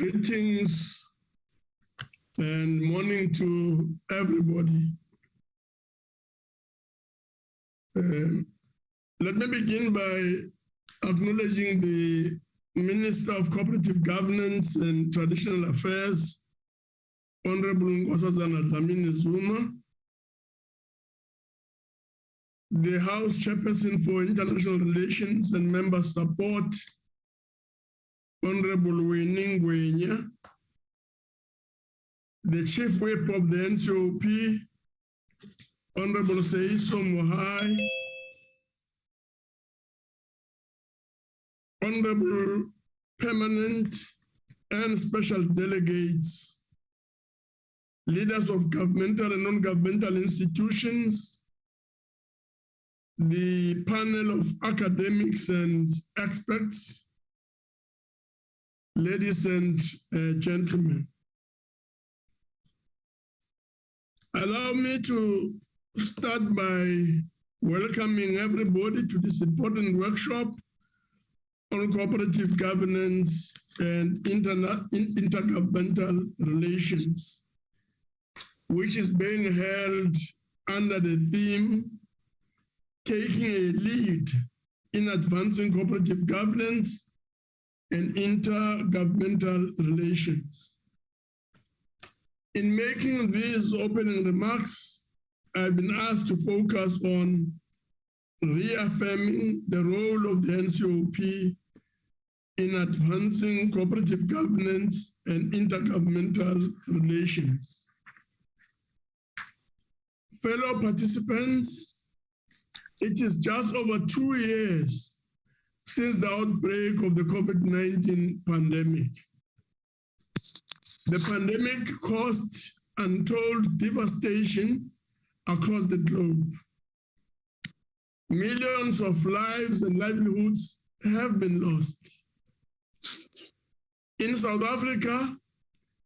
Greetings and morning to everybody. Let me begin by acknowledging the Minister of Cooperative Governance and Traditional Affairs, Honorable Nkosazana Dlamini Zuma, the House Chairperson for International Relations and Member Support, Honorable Winnie Ngwenya, the Chief Whip of the NCOP, Honorable Seiso Mohai, Honorable Permanent and Special Delegates, leaders of governmental and non-governmental institutions, the panel of academics and experts, ladies and gentlemen. Allow me to start by welcoming everybody to this important workshop on cooperative governance and intergovernmental relations, which is being held under the theme, taking a lead in advancing cooperative governance and intergovernmental relations. In making these opening remarks, I've been asked to focus on reaffirming the role of the NCOP in advancing cooperative governance and intergovernmental relations. Fellow participants, it is just over 2 years since the outbreak of the COVID-19 pandemic. The pandemic caused untold devastation across the globe. Millions of lives and livelihoods have been lost. In South Africa,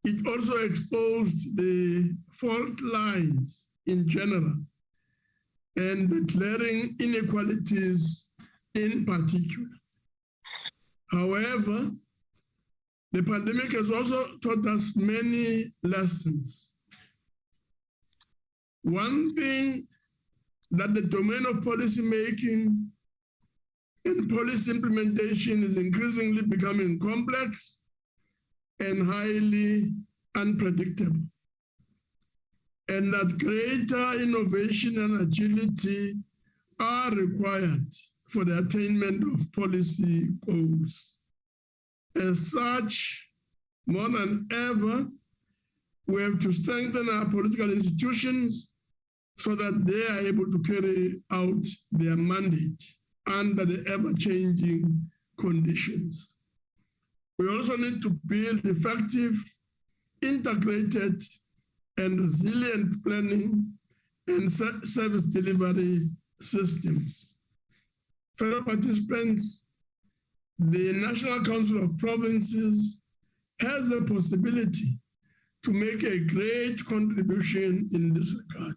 it also exposed the fault lines in general and the glaring inequalities in particular. However, the pandemic has also taught us many lessons. One thing that the domain of policy making and policy implementation is increasingly becoming complex and highly unpredictable, and that greater innovation and agility are required for the attainment of policy goals. As such, more than ever, we have to strengthen our political institutions so that they are able to carry out their mandate under the ever-changing conditions. We also need to build effective, integrated, and resilient planning and service delivery systems. Fellow participants, the National Council of Provinces has the possibility to make a great contribution in this regard.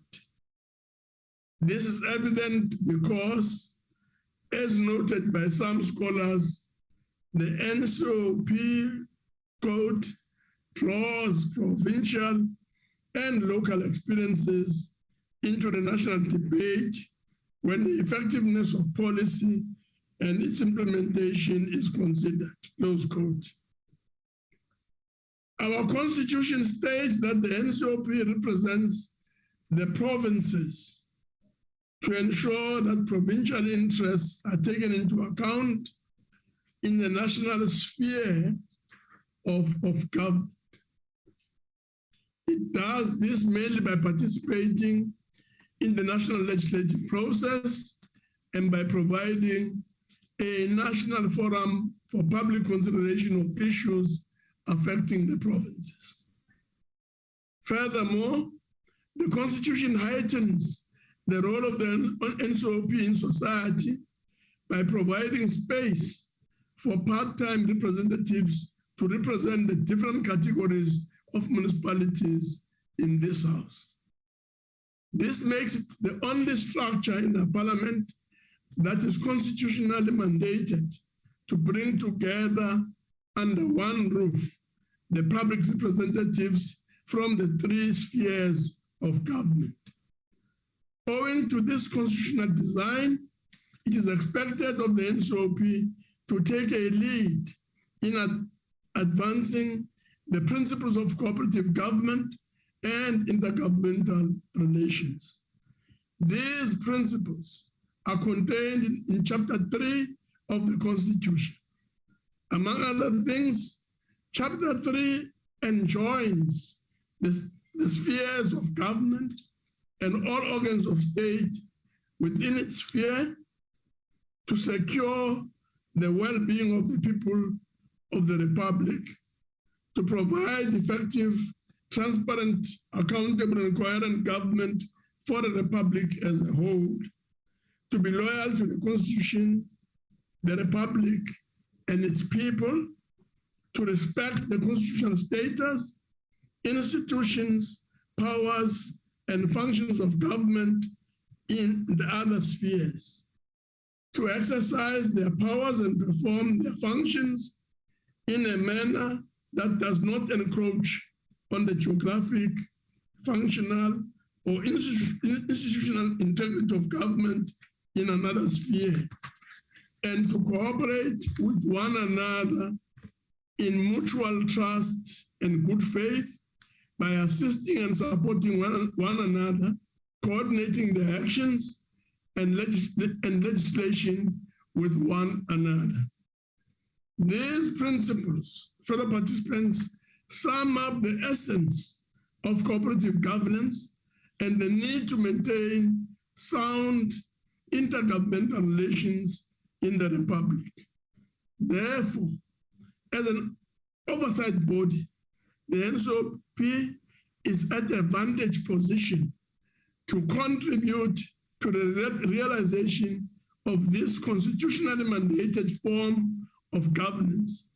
This is evident because, as noted by some scholars, the NCOP code draws provincial and local experiences into the national debate when the effectiveness of policy and its implementation is considered, close quote. Our constitution states that the NCOP represents the provinces to ensure that provincial interests are taken into account in the national sphere of government. It does this mainly by participating in the national legislative process and by providing a national forum for public consideration of issues affecting the provinces. Furthermore, the Constitution heightens the role of the NCOP in society by providing space for part-time representatives to represent the different categories of municipalities in this House. This makes it the only structure in the Parliament that is constitutionally mandated to bring together under one roof the public representatives from the three spheres of government. Owing to this constitutional design, it is expected of the NCOP to take a lead in advancing the principles of cooperative government and intergovernmental relations. These principles are contained in Chapter 3 of the Constitution. Among other things, Chapter 3 enjoins the spheres of government and all organs of state within its sphere to secure the well-being of the people of the Republic, to provide effective, transparent, accountable, and coherent government for the Republic as a whole, to be loyal to the Constitution, the Republic, and its people, to respect the constitutional status, institutions, powers, and functions of government in the other spheres, to exercise their powers and perform their functions in a manner that does not encroach on the geographic, functional, or institutional integrity of government in another sphere, and to cooperate with one another in mutual trust and good faith by assisting and supporting one another, coordinating their actions and legislation with one another. These principles, fellow participants, sum up the essence of cooperative governance and the need to maintain sound intergovernmental relations in the Republic. Therefore, as an oversight body, the NCOP is at a vantage position to contribute to the realization of this constitutionally mandated form of governance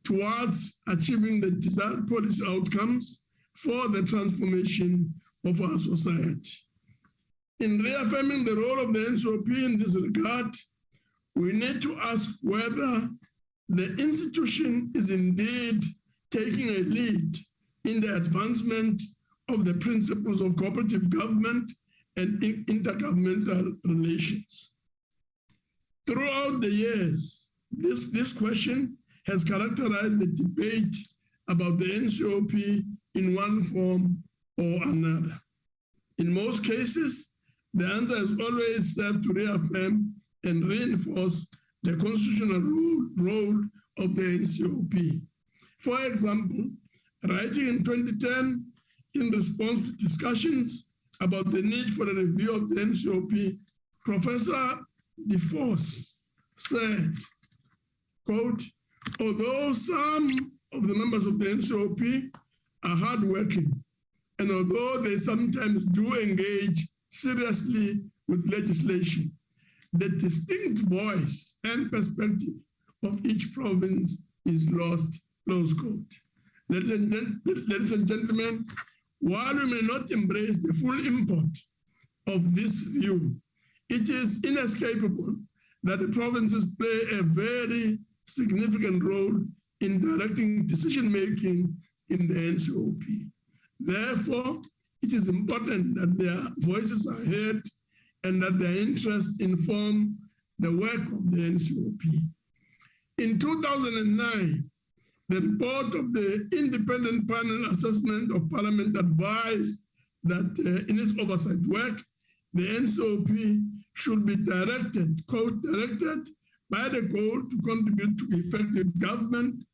towards achieving the desired policy outcomes for the transformation of our society. In reaffirming the role of the NCOP in this regard, we need to ask whether the institution is indeed taking a lead in the advancement of the principles of cooperative government and intergovernmental relations. Throughout the years, this question has characterized the debate about the NCOP in one form or another. In most cases, the answer has always served to reaffirm and reinforce the constitutional role of the NCOP. For example, writing in 2010 in response to discussions about the need for a review of the NCOP, Professor DeForce said, quote, although some of the members of the NCOP are hardworking, and although they sometimes do engage seriously with legislation, the distinct voice and perspective of each province is lost, close quote. Ladies and gentlemen, while we may not embrace the full import of this view, it is inescapable that the provinces play a very significant role in directing decision-making in the NCOP. Therefore, it is important that their voices are heard and that their interests inform the work of the NCOP. In 2009, the report of the Independent Panel Assessment of Parliament advised that in its oversight work, the NCOP should be directed, quote, directed by the goal to contribute to effective government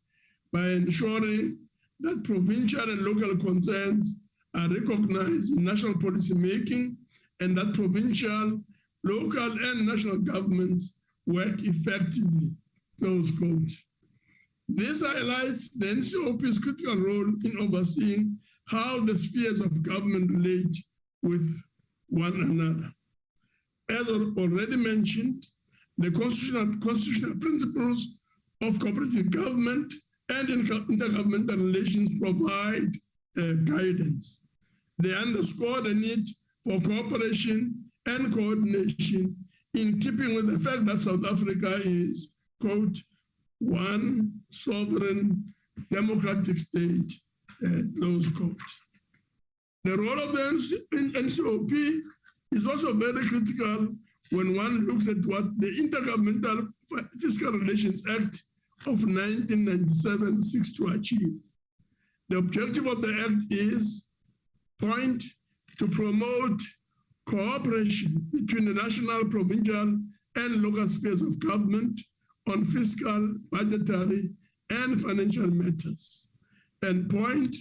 by ensuring that provincial and local concerns are recognized in national policy making and that provincial, local, and national governments work effectively, close quote. This highlights the NCOP's critical role in overseeing how the spheres of government relate with one another. As already mentioned, the constitutional principles of cooperative government and intergovernmental relations provide guidance. They underscore the need for cooperation and coordination in keeping with the fact that South Africa is, quote, one sovereign democratic state, close quote. The role of the NCOP is also very critical when one looks at what the Intergovernmental Fiscal Relations Act of 1997 seeks to achieve. The objective of the Act is, point, to promote cooperation between the national, provincial, and local spheres of government on fiscal, budgetary, and financial matters, and point,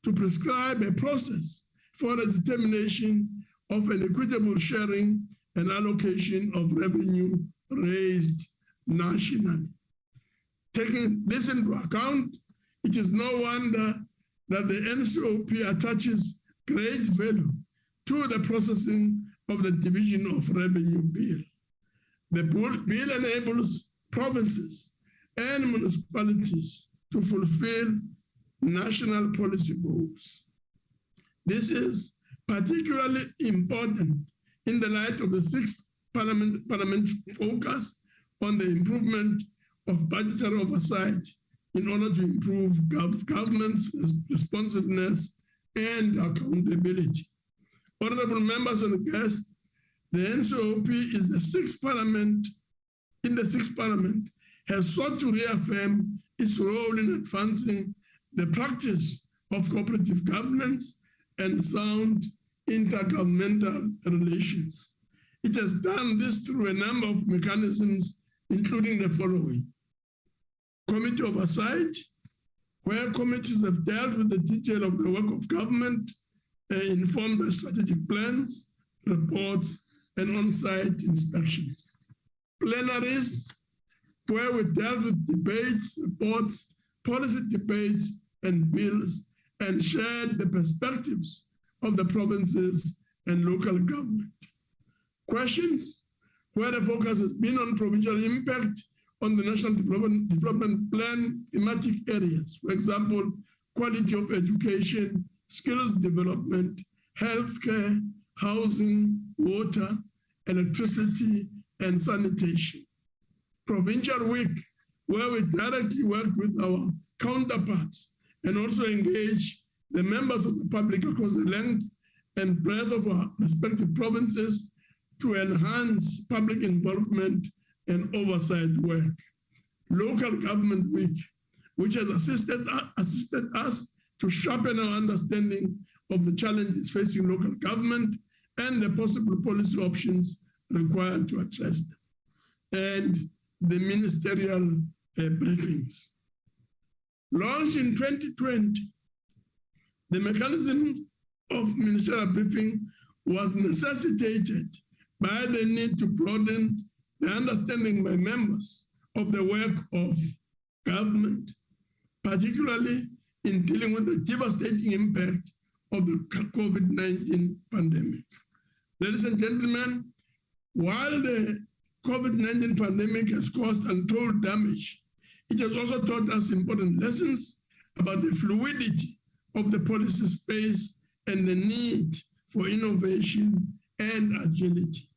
to prescribe a process for the determination of an equitable sharing and allocation of revenue raised nationally. Taking this into account, it is no wonder that the NCOP attaches great value to the processing of the division of revenue bill. The bill enables provinces and municipalities to fulfill national policy goals. This is particularly important in the light of the sixth parliament focus on the improvement of budgetary oversight in order to improve government's responsiveness and accountability. Honorable members and guests, the NCOP is the sixth parliament, in the sixth parliament, has sought to reaffirm its role in advancing the practice of cooperative governance and sound intergovernmental relations. It has done this through a number of mechanisms, including the following: committee oversight, where committees have dealt with the detail of the work of government, informed by strategic plans, reports, and on-site inspections. Plenaries, where we dealt with debates, reports, policy debates, and bills, and shared the perspectives of the provinces and local government. Questions, where the focus has been on provincial impact on the National Development Plan thematic areas, for example, quality of education, skills development, healthcare, housing, water, electricity, and sanitation. Provincial week, where we directly work with our counterparts and also engage the members of the public across the length and breadth of our respective provinces to enhance public involvement and oversight work. Local government week, which has assisted us to sharpen our understanding of the challenges facing local government and the possible policy options required to address them. And the ministerial briefings. Launched in 2020, the mechanism of ministerial briefing was necessitated by the need to broaden the understanding by members of the work of government, particularly in dealing with the devastating impact of the COVID-19 pandemic. Ladies and gentlemen, while the COVID-19 pandemic has caused untold damage, it has also taught us important lessons about the fluidity of the policy space and the need for innovation and agility.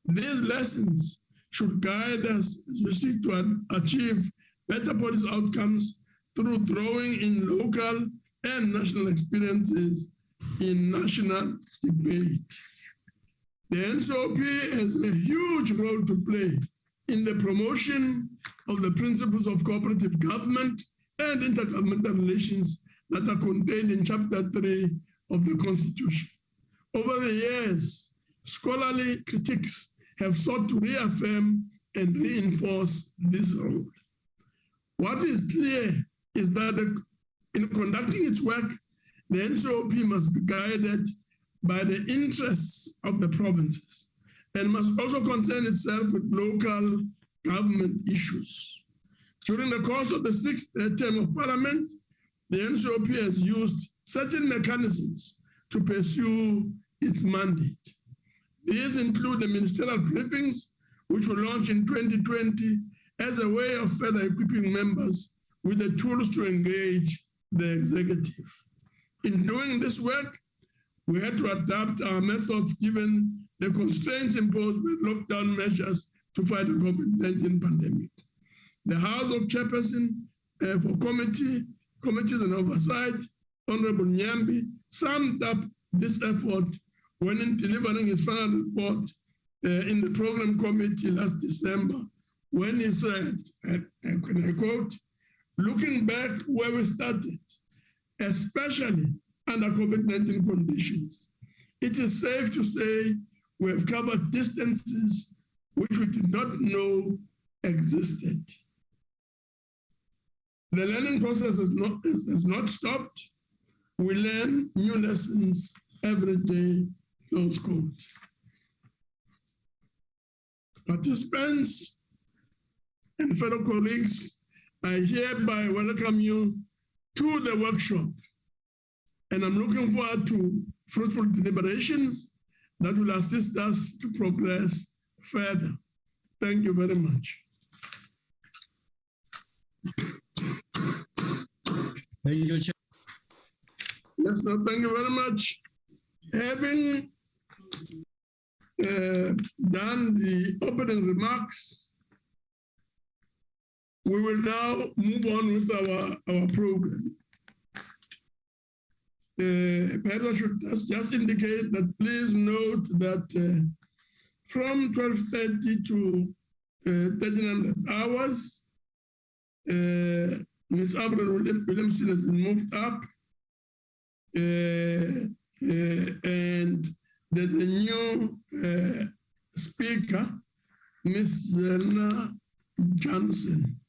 These lessons should guide us as we seek to achieve better policy outcomes through drawing in local and national experiences in national debate. The NCOP has a huge role to play in the promotion of the principles of cooperative government and intergovernmental relations that are contained in Chapter 3 of the Constitution. Over the years, scholarly critics have sought to reaffirm and reinforce this role. What is clear is that in conducting its work, the NCOP must be guided by the interests of the provinces and must also concern itself with local government issues. During the course of the sixth term of parliament, the NCOP has used certain mechanisms to pursue its mandate. These include the ministerial briefings, which were launched in 2020 as a way of further equipping members with the tools to engage the executive. In doing this work, we had to adapt our methods given the constraints imposed by lockdown measures to fight the COVID-19 pandemic. The House of Chairperson for Committees and Oversight, Honorable Nyambi, summed up this effort when in delivering his final report in the program committee last December, when he said, and I quote, "Looking back where we started, especially under COVID-19 conditions, it is safe to say we have covered distances which we did not know existed. The learning process has not stopped. We learn new lessons every day," close quote. Participants and fellow colleagues, I hereby welcome you to the workshop, and I'm looking forward to fruitful deliberations that will assist us to progress further. Thank you very much. Thank you, Chair. Yes, no, thank you very much. Having done the opening remarks, we will now move on with our program. Perhaps I should just indicate that please note that from 12:30 to 1300 hours, Ms. Abraham Williamson has been moved up, and there's a new speaker, Ms. Zelna Johnson,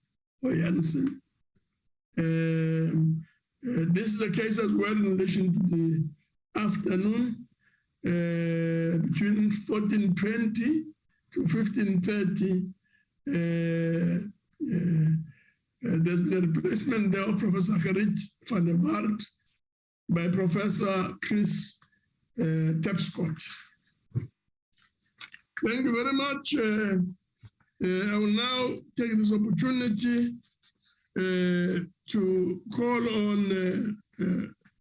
or Jansen. This is a case as well in relation to the afternoon, between 14:20 to 15:30. There's been a replacement there of Professor Gerrit van der Waard by Professor Chris Tapscott. Thank you very much. I will now take this opportunity to call on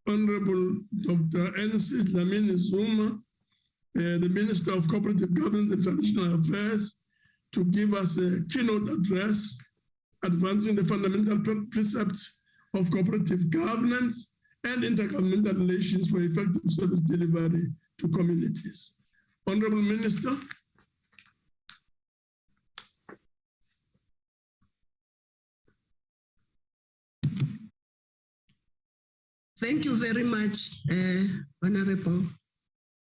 Honorable Dr. N.C. Dlamini Zuma, the Minister of Cooperative Governance and Traditional Affairs, to give us a keynote address advancing the fundamental precepts of cooperative governance and intergovernmental relations for effective service delivery to communities. Honorable Minister. Thank you very much, Honorable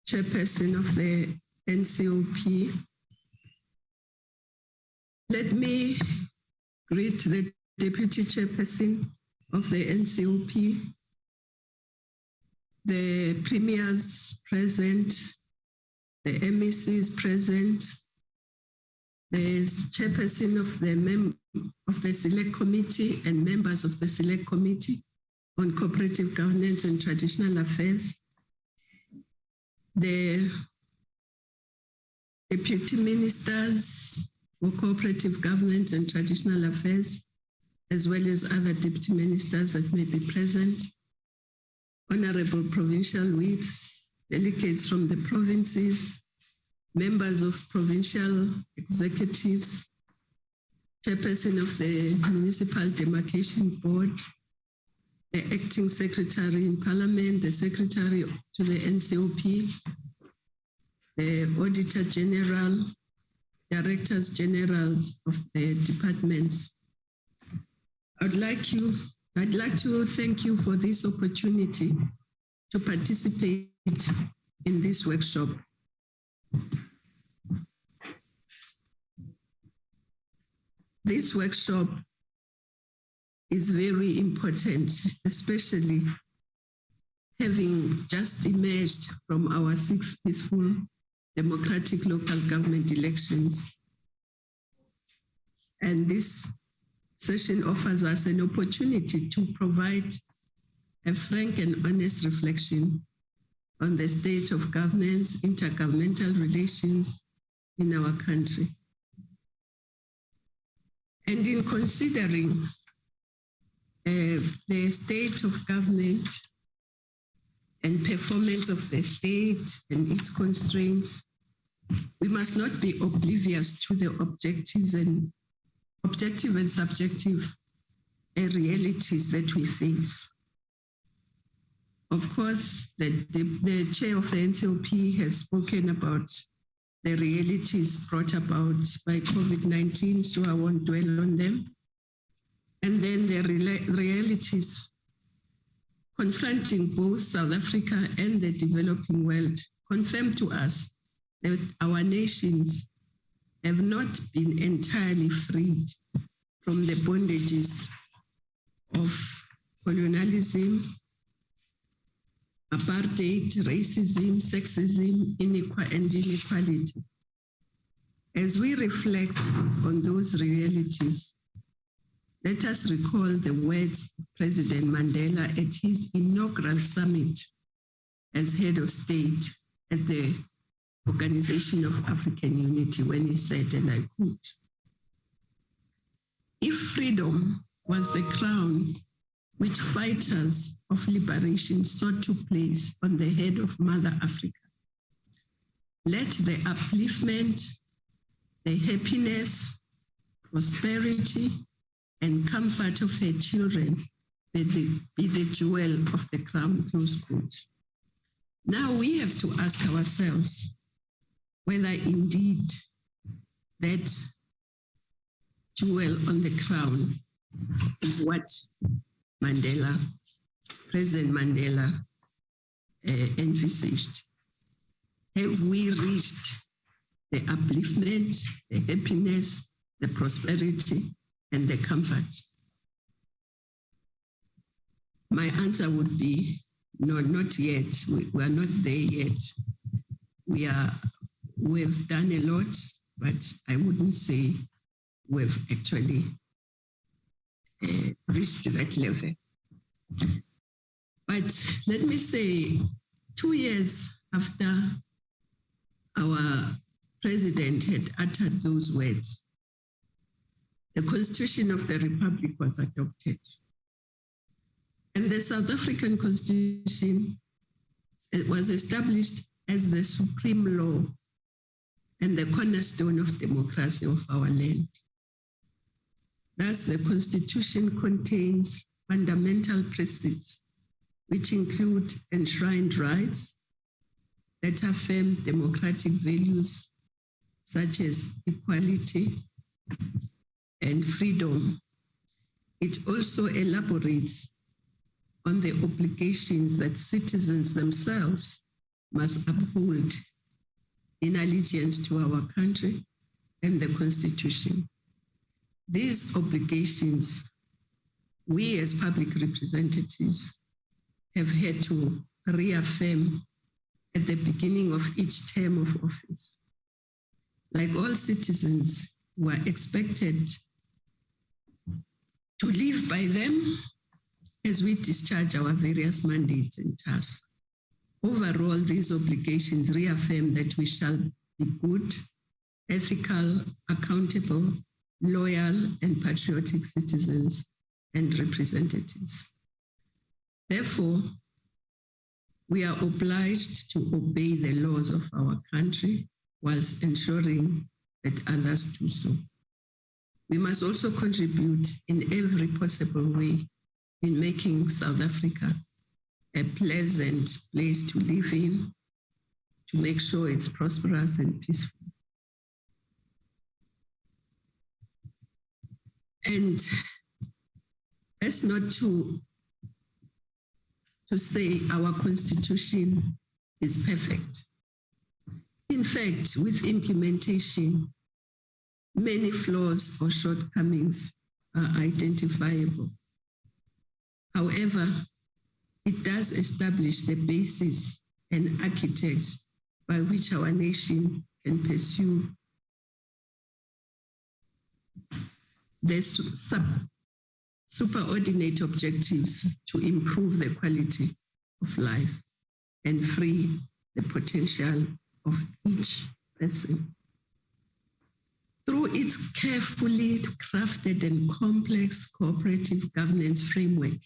Chairperson of the NCOP. Let me greet the Deputy Chairperson of the NCOP, the Premiers present, the MECs present, the Chairperson of the Select Committee and members of the Select Committee on Cooperative Governance and Traditional Affairs, the Deputy Ministers for Cooperative Governance and Traditional Affairs, as well as other Deputy Ministers that may be present, Honorable Provincial Whips, delegates from the provinces, members of provincial executives, Chairperson of the Municipal Demarcation Board, the Acting Secretary in Parliament, the Secretary to the NCOP, the Auditor General, Directors General of the departments. I'd like to thank you for this opportunity to participate in this workshop. This workshop is very important, especially having just emerged from our 6 peaceful democratic local government elections. And this session offers us an opportunity to provide a frank and honest reflection on the state of governance, intergovernmental relations in our country. And in considering the state of government and performance of the state and its constraints, we must not be oblivious to the objective and subjective realities that we face. Of course, the chair of the NCOP has spoken about the realities brought about by COVID-19, so I won't dwell on them. And then the realities confronting both South Africa and the developing world confirm to us that our nations have not been entirely freed from the bondages of colonialism, apartheid, racism, sexism, and inequality. As we reflect on those realities, let us recall the words of President Mandela at his inaugural summit as head of state at the Organization of African Unity, when he said, and I quote, "If freedom was the crown which fighters of liberation sought to place on the head of Mother Africa, let the upliftment, the happiness, prosperity, and comfort of her children be the jewel of the crown," close quote. Now we have to ask ourselves whether indeed that jewel on the crown is what President Mandela envisaged. Have we reached the upliftment, the happiness, the prosperity, and the comfort? My answer would be no, not yet. We are not there yet. We've done a lot, but I wouldn't say we've actually reached that level. But let me say, 2 years after our president had uttered those words, the Constitution of the Republic was adopted. And the South African Constitution was established as the supreme law and the cornerstone of democracy of our land. Thus, the Constitution contains fundamental precepts which include enshrined rights that affirm democratic values such as equality and freedom. It also elaborates on the obligations that citizens themselves must uphold in allegiance to our country and the Constitution. These obligations, we as public representatives have had to reaffirm at the beginning of each term of office. Like all citizens, we are expected to live by them as we discharge our various mandates and tasks. Overall, these obligations reaffirm that we shall be good, ethical, accountable, loyal, and patriotic citizens and representatives. Therefore, we are obliged to obey the laws of our country whilst ensuring that others do so. We must also contribute in every possible way in making South Africa a pleasant place to live in, to make sure it's prosperous and peaceful. And that's not to say our Constitution is perfect. In fact, with implementation, many flaws or shortcomings are identifiable. However, it does establish the basis and architects by which our nation can pursue the superordinate objectives to improve the quality of life and free the potential of each person. Through its carefully crafted and complex cooperative governance framework,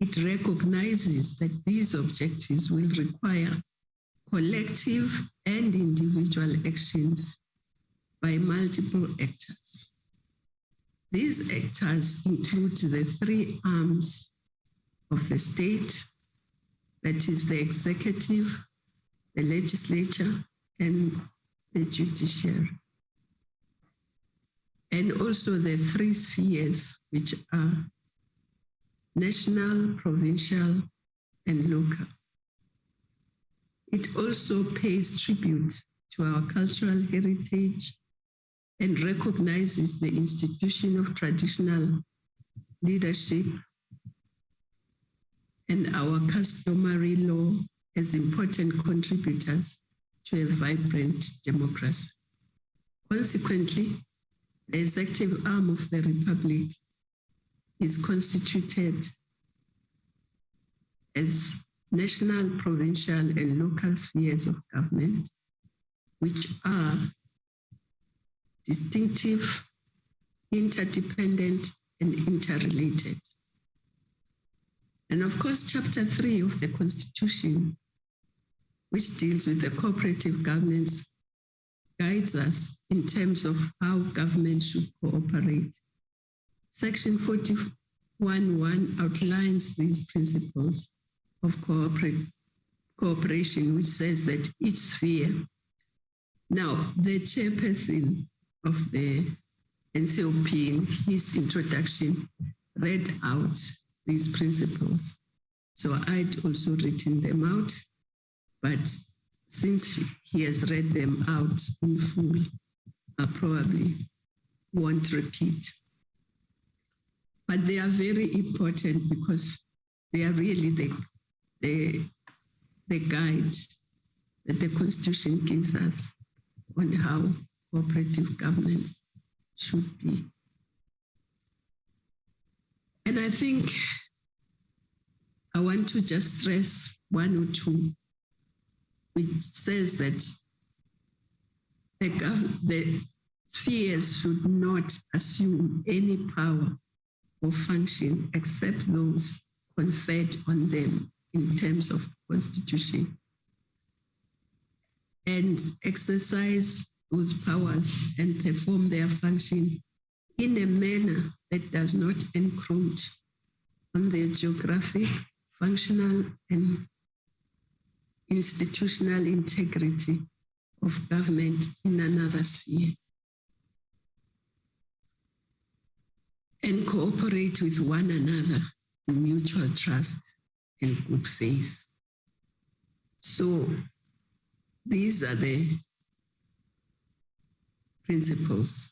it recognizes that these objectives will require collective and individual actions by multiple actors. These actors include the three arms of the state, that is the executive, the legislature, and the judiciary. And also the three spheres, which are national, provincial, and local. It also pays tribute to our cultural heritage and recognizes the institution of traditional leadership and our customary law as important contributors to a vibrant democracy. Consequently, the executive arm of the Republic is constituted as national, provincial, and local spheres of government, which are distinctive, interdependent, and interrelated. And of course, Chapter 3 of the Constitution, which deals with the cooperative governance, guides us in terms of how government should cooperate. Section 41.1 outlines these principles of cooperation, which says that each sphere. Now, the chairperson of the NCOP in his introduction read out these principles. So I'd also written them out, but since he has read them out in full, I probably won't repeat. But they are very important because they are really the guide that the Constitution gives us on how cooperative governance should be. And I think I want to just stress one or two, which says that the spheres should not assume any power or function except those conferred on them in terms of the Constitution, and exercise those powers and perform their function in a manner that does not encroach on the geographic, functional, and institutional integrity of government in another sphere, and cooperate with one another in mutual trust and good faith. So these are the principles.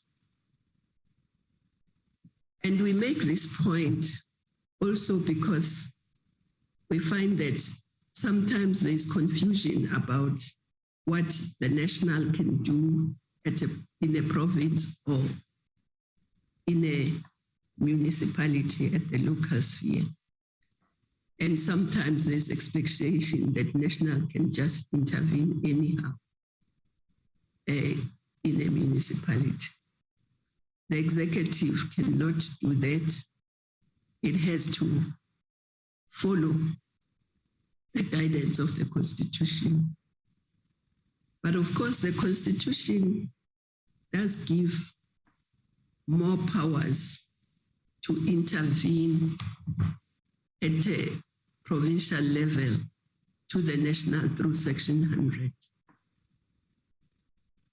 And we make this point also because we find that sometimes there's confusion about what the national can do in a province or in a municipality at the local sphere. And sometimes there's expectation that national can just intervene anyhow in a municipality. The executive cannot do that. It has to follow the guidance of the Constitution. But of course, the Constitution does give more powers to intervene at a provincial level to the national through Section 100.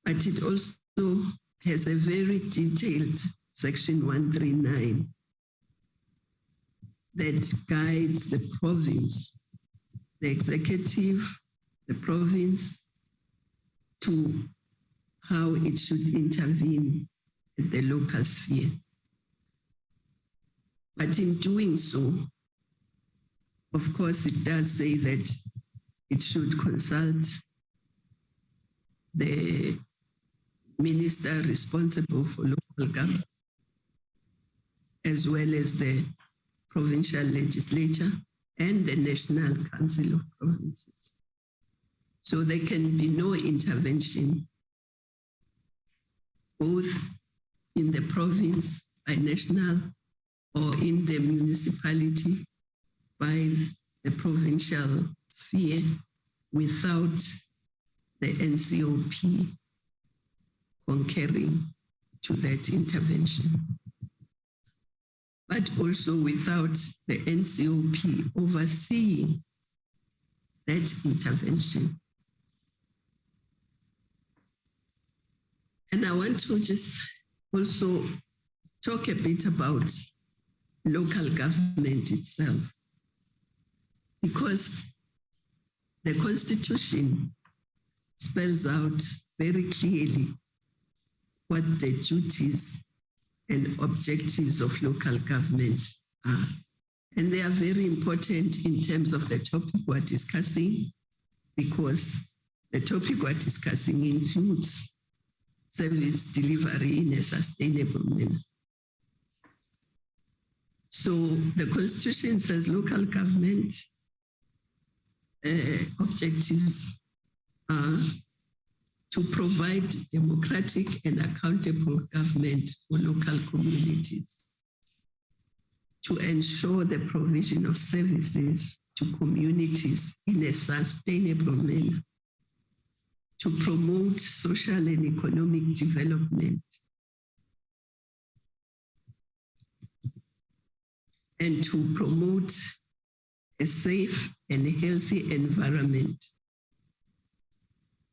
But it also has a very detailed Section 139 that guides the province, the executive, the province, to how it should intervene at the local sphere. But in doing so, of course, it does say that it should consult the minister responsible for local government, as well as the provincial legislature and the National Council of Provinces. So there can be no intervention, both in the province by national or in the municipality by the provincial sphere, without the NCOP concurring to that intervention, but also without the NCOP overseeing that intervention. And I want to just also talk a bit about local government itself, because the Constitution spells out very clearly what the duties and objectives of local government are. And they are very important in terms of the topic we're discussing, because the topic we're discussing includes service delivery in a sustainable manner. So the Constitution says local government objectives are to provide democratic and accountable government for local communities, to ensure the provision of services to communities in a sustainable manner, to promote social and economic development, and to promote a safe and healthy environment,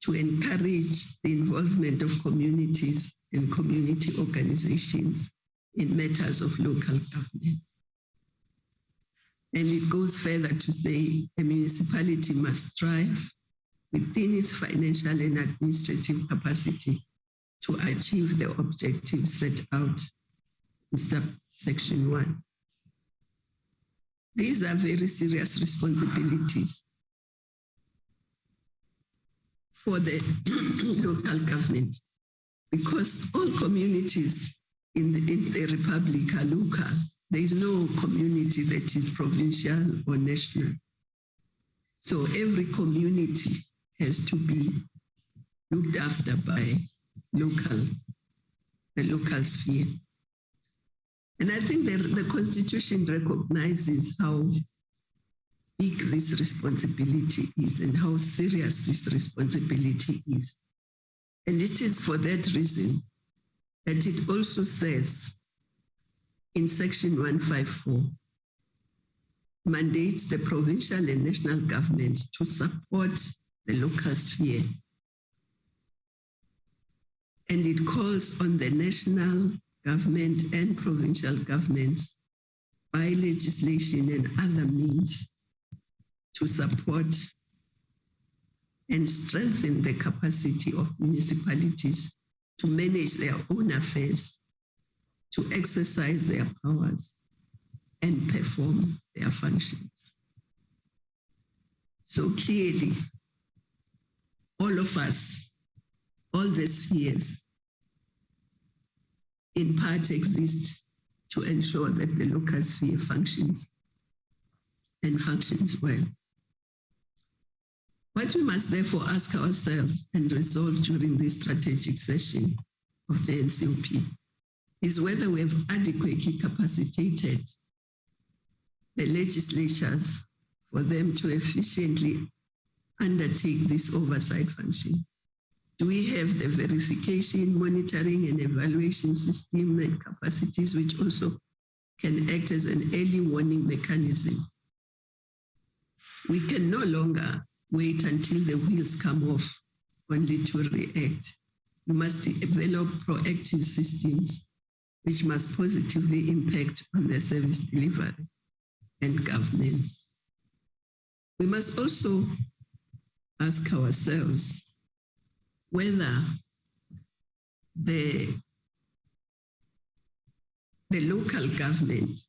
to encourage the involvement of communities and community organizations in matters of local government. And it goes further to say a municipality must strive within its financial and administrative capacity to achieve the objectives set out in subsection 1. These are very serious responsibilities for the local government, because all communities in the Republic are local. There is no community that is provincial or national. So every community has to be looked after by the local sphere. And I think the Constitution recognizes how big this responsibility is and how serious this responsibility is. And it is for that reason that it also says in section 154, mandates the provincial and national governments to support the local sphere. And it calls on the national government and provincial governments by legislation and other means to support and strengthen the capacity of municipalities to manage their own affairs, to exercise their powers, and perform their functions. So clearly, all of us, all the spheres, in part exist to ensure that the local sphere functions and functions well. What we must therefore ask ourselves and resolve during this strategic session of the NCOP is whether we have adequately capacitated the legislatures for them to efficiently undertake this oversight function. Do we have the verification, monitoring, and evaluation system and capacities which also can act as an early warning mechanism? We can no longer wait until the wheels come off only to react. We must develop proactive systems which must positively impact on the service delivery and governance. We must also ask ourselves whether the local government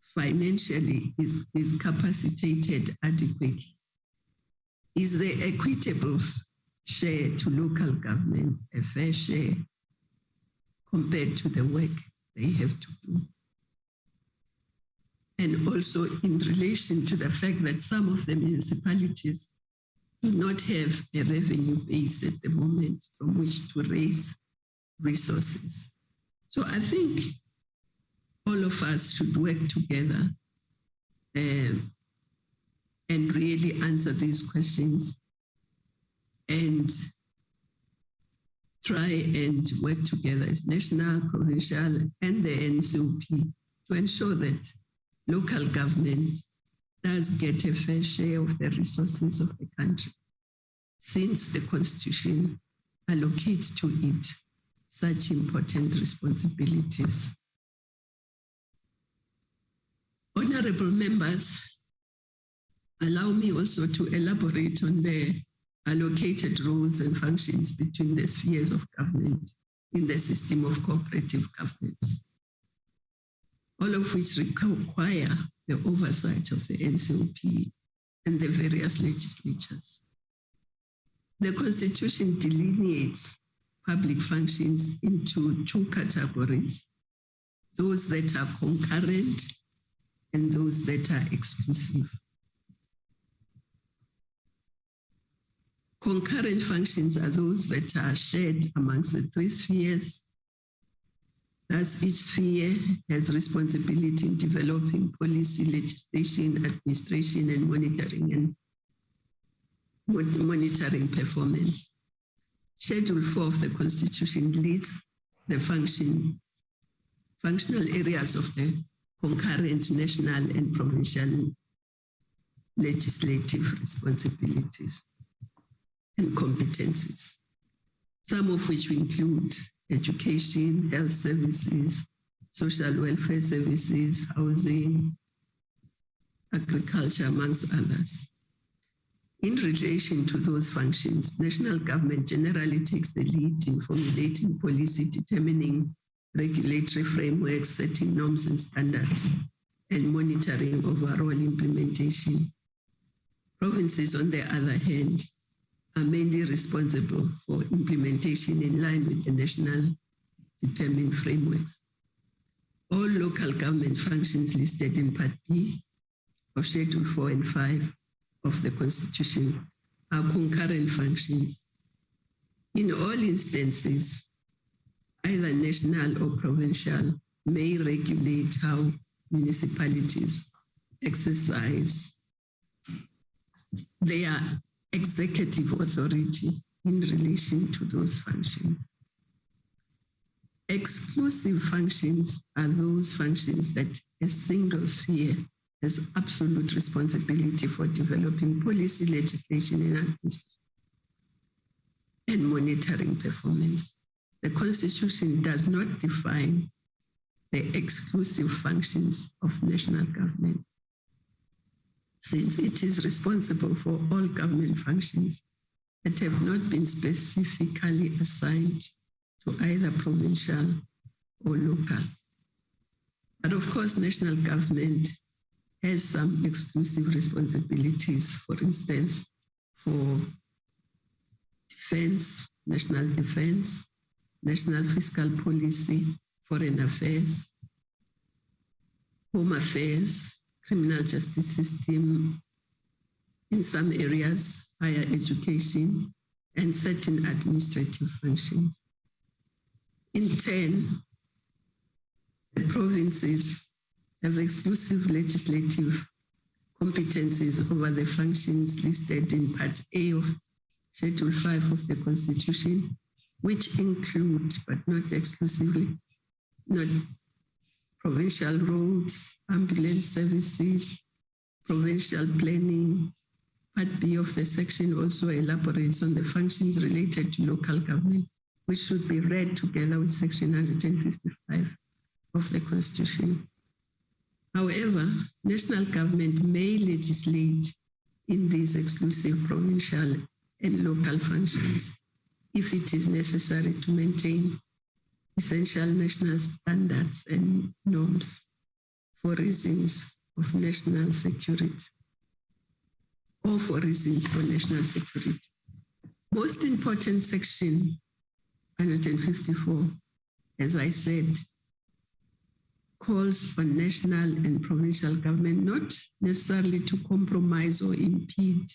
financially is capacitated adequately. Is the equitable share to local government a fair share compared to the work they have to do? And also in relation to the fact that some of the municipalities do not have a revenue base at the moment from which to raise resources. So I think all of us should work together and really answer these questions and try and work together as national, provincial, and the NCOP to ensure that local government does get a fair share of the resources of the country, since the Constitution allocates to it such important responsibilities. Honorable members, allow me also to elaborate on the allocated roles and functions between the spheres of government in the system of cooperative governance, all of which require the oversight of the NCOP and the various legislatures. The Constitution delineates public functions into two categories, those that are concurrent and those that are exclusive. Concurrent functions are those that are shared amongst the three spheres. Thus, each sphere has responsibility in developing policy, legislation, administration, and monitoring performance. Schedule 4 of the Constitution lists the functional areas of the concurrent national and provincial legislative responsibilities and competencies, some of which include education, health services, social welfare services, housing, agriculture, amongst others. In relation to those functions, national government generally takes the lead in formulating policy, determining regulatory frameworks, setting norms and standards, and monitoring overall implementation. Provinces, on the other hand, are mainly responsible for implementation in line with the national determined frameworks. All local government functions listed in Part B of Schedule 4 and 5 of the Constitution are concurrent functions. In all instances, either national or provincial may regulate how municipalities exercise their executive authority in relation to those functions. Exclusive functions are those functions that a single sphere has absolute responsibility for developing policy, legislation, and monitoring performance. The Constitution does not define the exclusive functions of national government, since it is responsible for all government functions that have not been specifically assigned to either provincial or local. But of course, national government has some exclusive responsibilities, for instance, for defense, national defense, national fiscal policy, foreign affairs, home affairs, criminal justice system, in some areas, higher education, and certain administrative functions. In turn, the provinces have exclusive legislative competencies over the functions listed in Part A of Schedule 5 of the Constitution, which include, but not exclusively, not provincial roads, ambulance services, provincial planning. Part B of the section also elaborates on the functions related to local government, which should be read together with Section 155 of the Constitution. However, national government may legislate in these exclusive provincial and local functions if it is necessary to maintain essential national standards and norms for reasons of national security or for reasons for national security. Most important section 154, as I said, calls on national and provincial government not necessarily to compromise or impede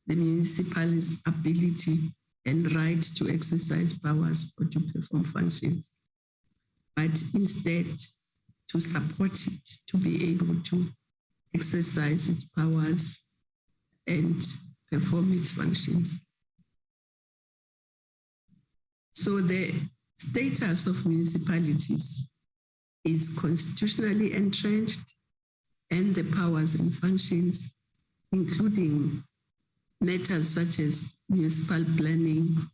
the municipality's ability and right to exercise powers or to perform functions, but instead to support it to be able to exercise its powers and perform its functions. So the status of municipalities is constitutionally entrenched and the powers and functions, including matters such as municipal planning,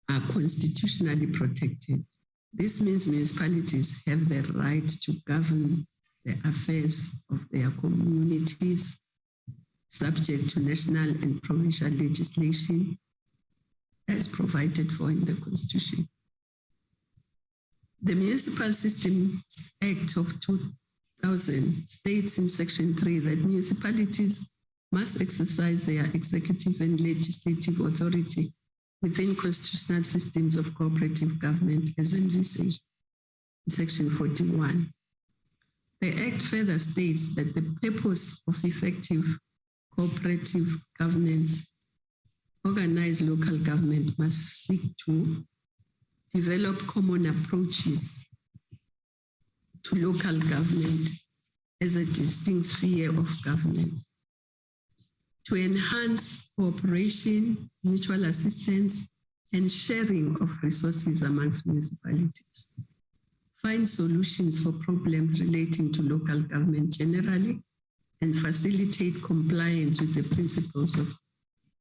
are constitutionally protected. This means municipalities have the right to govern the affairs of their communities, subject to national and provincial legislation as provided for in the Constitution. The Municipal Systems Act of 2000 states in Section 3 that municipalities must exercise their executive and legislative authority within constitutional systems of cooperative government as envisaged in Section 41. The Act further states that the purpose of effective cooperative governance, organized local government must seek to develop common approaches to local government as a distinct sphere of government, to enhance cooperation, mutual assistance, and sharing of resources amongst municipalities, find solutions for problems relating to local government generally, and facilitate compliance with the principles of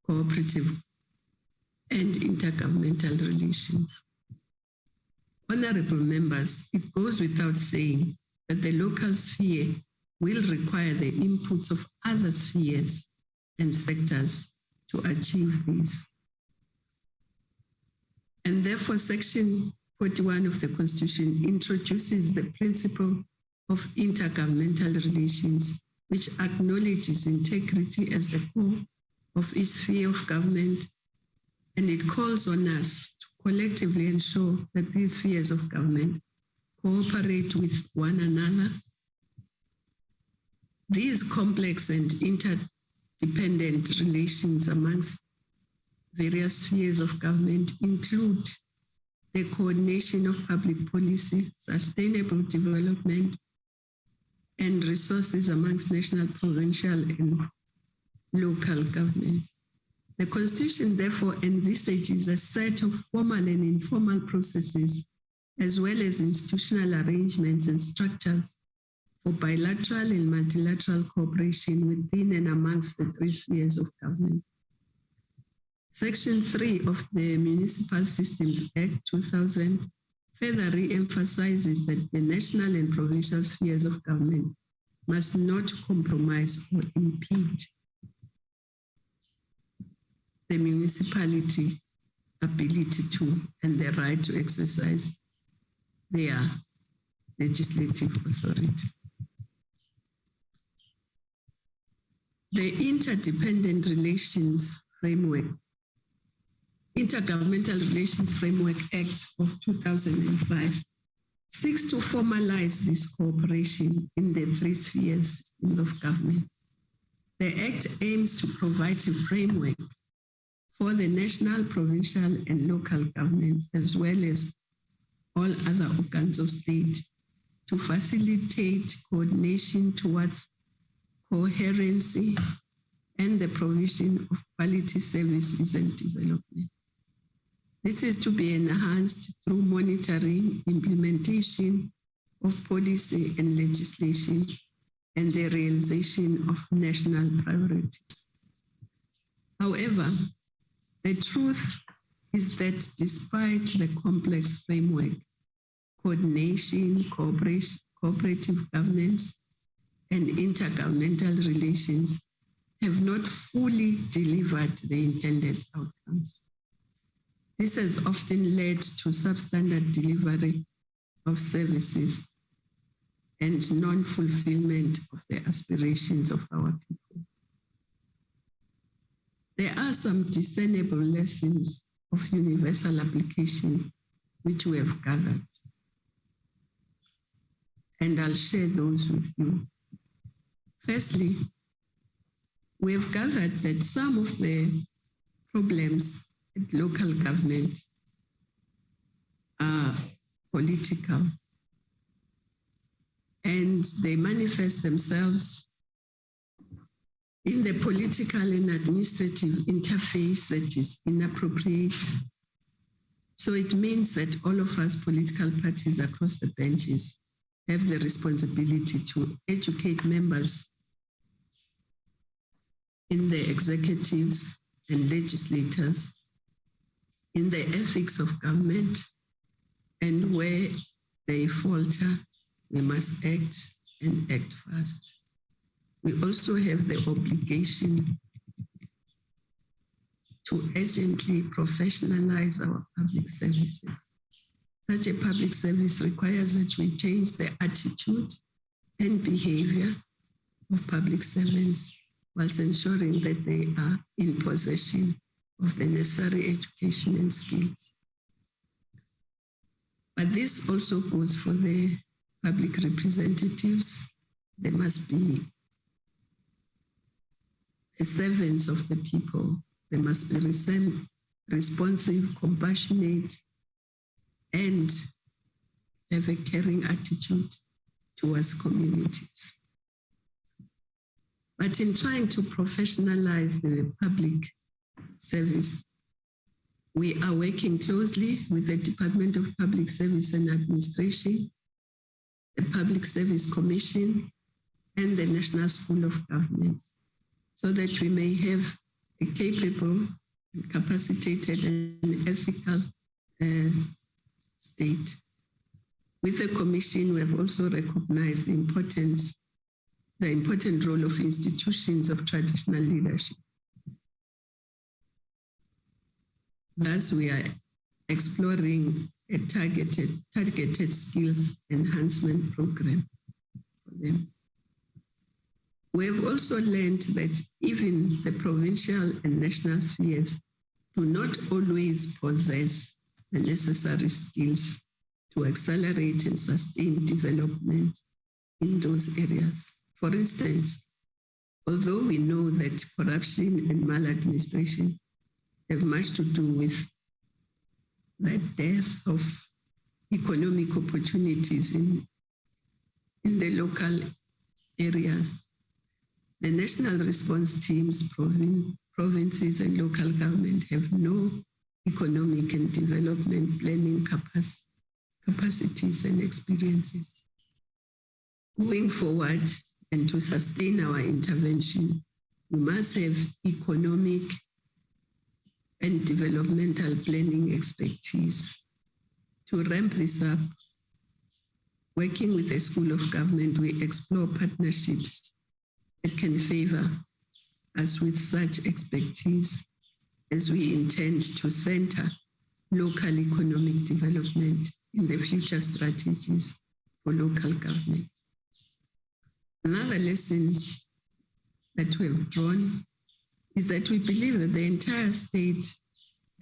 cooperative and intergovernmental relations. Honorable members, it goes without saying that the local sphere will require the inputs of other spheres and sectors to achieve this. And therefore, Section 41 of the Constitution introduces the principle of intergovernmental relations, which acknowledges integrity as the core of each sphere of government, and it calls on us to collectively ensure that these spheres of government cooperate with one another. These complex and interdependent relations amongst various spheres of government include the coordination of public policy, sustainable development, and resources amongst national, provincial, and local government. The Constitution therefore envisages a set of formal and informal processes, as well as institutional arrangements and structures for bilateral and multilateral cooperation within and amongst the three spheres of government. Section 3 of the Municipal Systems Act 2000 further re-emphasizes that the national and provincial spheres of government must not compromise or impede the municipality ability to and the right to exercise their legislative authority. The Interdependent Relations Framework, Intergovernmental Relations Framework Act of 2005 seeks to formalize this cooperation in the three spheres of government. The Act aims to provide a framework for the national, provincial, and local governments, as well as all other organs of state, to facilitate coordination towards coherency and the provision of quality services and development. This is to be enhanced through monitoring, implementation of policy and legislation, and the realization of national priorities. However, the truth is that despite the complex framework, coordination, cooperation, cooperative governance, and intergovernmental relations have not fully delivered the intended outcomes. This has often led to substandard delivery of services and non-fulfillment of the aspirations of our people. There are some discernible lessons of universal application which we have gathered, and I'll share those with you. Firstly, we have gathered that some of the problems at local government are political, and they manifest themselves in the political and administrative interface that is inappropriate. So it means that all of us political parties across the benches have the responsibility to educate members in the executives and legislators in the ethics of government, and where they falter, we must act and act fast. We also have the obligation to urgently professionalize our public services. Such a public service requires that we change the attitude and behavior of public servants whilst ensuring that they are in possession of the necessary education and skills. But this also goes for the public representatives. They must be the servants of the people. They must be responsive, compassionate, and have a caring attitude towards communities. But in trying to professionalize the public service, we are working closely with the Department of Public Service and Administration, the Public Service Commission, and the National School of Governments, so that we may have a capable, capacitated, and ethical state. With the Commission, we have also recognized the important role of institutions of traditional leadership. Thus, we are exploring a targeted skills enhancement program for them. We have also learned that even the provincial and national spheres do not always possess the necessary skills to accelerate and sustain development in those areas. For instance, although we know that corruption and maladministration have much to do with the death of economic opportunities in the local areas, the national response teams, provinces and local government have no economic and development planning capacities and experiences. Moving forward and to sustain our intervention, we must have economic and developmental planning expertise. To ramp this up, working with the School of Government, we explore partnerships that can favor us with such expertise, as we intend to center local economic development in the future strategies for local government. Another lessons that we have drawn is that we believe that the entire state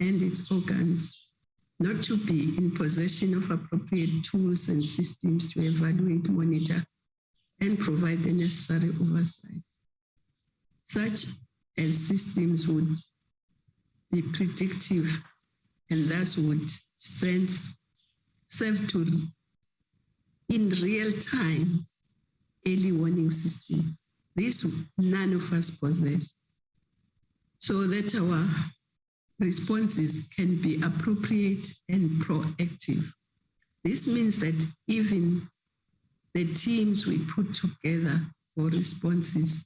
and its organs not to be in possession of appropriate tools and systems to evaluate, monitor, and provide the necessary oversight. Such as systems would be predictive and thus would serve to, in real time, early warning system. This none of us possess, so that our responses can be appropriate and proactive. This means that even the teams we put together for responses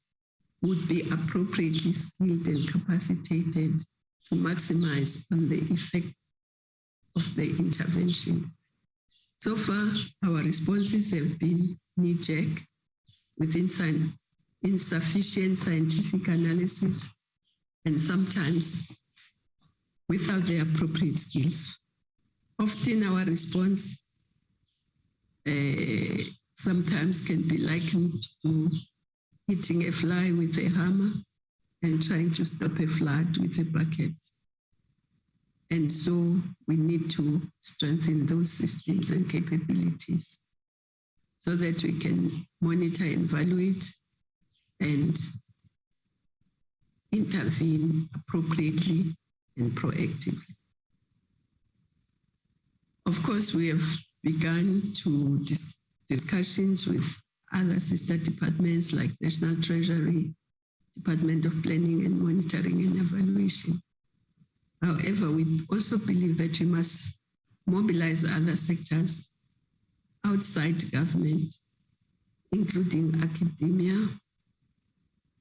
would be appropriately skilled and capacitated to maximize on the effect of the interventions. So far, our responses have been knee-jerk with insufficient scientific analysis and sometimes without the appropriate skills. Often our response sometimes can be likened to hitting a fly with a hammer and trying to stop a flood with a bucket. And so we need to strengthen those systems and capabilities so that we can monitor, evaluate, and intervene appropriately and proactively. Of course, we have begun to discussions with other sister departments like National Treasury, Department of Planning and Monitoring and Evaluation. However, we also believe that we must mobilize other sectors outside government, including academia,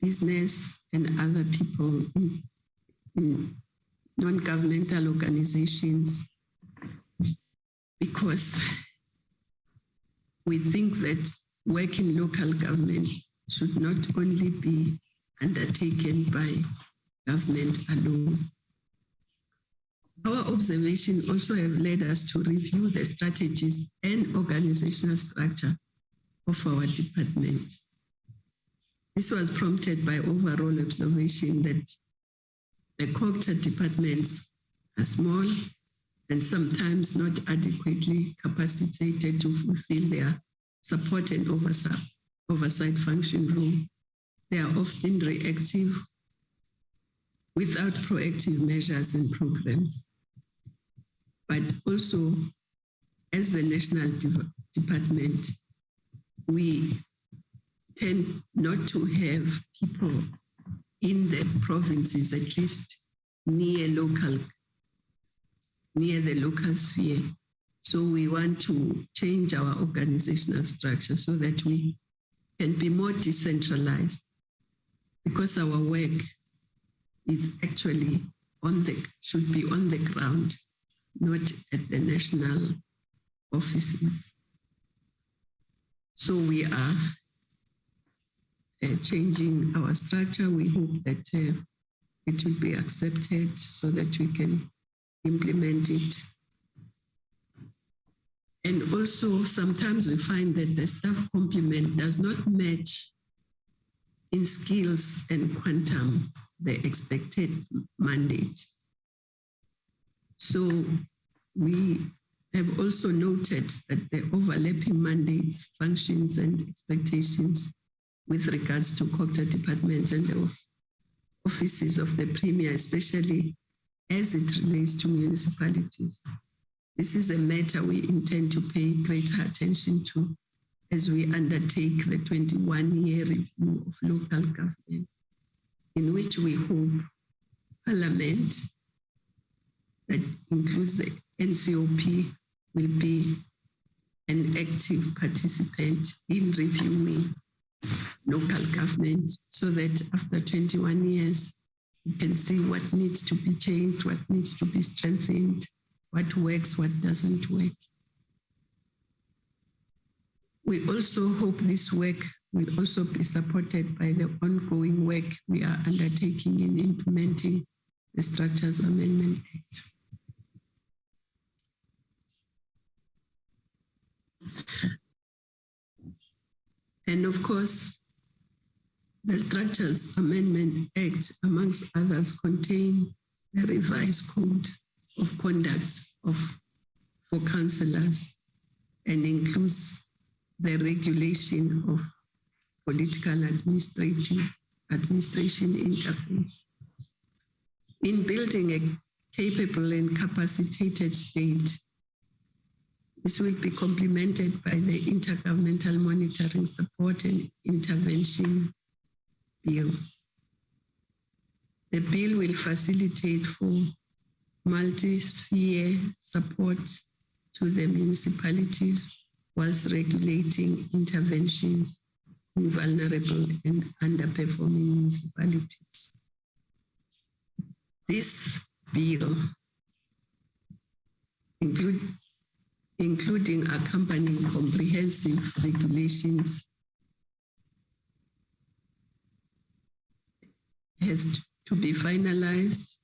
business, and other people in non-governmental organizations, because we think that work in local government should not only be undertaken by government alone. Our observations also have led us to review the strategies and organizational structure of our department. This was prompted by overall observation that the COGTA departments are small and sometimes not adequately capacitated to fulfill their support and oversight function role. They are often reactive without proactive measures and programs. But also, as the national department, we tend not to have people in the provinces, at least near the local sphere. So we want to change our organizational structure so that we can be more decentralized, because our work is actually should be on the ground, not at the national offices. So we are changing our structure. We hope that it will be accepted so that we can implement it. And also sometimes we find that the staff complement does not match in skills and quantum the expected mandate. So we have also noted that the overlapping mandates, functions, and expectations with regards to COGTA departments and the offices of the Premier, especially as it relates to municipalities. This is a matter we intend to pay greater attention to as we undertake the 21-year review of local government, in which we hope Parliament, that includes the NCOP, will be an active participant in reviewing local government, so that after 21 years, we can see what needs to be changed, what needs to be strengthened, what works, what doesn't work. We also hope this work will also be supported by the ongoing work we are undertaking in implementing the Structures Amendment Act. And of course, the Structures Amendment Act, amongst others, contain the revised code of conduct for councillors, and includes the regulation of political administration interface. In building a capable and capacitated state, this will be complemented by the Intergovernmental Monitoring Support and Intervention Bill. The bill will facilitate for multi-sphere support to the municipalities whilst regulating interventions in vulnerable and underperforming municipalities. This bill, including accompanying comprehensive regulations, has to be finalized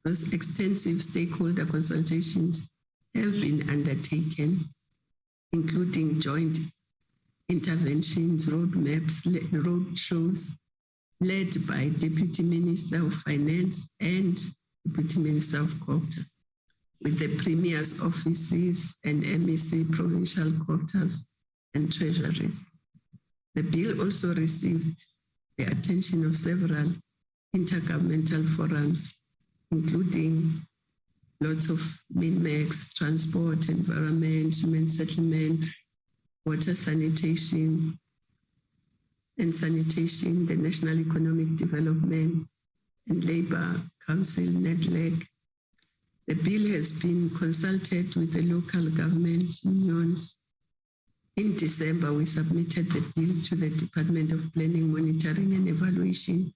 because extensive stakeholder consultations have been undertaken, including joint interventions, roadmaps, roadshows led by Deputy Minister of Finance and Deputy Minister of COGTA, with the Premier's offices and MEC provincial quotas and treasuries. The bill also received the attention of several intergovernmental forums, including lots of MINMEX, transport, environment, human settlement, water sanitation, and sanitation, the National Economic Development and Labour Council, NEDLEC. The bill has been consulted with the local government unions In December, we submitted the bill to the Department of Planning, Monitoring and Evaluation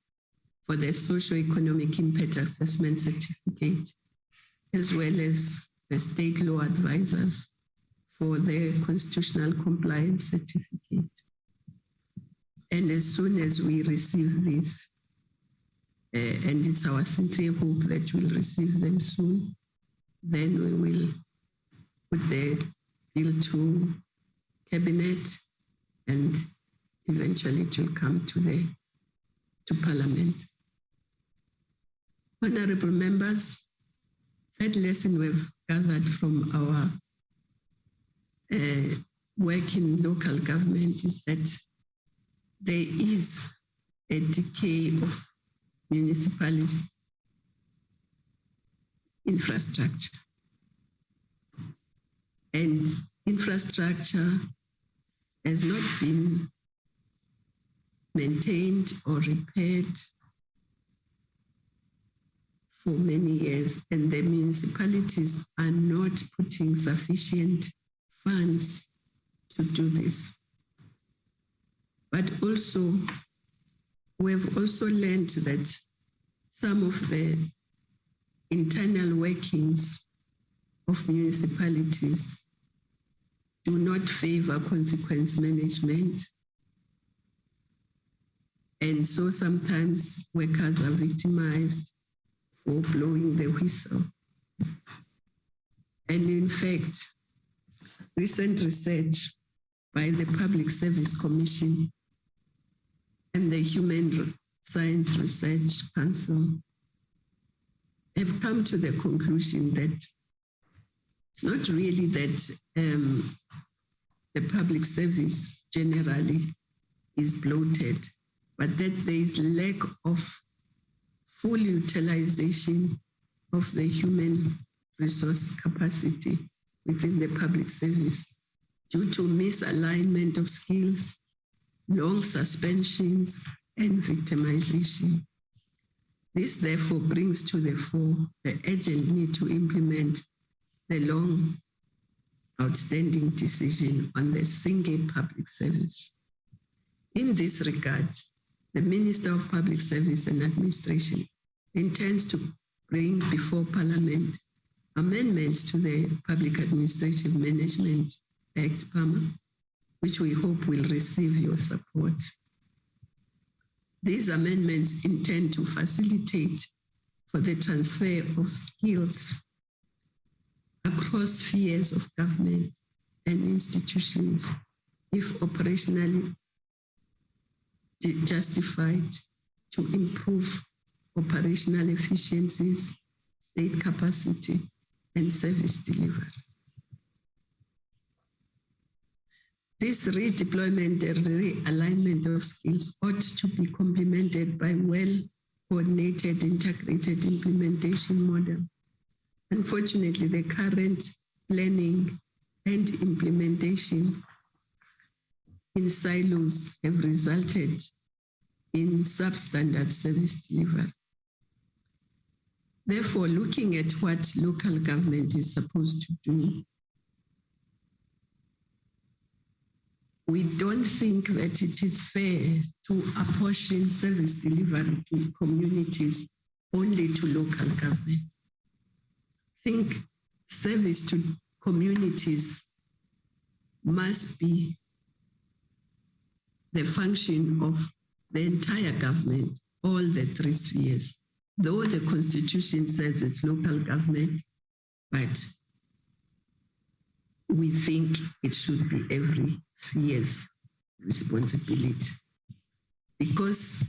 for the Socio-Economic Impact Assessment Certificate, as well as the state law advisors for the Constitutional Compliance Certificate. And as soon as we receive this, and it's our sincere hope that we'll receive them soon, then we will put the bill to Cabinet and eventually it will come to Parliament. Honorable members, third lesson we've gathered from our work in local government is that there is a decay of municipality infrastructure. And infrastructure has not been maintained or repaired for many years, and the municipalities are not putting sufficient funds to do this. But also, we've also learned that some of the internal workings of municipalities do not favor consequence management. And so sometimes workers are victimized for blowing the whistle. And in fact, recent research by the Public Service Commission and the Human Science Research Council have come to the conclusion that it's not really that the public service generally is bloated, but that there is lack of full utilization of the human resource capacity within the public service due to misalignment of skills, long suspensions, and victimization. This therefore brings to the fore the urgent need to implement the long outstanding decision on the single public service. In this regard, the Minister of Public Service and Administration intends to bring before Parliament amendments to the Public Administrative Management Act, PAMA, which we hope will receive your support. These amendments intend to facilitate for the transfer of skills across spheres of government and institutions, if operationally justified, to improve operational efficiencies, state capacity, and service delivery. This redeployment and realignment of skills ought to be complemented by well-coordinated, integrated implementation model. Unfortunately, the current planning and implementation in silos have resulted in substandard service delivery. Therefore, looking at what local government is supposed to do, we don't think that it is fair to apportion service delivery to communities only to local government. I think service to communities must be the function of the entire government, all the three spheres. Though the Constitution says it's local government, but we think it should be every sphere's responsibility. Because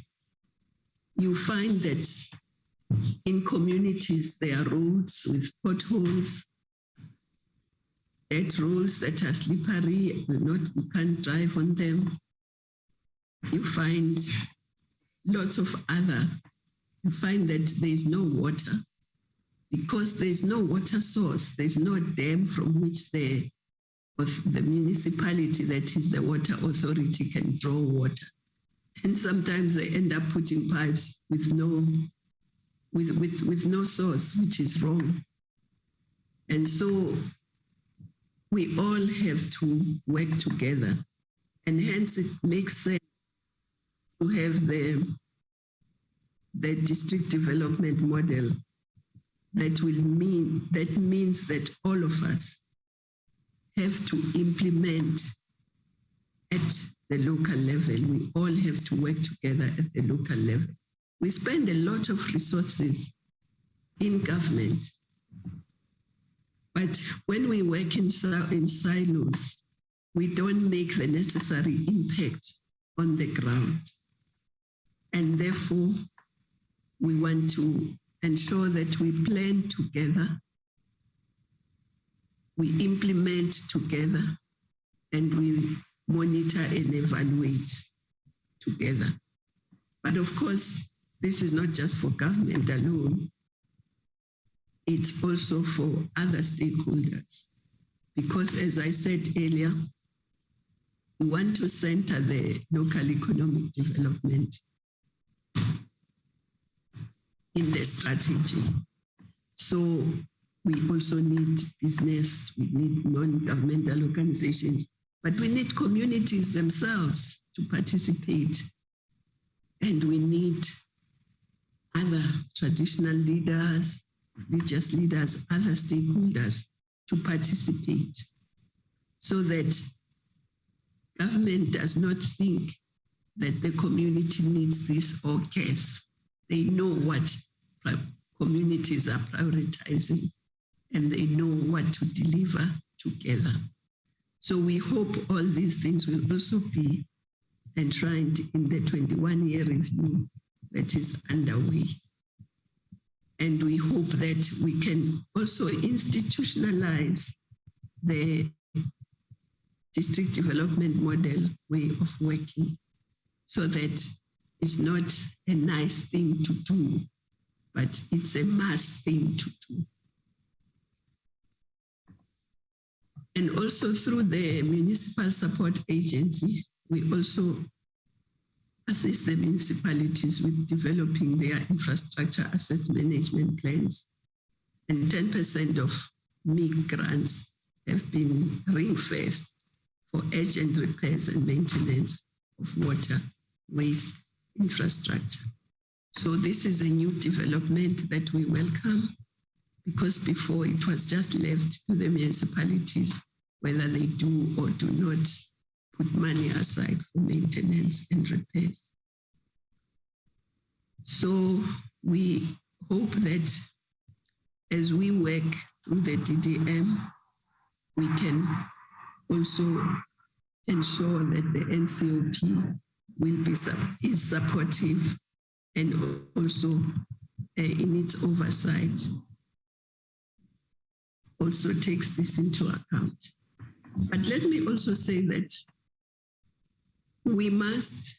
you find that in communities, there are roads with potholes, dirt roads that are slippery, you can't drive on them. You find lots of other, you find that there's no water. Because there's no water source, there's no dam from which the municipality, that is the water authority, can draw water. And sometimes they end up putting pipes with no source, which is wrong. And so we all have to work together, and hence it makes sense to have the district development model that means that all of us have to implement at the local level. We all have to work together at the local level. We spend a lot of resources in government, but when we work in silos, we don't make the necessary impact on the ground. And therefore, we want to ensure that we plan together, we implement together, and we monitor and evaluate together. But of course, this is not just for government alone. It's also for other stakeholders. Because as I said earlier, we want to center the local economic development in the strategy. So we also need business, we need non-governmental organizations, but we need communities themselves to participate. And we need other traditional leaders, religious leaders, other stakeholders to participate, so that government does not think that the community needs this or cares. They know what communities are prioritizing, and they know what to deliver together. So we hope all these things will also be enshrined in the 21-year review that is underway. And we hope that we can also institutionalize the district development model way of working, so that it's not a nice thing to do, but it's a must thing to do. And also through the Municipal Support Agency, we also assist the municipalities with developing their infrastructure asset management plans. And 10% of MIG grants have been ring-fenced for urgent repairs and maintenance of water, waste infrastructure. So this is a new development that we welcome, because before it was just left to the municipalities whether they do or do not put money aside for maintenance and repairs. So we hope that as we work through the DDM, we can also ensure that the NCOP is supportive, and also in its oversight also takes this into account. But let me also say that we must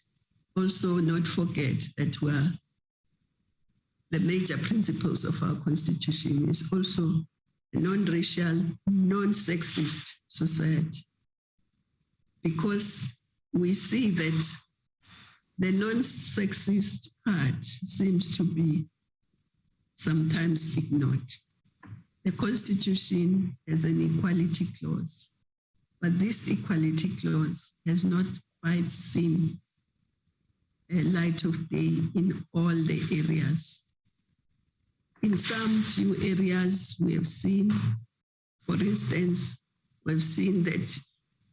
also not forget that the major principles of our Constitution is also a non-racial, non-sexist society, because we see that the non-sexist part seems to be sometimes ignored. The Constitution has an equality clause, but this equality clause has not quite seen a light of day in all the areas. In some few areas we have seen, for instance, we've seen that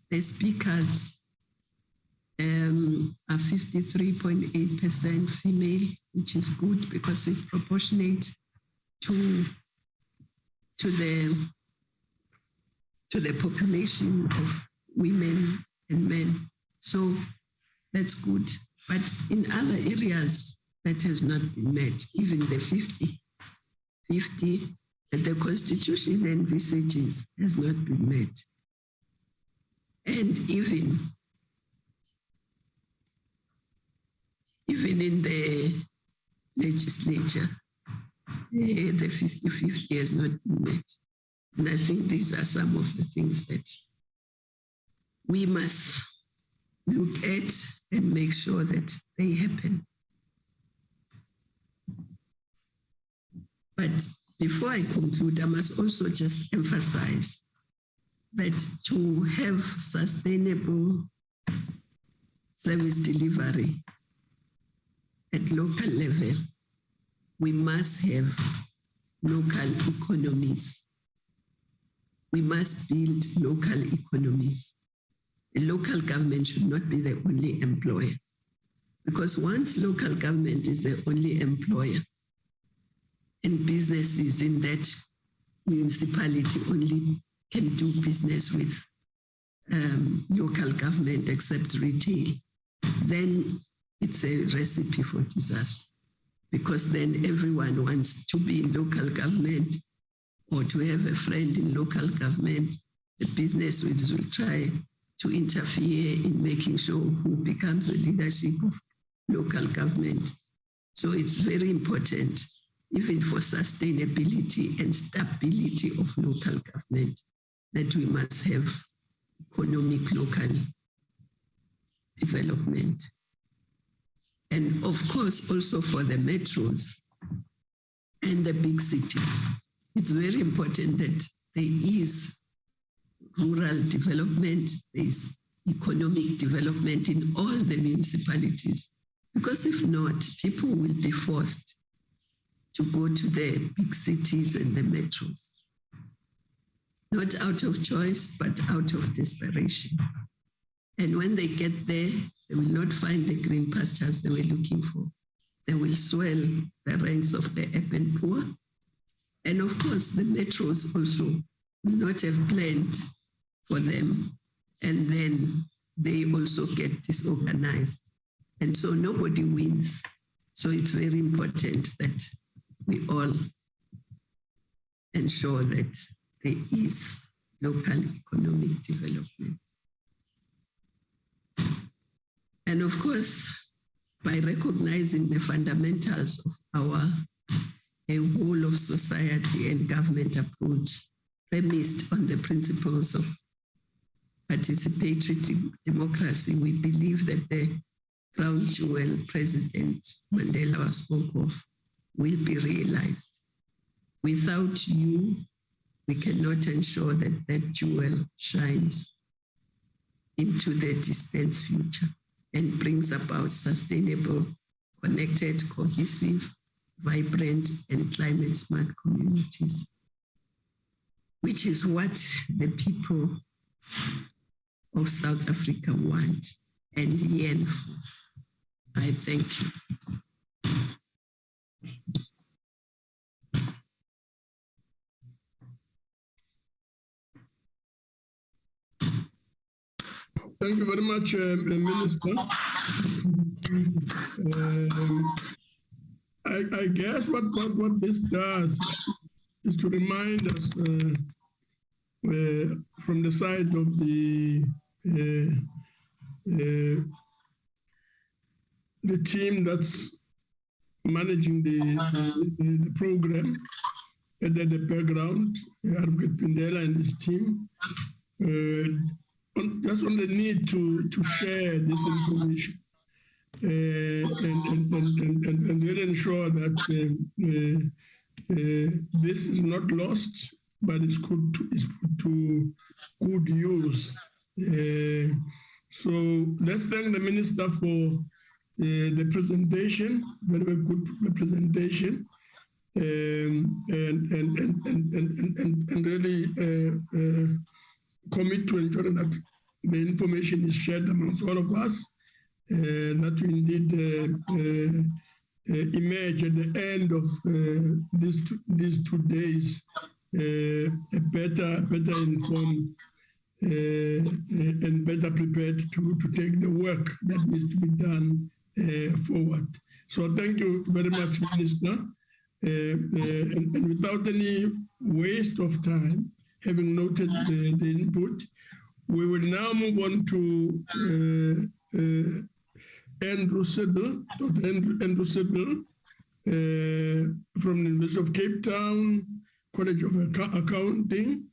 the speakers are 53.8% female, which is good because it's proportionate to the population of women and men. So that's good. But in other areas, that has not been met, even the 50 that the Constitution envisages has not been met. And even in the legislature, the 50-50 has not been met. And I think these are some of the things that we must look at and make sure that they happen. But before I conclude, I must also just emphasize that to have sustainable service delivery at local level, we must have local economies. We must build local economies. A local government should not be the only employer, because once local government is the only employer and businesses in that municipality only can do business with local government except retail, then it's a recipe for disaster, because then everyone wants to be in local government or to have a friend in local government. The business will try to interfere in making sure who becomes the leadership of local government. So it's very important, even for sustainability and stability of local government, that we must have economic local development. And of course, also for the metros and the big cities, it's very important that there is rural development, there is economic development in all the municipalities, because if not, people will be forced to go to the big cities and the metros, not out of choice, but out of desperation. And when they get there, they will not find the green pastures they were looking for. They will swell the ranks of the urban poor. And of course, the metros also will not have planned for them. And then they also get disorganized. And so nobody wins. So it's very important that we all ensure that there is local economic development. And of course, by recognizing the fundamentals of a whole of society and government approach premised on the principles of participatory democracy, we believe that the crown jewel President Mandela spoke of will be realized. Without you, we cannot ensure that that jewel shines into the distant future and brings about sustainable, connected, cohesive, vibrant, and climate-smart communities, which is what the people of South Africa want and yearn for. I thank you. Thank you very much, Minister. I guess what this does is to remind us from the side of the team that's managing the program and then the background, Advocate Pindela and his team, just on the need to share this information and really ensure that this is not lost, but it's put to good use. So let's thank the Minister for the presentation, very, very good representation, and really commit to ensuring that the information is shared amongst all of us, that we indeed emerge at the end of these 2 days a better informed and better prepared to take the work that needs to be done forward. So thank you very much, Minister. And without any waste of time, having noted the input, we will now move on to Andrew Sibyl, Dr. Andrew Sibyl from the University of Cape Town, College of Accounting,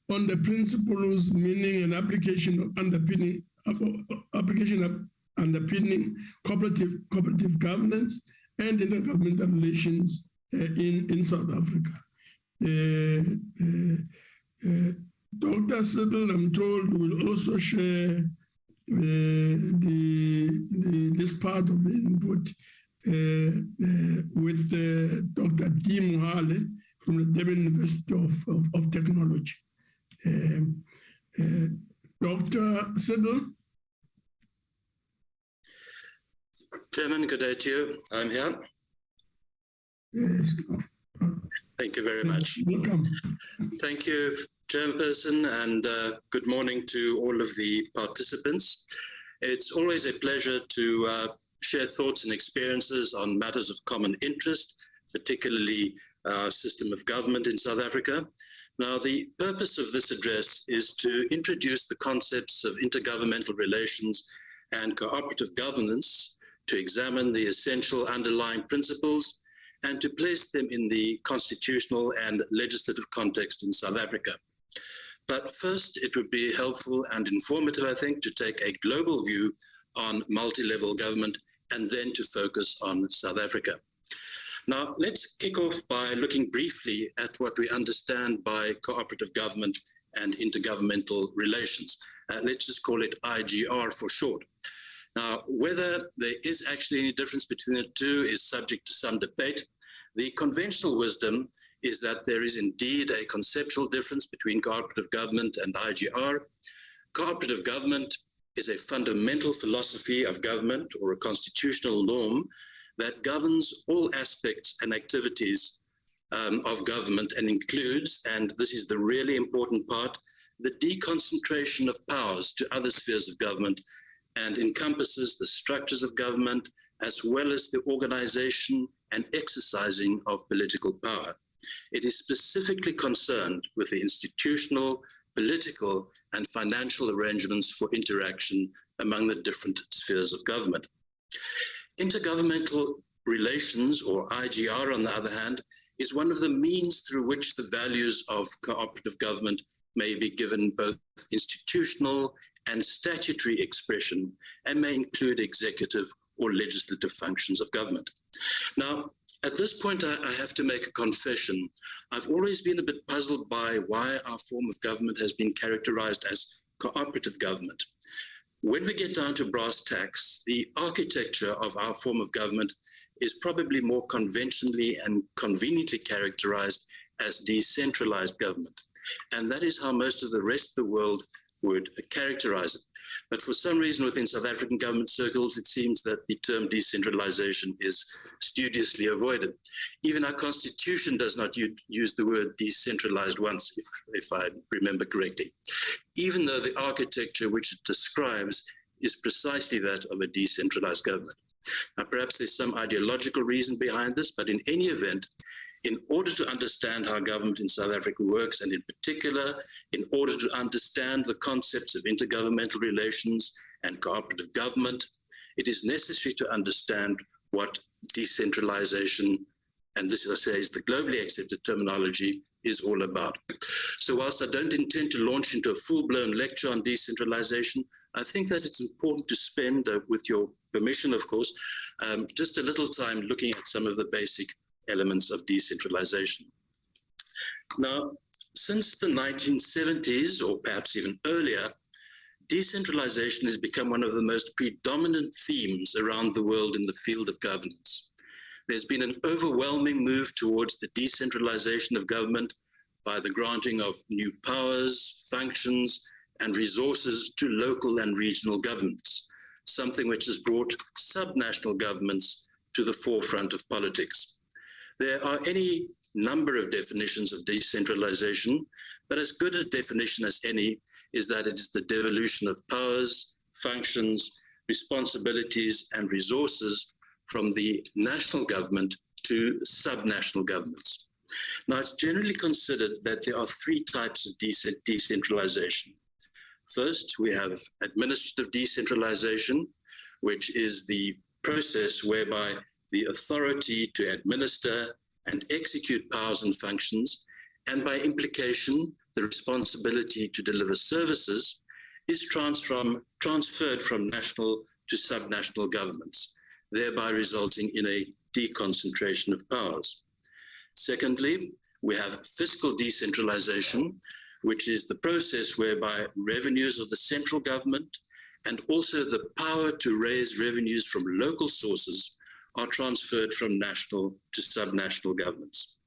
on the principles, meaning, and application of underpinning cooperative governance and intergovernmental relations in South Africa. Dr. Sibyl, I'm told, will also share this part of the input with Dr. D. Mohale from the Durban University of Technology. Dr. Sibyl? Chairman, good day to you. I'm here. Yes. Thank you very much. Welcome. Thank you, Chairperson, and good morning to all of the participants. It's always a pleasure to share thoughts and experiences on matters of common interest, particularly our system of government in South Africa. Now, the purpose of this address is to introduce the concepts of intergovernmental relations and cooperative governance, to examine the essential underlying principles, and to place them in the constitutional and legislative context in South Africa. But first, it would be helpful and informative, I think, to take a global view on multi-level government and then to focus on South Africa. Now, let's kick off by looking briefly at what we understand by cooperative government and intergovernmental relations. Let's just call it IGR for short. Now, whether there is actually any difference between the two is subject to some debate. The conventional wisdom is that there is indeed a conceptual difference between cooperative government and IGR. Cooperative government is a fundamental philosophy of government or a constitutional norm that governs all aspects and activities of government and includes, and this is the really important part, the deconcentration of powers to other spheres of government, and encompasses the structures of government as well as the organization and exercising of political power. It is specifically concerned with the institutional, political, and financial arrangements for interaction among the different spheres of government. Intergovernmental relations, or IGR on the other hand, is one of the means through which the values of cooperative government may be given both institutional and statutory expression, and may include executive or legislative functions of government. Now, at this point, I have to make a confession. I've always been a bit puzzled by why our form of government has been characterized as cooperative government. When we get down to brass tacks, the architecture of our form of government is probably more conventionally and conveniently characterized as decentralized government. And that is how most of the rest of the world would characterize it. But for some reason within South African government circles, it seems that the term decentralization is studiously avoided. Even our constitution does not use the word decentralized once, if I remember correctly, even though the architecture which it describes is precisely that of a decentralized government. Now, perhaps there's some ideological reason behind this, but in any event, in order to understand how government in South Africa works, and in particular, in order to understand the concepts of intergovernmental relations and cooperative government, it is necessary to understand what decentralization, and this, I say, is the globally accepted terminology, is all about. So whilst I don't intend to launch into a full-blown lecture on decentralization, I think that it's important to spend, with your permission, of course, just a little time looking at some of the basic elements of decentralization. Now, since the 1970s, or perhaps even earlier, decentralization has become one of the most predominant themes around the world in the field of governance. There's been an overwhelming move towards the decentralization of government by the granting of new powers, functions, and resources to local and regional governments, something which has brought subnational governments to the forefront of politics. There are any number of definitions of decentralization, but as good a definition as any is that it is the devolution of powers, functions, responsibilities, and resources from the national government to subnational governments. Now, it's generally considered that there are three types of decentralization. First, we have administrative decentralization, which is the process whereby the authority to administer and execute powers and functions, and by implication, the responsibility to deliver services, is transferred from national to subnational governments, thereby resulting in a deconcentration of powers. Secondly, we have fiscal decentralization, which is the process whereby revenues of the central government and also the power to raise revenues from local sources are transferred from national to subnational governments.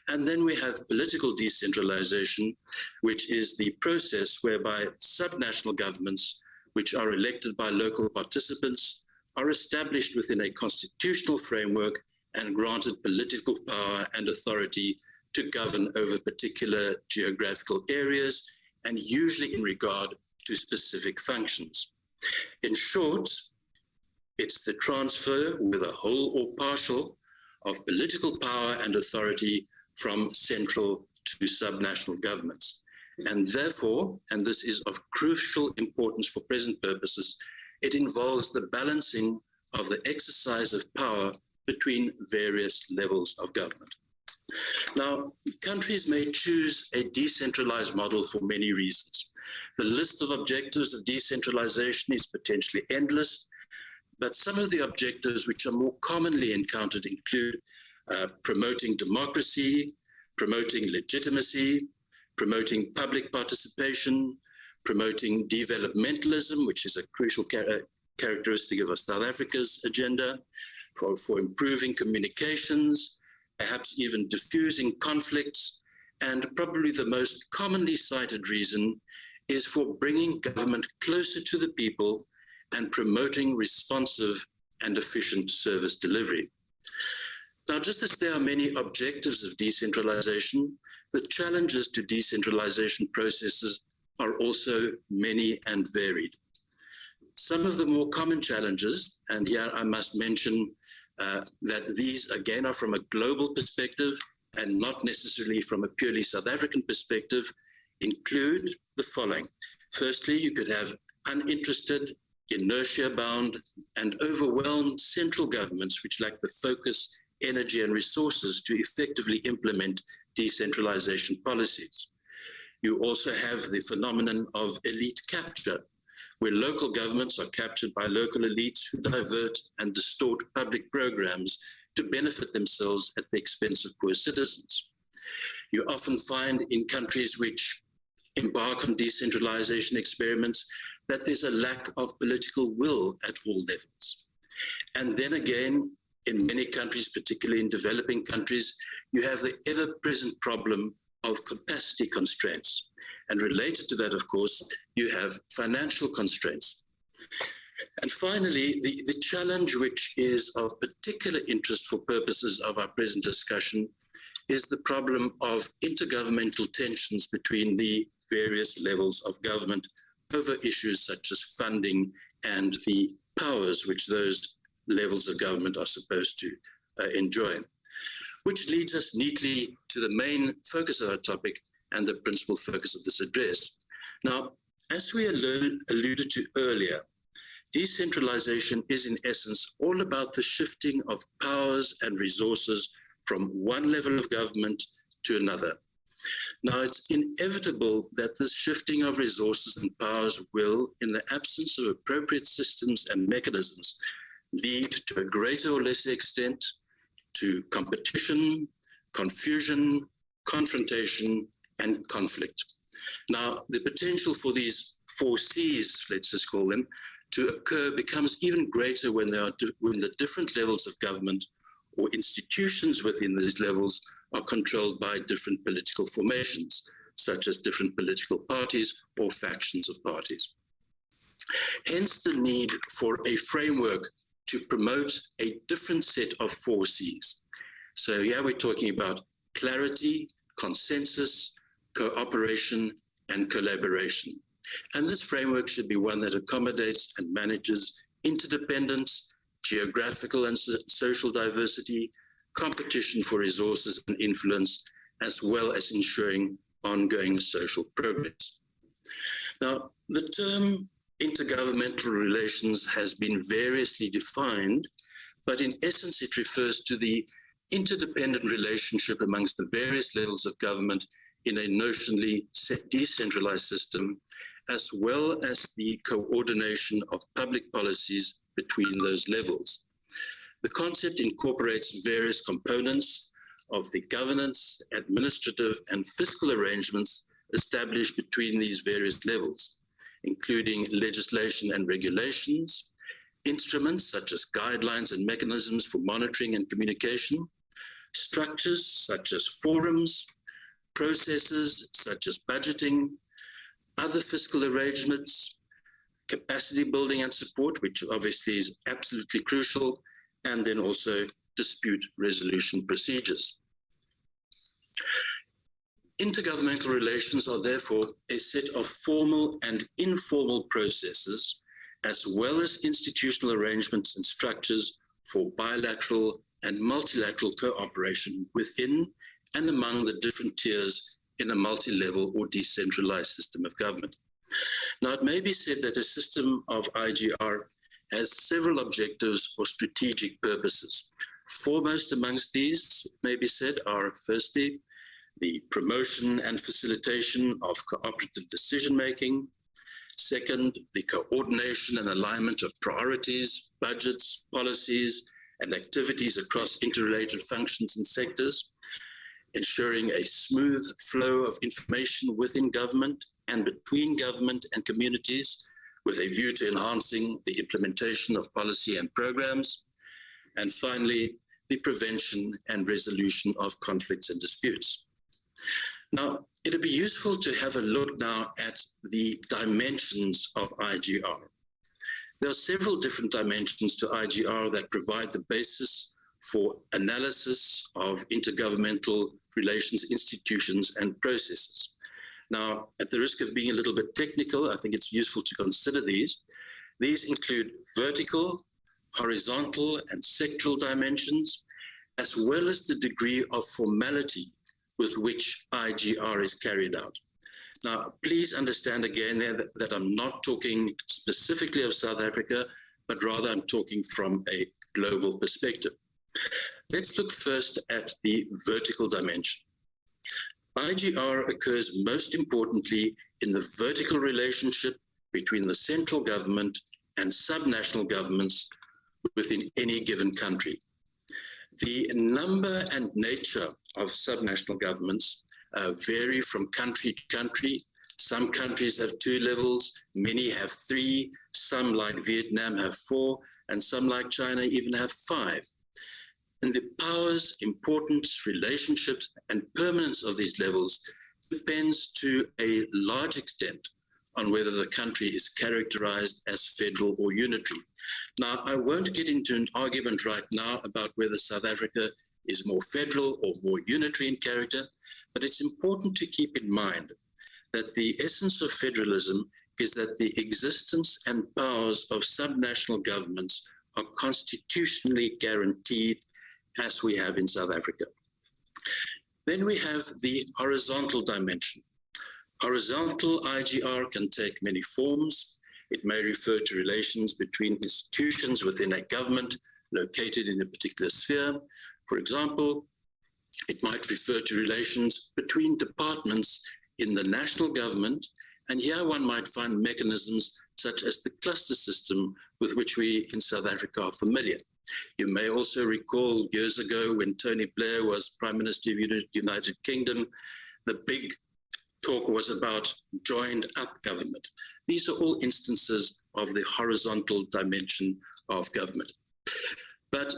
And then we have political decentralization, which is the process whereby subnational governments, which are elected by local participants, are established within a constitutional framework and granted political power and authority to govern over particular geographical areas, and usually in regard to specific functions. In short, it's the transfer, whether whole or partial, of political power and authority from central to subnational governments. And therefore, and this is of crucial importance for present purposes, it involves the balancing of the exercise of power between various levels of government. Now, countries may choose a decentralized model for many reasons. The list of objectives of decentralization is potentially endless, but some of the objectives which are more commonly encountered include promoting democracy, promoting legitimacy, promoting public participation, promoting developmentalism, which is a crucial characteristic of South Africa's agenda, for improving communications, perhaps even diffusing conflicts, and probably the most commonly cited reason is for bringing government closer to the people and promoting responsive and efficient service delivery. Now, just as there are many objectives of decentralization, the challenges to decentralization processes are also many and varied. Some of the more common challenges, and here I must mention that these again are from a global perspective and not necessarily from a purely South African perspective, include the following. Firstly, you could have uninterested, inertia-bound, and overwhelmed central governments which lack the focus, energy, and resources to effectively implement decentralization policies. You also have the phenomenon of elite capture, where local governments are captured by local elites who divert and distort public programs to benefit themselves at the expense of poor citizens. You often find in countries which embark on decentralization experiments that there's a lack of political will at all levels. And then again, in many countries, particularly in developing countries, you have the ever-present problem of capacity constraints. And related to that, of course, you have financial constraints. And finally, the challenge which is of particular interest for purposes of our present discussion is the problem of intergovernmental tensions between the various levels of government over issues such as funding and the powers which those levels of government are supposed to enjoy. Which leads us neatly to the main focus of our topic and the principal focus of this address. Now, as we alluded to earlier, decentralization is in essence all about the shifting of powers and resources from one level of government to another. Now, it's inevitable that this shifting of resources and powers will, in the absence of appropriate systems and mechanisms, lead to a greater or lesser extent to competition, confusion, confrontation, and conflict. Now, the potential for these 4 C's, let's just call them, to occur becomes even greater when the different levels of government or institutions within these levels are controlled by different political formations, such as different political parties or factions of parties. Hence the need for a framework to promote a different set of 4 C's. So here we're talking about clarity, consensus, cooperation, and collaboration. And this framework should be one that accommodates and manages interdependence, geographical and social diversity, competition for resources and influence, as well as ensuring ongoing social progress. Now, the term intergovernmental relations has been variously defined, but in essence it refers to the interdependent relationship amongst the various levels of government in a notionally decentralized system, as well as the coordination of public policies between those levels. The concept incorporates various components of the governance, administrative, and fiscal arrangements established between these various levels, including legislation and regulations, instruments such as guidelines and mechanisms for monitoring and communication, structures such as forums, processes such as budgeting, other fiscal arrangements, capacity building and support, which obviously is absolutely crucial, and then also dispute resolution procedures. Intergovernmental relations are therefore a set of formal and informal processes, as well as institutional arrangements and structures for bilateral and multilateral cooperation within and among the different tiers in a multi-level or decentralized system of government. Now, it may be said that a system of IGR has several objectives or strategic purposes. Foremost amongst these, it may be said, are firstly, the promotion and facilitation of cooperative decision-making. Second, the coordination and alignment of priorities, budgets, policies, and activities across interrelated functions and sectors, ensuring a smooth flow of information within government and between government and communities with a view to enhancing the implementation of policy and programs. And finally, the prevention and resolution of conflicts and disputes. Now, it'd be useful to have a look now at the dimensions of IGR. There are several different dimensions to IGR that provide the basis for analysis of intergovernmental relations, institutions, and processes. Now, at the risk of being a little bit technical, I think it's useful to consider these. These include vertical, horizontal, and sectoral dimensions, as well as the degree of formality with which IGR is carried out. Now, please understand again there that I'm not talking specifically of South Africa, but rather I'm talking from a global perspective. Let's look first at the vertical dimension. IGR occurs most importantly in the vertical relationship between the central government and subnational governments within any given country. The number and nature of subnational governments vary from country to country. Some countries have 2 levels, many have 3, some like Vietnam have 4, and some like China even have 5. And the powers, importance, relationships, and permanence of these levels depends to a large extent on whether the country is characterized as federal or unitary. Now, I won't get into an argument right now about whether South Africa is more federal or more unitary in character, but it's important to keep in mind that the essence of federalism is that the existence and powers of subnational governments are constitutionally guaranteed, as we have in South Africa. Then we have the horizontal dimension. Horizontal IGR can take many forms. It may refer to relations between institutions within a government located in a particular sphere. For example, it might refer to relations between departments in the national government, and here one might find mechanisms such as the cluster system with which we in South Africa are familiar. You may also recall years ago when Tony Blair was Prime Minister of the United Kingdom, the big talk was about joined up government. These are all instances of the horizontal dimension of government. But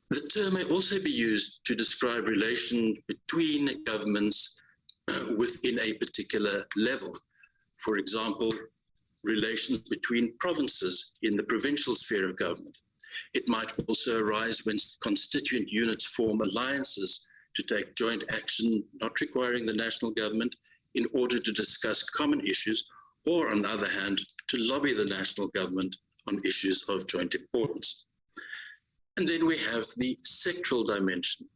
the term may also be used to describe relation between governments within a particular level. For example, relations between provinces in the provincial sphere of government. It might also arise when constituent units form alliances to take joint action, not requiring the national government, in order to discuss common issues, or on the other hand, to lobby the national government on issues of joint importance. And then we have the sectoral dimension.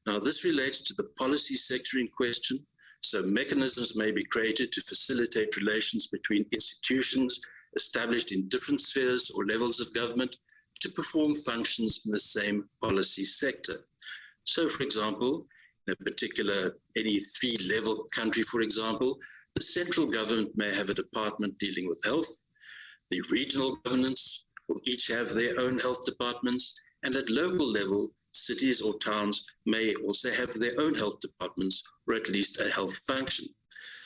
Now, this relates to the policy sector in question, so mechanisms may be created to facilitate relations between institutions established in different spheres or levels of government to perform functions in the same policy sector. So, for example, in a particular, any 3-level country, for example, the central government may have a department dealing with health. The regional governments will each have their own health departments, and at local level, cities or towns may also have their own health departments, or at least a health function.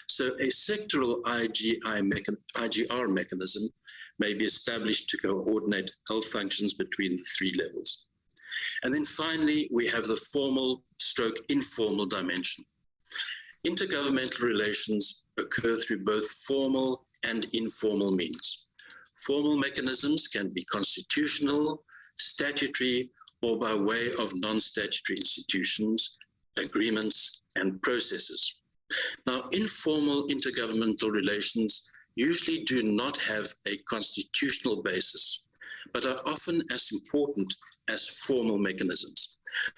So a sectoral IGR mechanism may be established to coordinate health functions between the three levels. And then finally, we have the formal/informal dimension. Intergovernmental relations occur through both formal and informal means. Formal mechanisms can be constitutional, statutory, or by way of non-statutory institutions, agreements, and processes. Now, informal intergovernmental relations usually do not have a constitutional basis, but are often as important as formal mechanisms.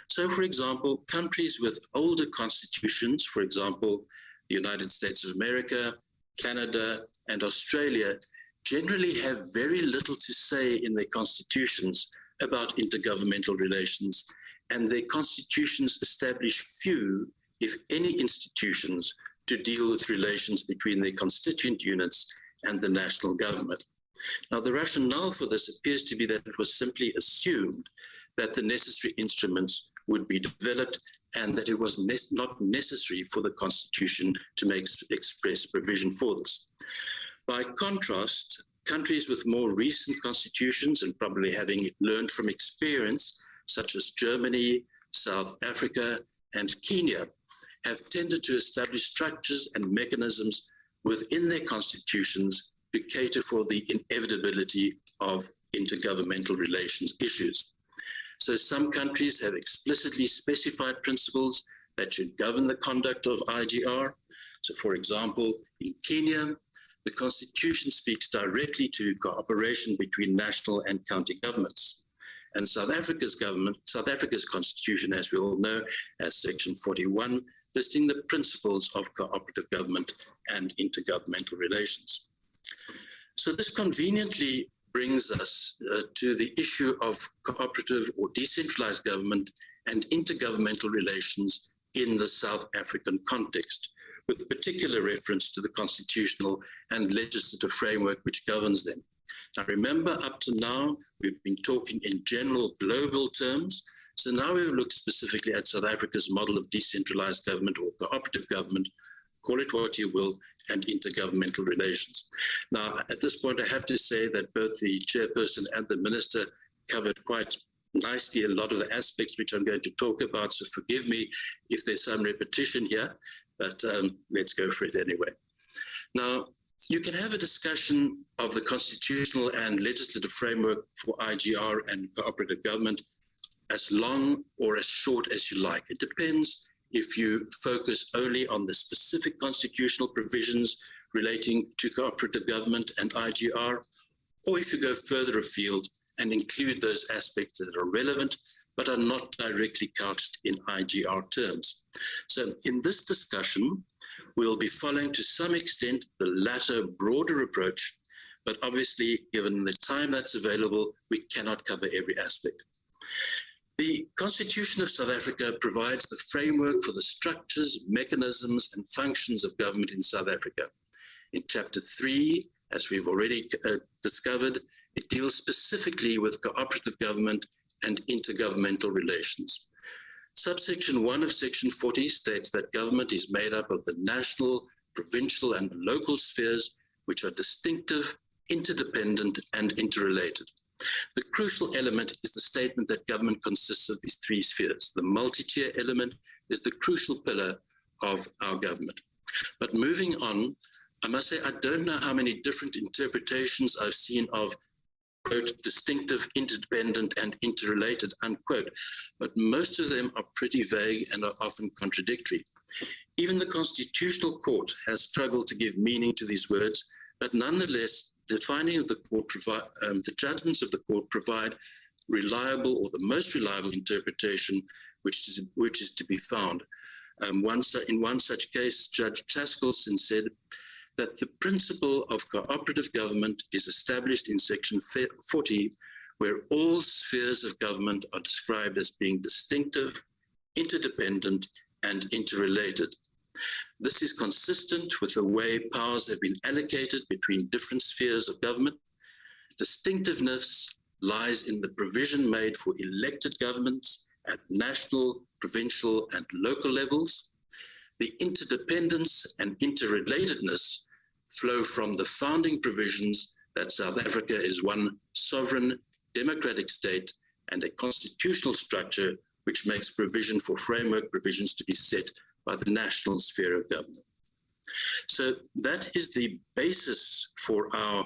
So, for example, countries with older constitutions, for example, the United States of America, Canada, and Australia, generally have very little to say in their constitutions about intergovernmental relations, and their constitutions establish few, if any, institutions to deal with relations between their constituent units and the national government. Now, the rationale for this appears to be that it was simply assumed that the necessary instruments would be developed and that it was not necessary for the Constitution to make express provision for this. By contrast, countries with more recent constitutions, and probably having learned from experience, such as Germany, South Africa, and Kenya, have tended to establish structures and mechanisms within their constitutions to cater for the inevitability of intergovernmental relations issues. So some countries have explicitly specified principles that should govern the conduct of IGR. So, for example, in Kenya, the Constitution speaks directly to cooperation between national and county governments. And South Africa's Constitution, as we all know, has Section 41, listing the principles of cooperative government and intergovernmental relations. So this conveniently brings us to the issue of cooperative or decentralized government and intergovernmental relations in the South African context, with particular reference to the constitutional and legislative framework which governs them. Now, remember, up to now, we've been talking in general global terms. So now we will look specifically at South Africa's model of decentralized government or cooperative government, call it what you will, and intergovernmental relations. Now, at this point, I have to say that both the chairperson and the minister covered quite nicely a lot of the aspects which I'm going to talk about, so forgive me if there's some repetition here, but let's go for it anyway. Now, you can have a discussion of the constitutional and legislative framework for IGR and cooperative government as long or as short as you like. It depends if you focus only on the specific constitutional provisions relating to cooperative government and IGR, or if you go further afield and include those aspects that are relevant but are not directly couched in IGR terms. So in this discussion, we'll be following to some extent the latter broader approach, but obviously, given the time that's available, we cannot cover every aspect. The Constitution of South Africa provides the framework for the structures, mechanisms, and functions of government in South Africa. In Chapter 3, as we've already discovered, it deals specifically with cooperative government and intergovernmental relations. Subsection 1 of Section 40 states that government is made up of the national, provincial, and local spheres, which are distinctive, interdependent, and interrelated. The crucial element is the statement that government consists of these three spheres. The multi-tier element is the crucial pillar of our government. But moving on, I must say I don't know how many different interpretations I've seen of, quote, distinctive, interdependent, and interrelated, unquote, but most of them are pretty vague and are often contradictory. Even the Constitutional Court has struggled to give meaning to these words, but nonetheless, the finding of the court the judgments of the court provide reliable or the most reliable interpretation which is to be found. In one such case, Judge Chaskelson said that the principle of cooperative government is established in Section 40, where all spheres of government are described as being distinctive, interdependent, and interrelated. This is consistent with the way powers have been allocated between different spheres of government. Distinctiveness lies in the provision made for elected governments at national, provincial, and local levels. the interdependence and interrelatedness flow from the founding provisions that South Africa is one sovereign democratic state and a constitutional structure which makes provision for framework provisions to be set by the national sphere of government. So that is the basis for our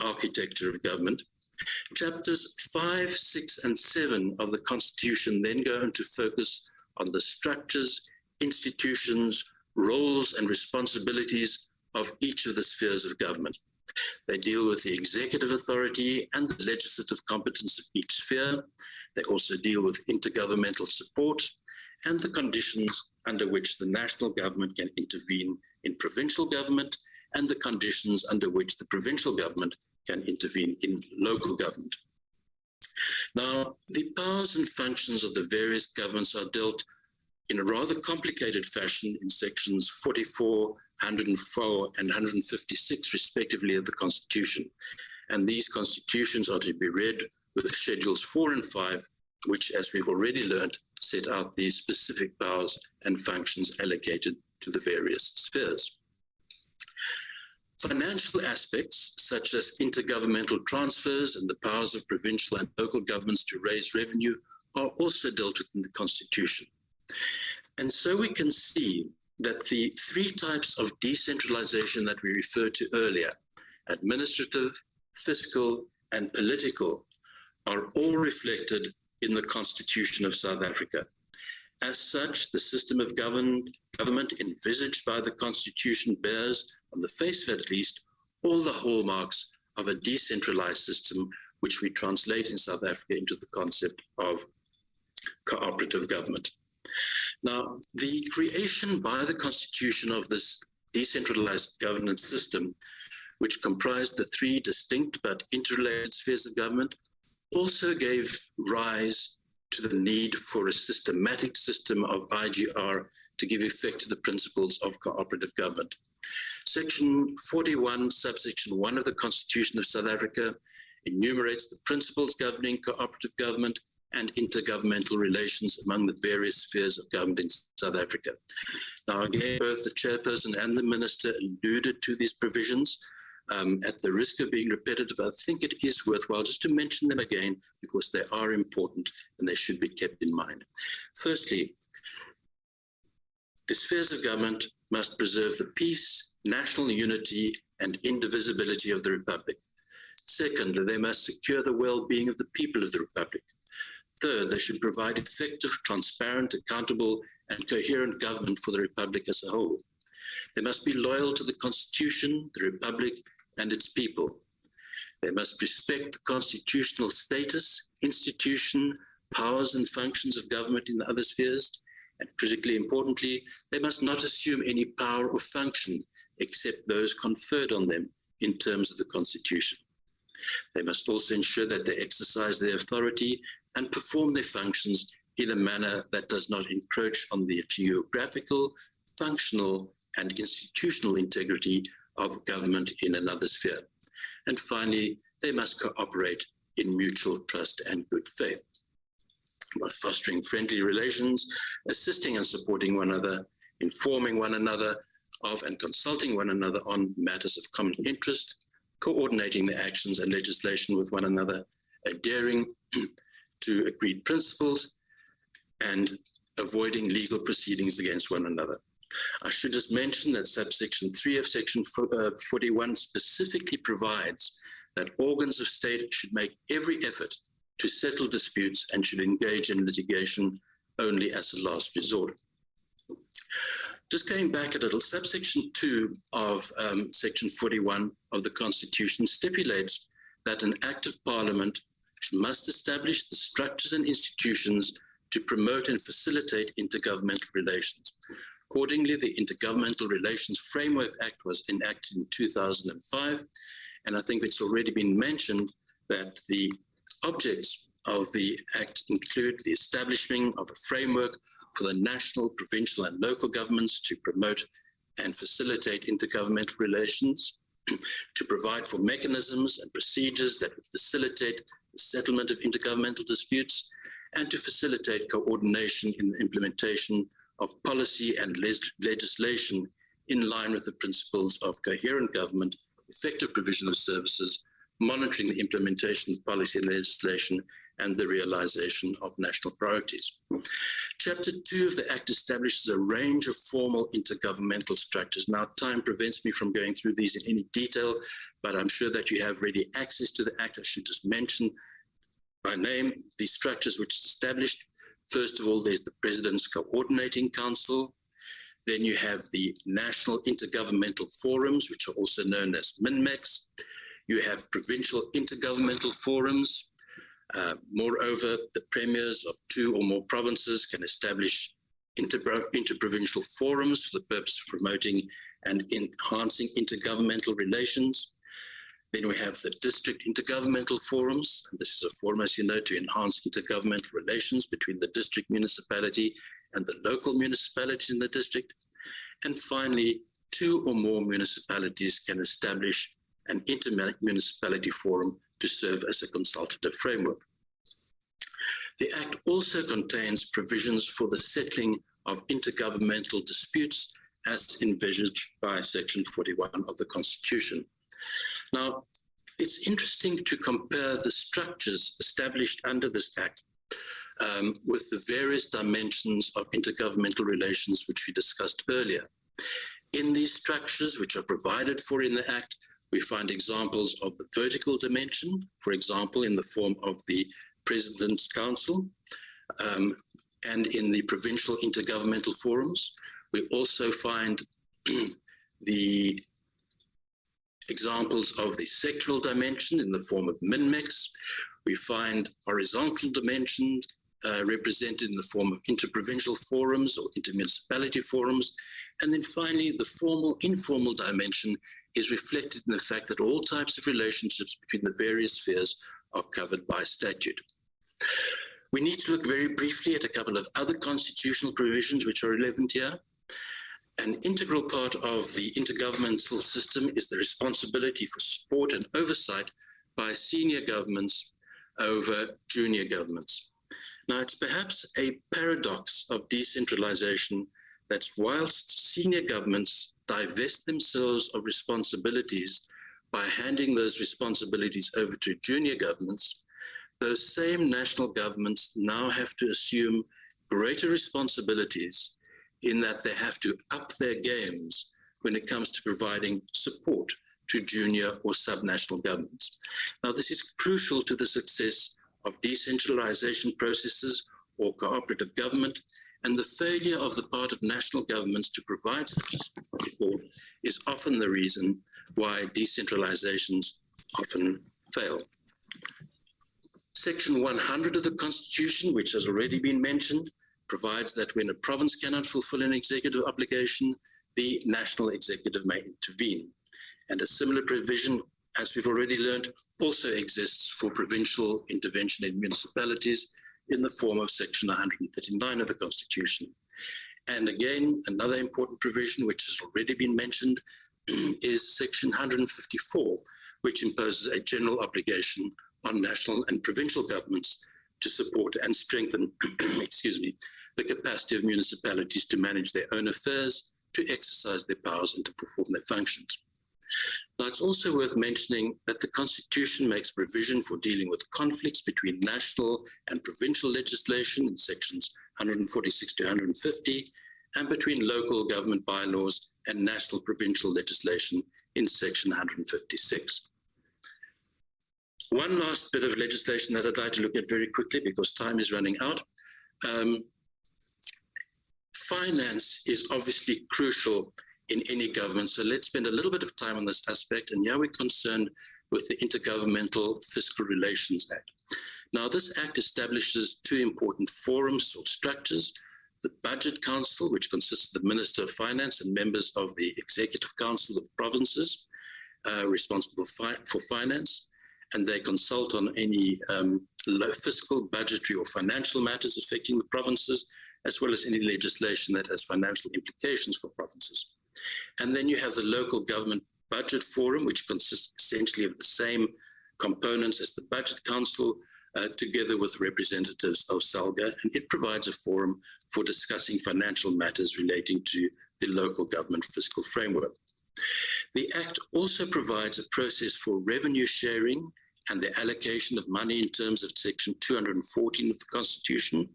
architecture of government. Chapters 5, 6, and 7 of the Constitution then go into focus on the structures, institutions, roles, and responsibilities of each of the spheres of government. They deal with the executive authority and the legislative competence of each sphere. They also deal with intergovernmental support and the conditions under which the national government can intervene in provincial government and the conditions under which the provincial government can intervene in local government. Now, the powers and functions of the various governments are dealt in a rather complicated fashion in sections 44, 104, and 156, respectively, of the Constitution. And these constitutions are to be read with Schedules 4 and 5, which, as we've already learned, set out these specific powers and functions allocated to the various spheres. Financial aspects, such as intergovernmental transfers and the powers of provincial and local governments to raise revenue, are also dealt with in the Constitution. And so we can see that the three types of decentralization that we referred to earlier, administrative, fiscal, and political, are all reflected in the Constitution of South Africa. As such, the system of government envisaged by the Constitution bears, on the face of it at least, all the hallmarks of a decentralized system, which we translate in South Africa into the concept of cooperative government. Now, the creation by the Constitution of this decentralized governance system, which comprised the three distinct but interrelated spheres of government, also gave rise to the need for a systematic system of IGR to give effect to the principles of cooperative government. Section 41, subsection 1 of the Constitution of South Africa enumerates the principles governing cooperative government and intergovernmental relations among the various spheres of government in South Africa. Now, again, both the chairperson and the minister alluded to these provisions. At the risk of being repetitive, I think it is worthwhile just to mention them again because they are important and they should be kept in mind. Firstly, the spheres of government must preserve the peace, national unity, and indivisibility of the Republic. Second, they must secure the well-being of the people of the Republic. Third, they should provide effective, transparent, accountable, and coherent government for the Republic as a whole. They must be loyal to the Constitution, the Republic, and its people. They must respect the constitutional status, institution, powers, and functions of government in the other spheres. And critically importantly, they must not assume any power or function except those conferred on them in terms of the Constitution. They must also ensure that they exercise their authority and perform their functions in a manner that does not encroach on the geographical, functional, and institutional integrity of government in another sphere. And finally, they must cooperate in mutual trust and good faith by fostering friendly relations, assisting and supporting one another, informing one another of and consulting one another on matters of common interest, coordinating their actions and legislation with one another, adhering to agreed principles, and avoiding legal proceedings against one another. I should just mention that subsection 3 of section 41 specifically provides that organs of state should make every effort to settle disputes and should engage in litigation only as a last resort. Just going back a little, subsection 2 of section 41 of the Constitution stipulates that an act of parliament must establish the structures and institutions to promote and facilitate intergovernmental relations. Accordingly, the Intergovernmental Relations Framework Act was enacted in 2005, and I think it's already been mentioned that the objects of the Act include the establishment of a framework for the national, provincial, and local governments to promote and facilitate intergovernmental relations, to provide for mechanisms and procedures that would facilitate the settlement of intergovernmental disputes, and to facilitate coordination in the implementation of policy and legislation in line with the principles of coherent government, effective provision of services, monitoring the implementation of policy and legislation, and the realization of national priorities. Chapter 2 of the Act establishes a range of formal intergovernmental structures. Now, time prevents me from going through these in any detail, but I'm sure that you have ready access to the Act. I should just mention by name these structures which is established. First of all, there's the President's Coordinating Council. Then you have the National Intergovernmental Forums, which are also known as MINMEX. You have provincial intergovernmental forums. Moreover, the premiers of 2 or more provinces can establish interprovincial forums for the purpose of promoting and enhancing intergovernmental relations. Then we have the district intergovernmental forums. And this is a forum, as you know, to enhance intergovernmental relations between the district municipality and the local municipalities in the district. And finally, 2 or more municipalities can establish an inter-municipality forum to serve as a consultative framework. The Act also contains provisions for the settling of intergovernmental disputes as envisaged by Section 41 of the Constitution. Now, it's interesting to compare the structures established under this Act with the various dimensions of intergovernmental relations which we discussed earlier. In these structures, which are provided for in the Act, we find examples of the vertical dimension, for example, in the form of the President's Council, and in the provincial intergovernmental forums. We also find the examples of the sectoral dimension in the form of MINMEX. We find horizontal dimension represented in the form of interprovincial forums or intermunicipality forums. And then finally, the formal, informal dimension is reflected in the fact that all types of relationships between the various spheres are covered by statute. We need to look very briefly at a couple of other constitutional provisions which are relevant here. An integral part of the intergovernmental system is the responsibility for support and oversight by senior governments over junior governments. Now, it's perhaps a paradox of decentralization that whilst senior governments divest themselves of responsibilities by handing those responsibilities over to junior governments, those same national governments now have to assume greater responsibilities in that they have to up their games when it comes to providing support to junior or subnational governments. Now, this is crucial to the success of decentralization processes or cooperative government, and the failure of the part of national governments to provide such support is often the reason why decentralizations often fail. Section 100 of the Constitution, which has already been mentioned, provides that when a province cannot fulfill an executive obligation, the national executive may intervene. And a similar provision, as we've already learned, also exists for provincial intervention in municipalities in the form of Section 139 of the Constitution. And again, another important provision, which has already been mentioned, is Section 154, which imposes a general obligation on national and provincial governments to support and strengthen, the capacity of municipalities to manage their own affairs, to exercise their powers, and to perform their functions. Now, it's also worth mentioning that the Constitution makes provision for dealing with conflicts between national and provincial legislation in sections 146 to 150, and between local government bylaws and national provincial legislation in section 156. One last bit of legislation that I'd like to look at very quickly because time is running out. Finance is obviously crucial in any government, so let's spend a little bit of time on this aspect, and now we're concerned with the Intergovernmental Fiscal Relations Act. Now, this act establishes two important forums or structures: the Budget Council, which consists of the Minister of Finance and members of the Executive Council of provinces responsible for finance, and they consult on any fiscal, budgetary, or financial matters affecting the provinces, as well as any legislation that has financial implications for provinces. And then you have the Local Government Budget Forum, which consists essentially of the same components as the Budget Council, together with representatives of SALGA, and it provides a forum for discussing financial matters relating to the local government fiscal framework. The Act also provides a process for revenue sharing and the allocation of money in terms of Section 214 of the Constitution.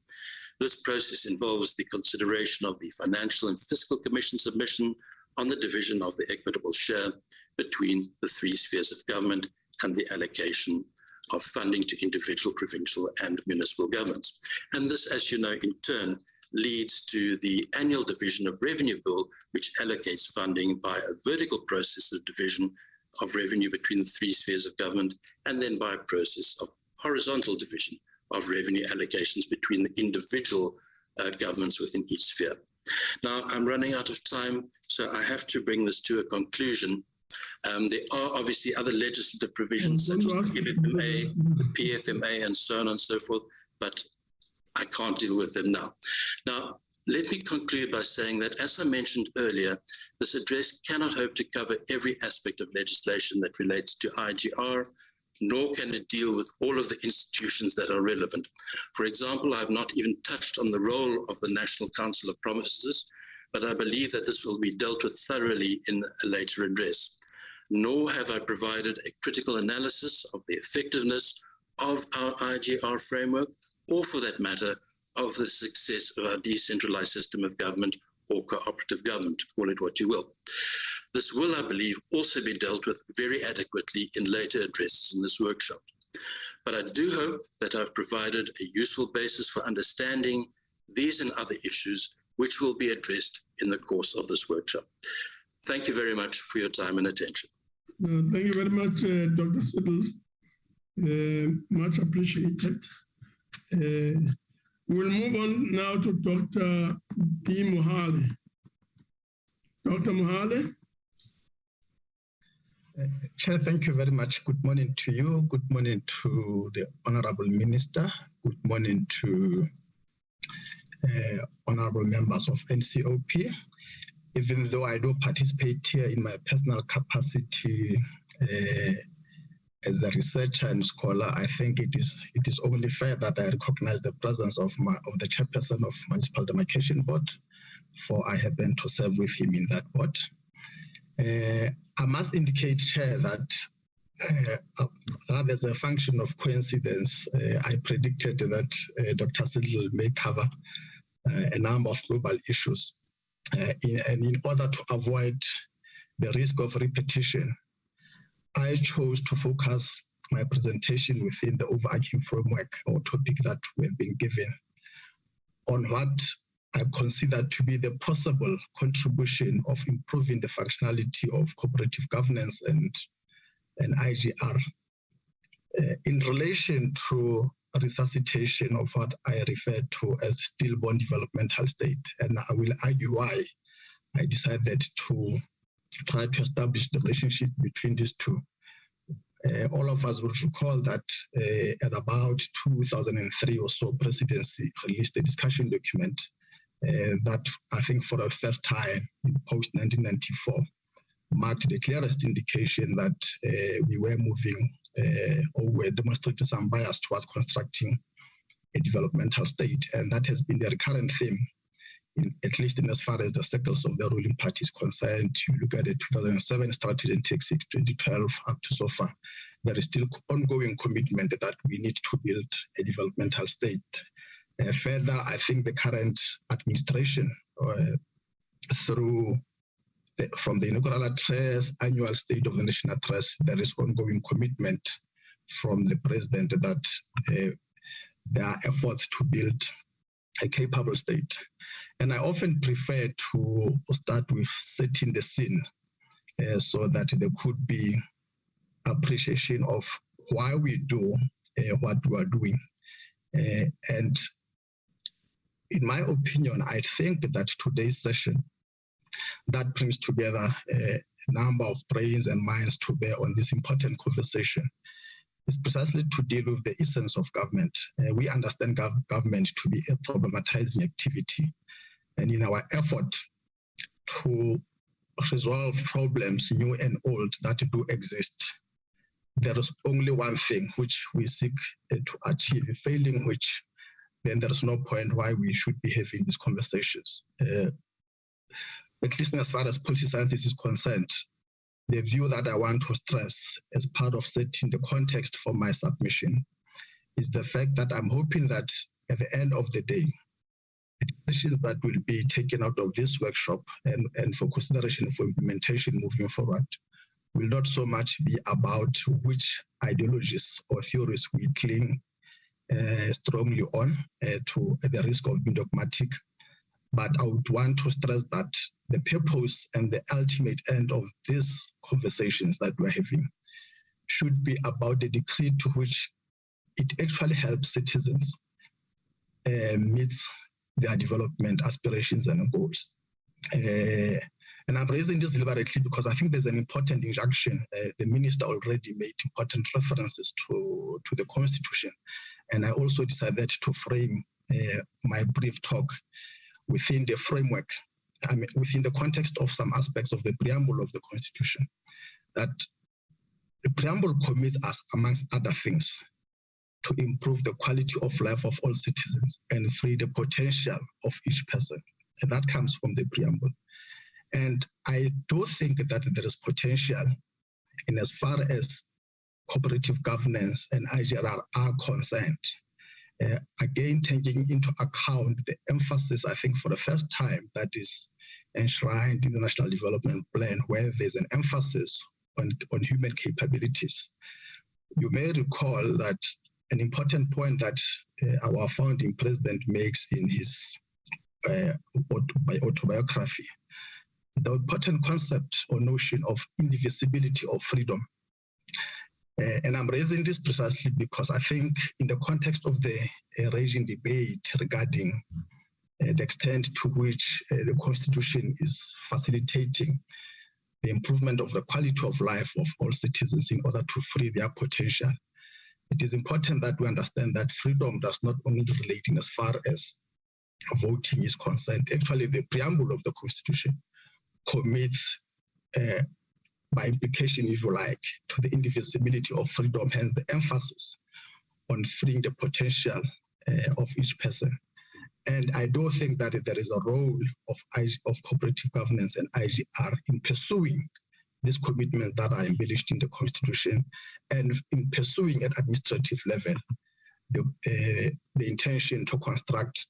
This process involves the consideration of the Financial and Fiscal Commission submission on the division of the equitable share between the three spheres of government and the allocation of funding to individual, provincial, and municipal governments. And this, as you know, in turn, leads to the annual division of revenue bill, which allocates funding by a vertical process of division of revenue between the three spheres of government, and then by a process of horizontal division of revenue allocations between the individual governments within each sphere. Now, I'm running out of time, so I have to bring this to a conclusion. There are obviously other legislative provisions such as the LFMA, the PFMA, and so on and so forth, but I can't deal with them now. Now, let me conclude by saying that, as I mentioned earlier, this address cannot hope to cover every aspect of legislation that relates to IGR, nor can it deal with all of the institutions that are relevant. For example, I have not even touched on the role of the National Council of Provinces, but I believe that this will be dealt with thoroughly in a later address. Nor have I provided a critical analysis of the effectiveness of our IGR framework, or for that matter, of the success of our decentralized system of government, or cooperative government, call it what you will. This will, I believe, also be dealt with very adequately in later addresses in this workshop. But I do hope that I've provided a useful basis for understanding these and other issues, which will be addressed in the course of this workshop. Thank you very much for your time and attention. Thank you very much, Dr. Siddle. Much appreciated. We'll move on now to Dr. D. Mohale. Dr. Mohale? Chair, thank you very much. Good morning to you. Good morning to the Honorable Minister. Good morning to honorable members of NCOP. Even though I do participate here in my personal capacity as a researcher and scholar, I think it is only fair that I recognize the presence of the chairperson of Municipal Demarcation Board, for I happen to serve with him in that board. I must indicate, Chair, that rather as a function of coincidence, I predicted that Dr. Siddle may cover a number of global issues. And in order to avoid the risk of repetition, I chose to focus my presentation within the overarching framework or topic that we have been given on what I consider to be the possible contribution of improving the functionality of cooperative governance and IGR in relation to resuscitation of what I refer to as stillborn developmental state. And I will argue why I decided to try to establish the relationship between these two. All of us will recall that at about 2003 or so, Presidency released a discussion document that I think for the first time in post-1994 marked the clearest indication that we were moving or were demonstrating some bias towards constructing a developmental state. And that has been the recurrent theme, at least in as far as the circles of the ruling party is concerned. You look at the 2007 strategy and take 2012 up to so far. There is still ongoing commitment that we need to build a developmental state. Further, I think the current administration from the inaugural address, annual State of the Nation address, there is ongoing commitment from the president that there are efforts to build a capable state. And I often prefer to start with setting the scene so that there could be appreciation of why we do what we are doing. And in my opinion, I think that today's session that brings together a number of brains and minds to bear on this important conversation is precisely to deal with the essence of government. We understand government to be a problematizing activity. And in our effort to resolve problems, new and old, that do exist, there is only one thing which we seek to achieve, failing which, then there is no point why we should be having these conversations. At least as far as policy sciences is concerned, the view that I want to stress as part of setting the context for my submission is the fact that I'm hoping that at the end of the day, the decisions that will be taken out of this workshop and for consideration for implementation moving forward will not so much be about which ideologies or theories we cling strongly on to the risk of being dogmatic. But I would want to stress that the purpose and the ultimate end of these conversations that we're having should be about the degree to which it actually helps citizens meet their development aspirations and goals. And I'm raising this deliberately because I think there's an important injunction. The minister already made important references to the Constitution. And I also decided to frame my brief talk within the framework, within the context of some aspects of the preamble of the Constitution, that the preamble commits us, amongst other things, to improve the quality of life of all citizens and free the potential of each person. And that comes from the preamble. And I do think that there is potential in as far as cooperative governance and IGR are concerned. Again, taking into account the emphasis, I think for the first time, that is enshrined in the National Development Plan, where there's an emphasis on human capabilities. You may recall that an important point that our founding president makes in his autobiography, the important concept or notion of indivisibility of freedom. And I'm raising this precisely because I think in the context of the raging debate regarding the extent to which the Constitution is facilitating the improvement of the quality of life of all citizens in order to free their potential, it is important that we understand that freedom does not only relate in as far as voting is concerned. Actually, the preamble of the Constitution commits by implication, if you like, to the indivisibility of freedom, hence the emphasis on freeing the potential of each person. And I do think that there is a role of cooperative governance and IGR in pursuing these commitments that are embellished in the Constitution and in pursuing at administrative level the intention to construct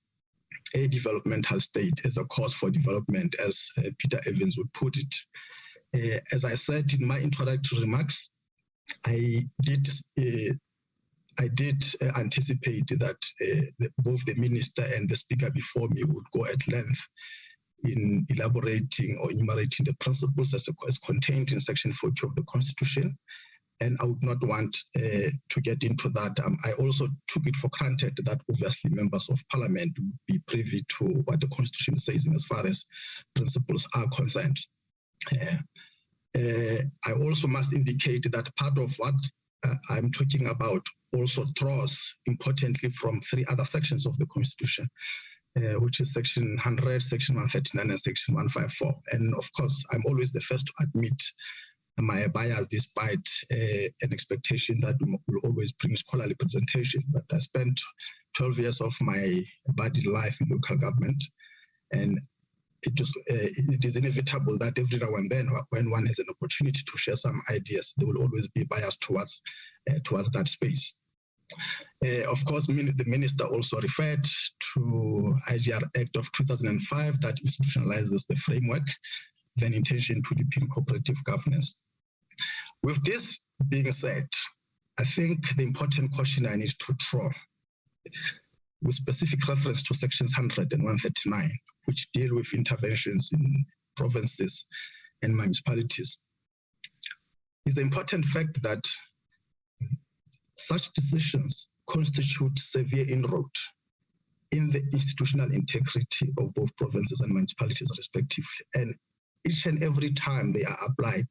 a developmental state as a cause for development, as Peter Evans would put it. As I said in my introductory remarks, I did anticipate that both the minister and the speaker before me would go at length in elaborating or enumerating the principles as contained in Section 40 of the Constitution. And I would not want to get into that. I also took it for granted that obviously members of parliament would be privy to what the Constitution says in as far as principles are concerned. I also must indicate that part of what I'm talking about also draws importantly from three other sections of the Constitution, which is Section 100, Section 139, and Section 154. And of course, I'm always the first to admit my bias, despite an expectation that will always bring scholarly presentation. But I spent 12 years of my budding life in local government, and it is inevitable that every now and then, when one has an opportunity to share some ideas, there will always be bias towards that space. Of course, the minister also referred to IGR Act of 2005 that institutionalizes the framework, then intention to deepen cooperative governance. With this being said, I think the important question I need to draw, with specific reference to sections 100 and 139, which deal with interventions in provinces and municipalities, is the important fact that such decisions constitute severe inroad in the institutional integrity of both provinces and municipalities respectively. And each and every time they are applied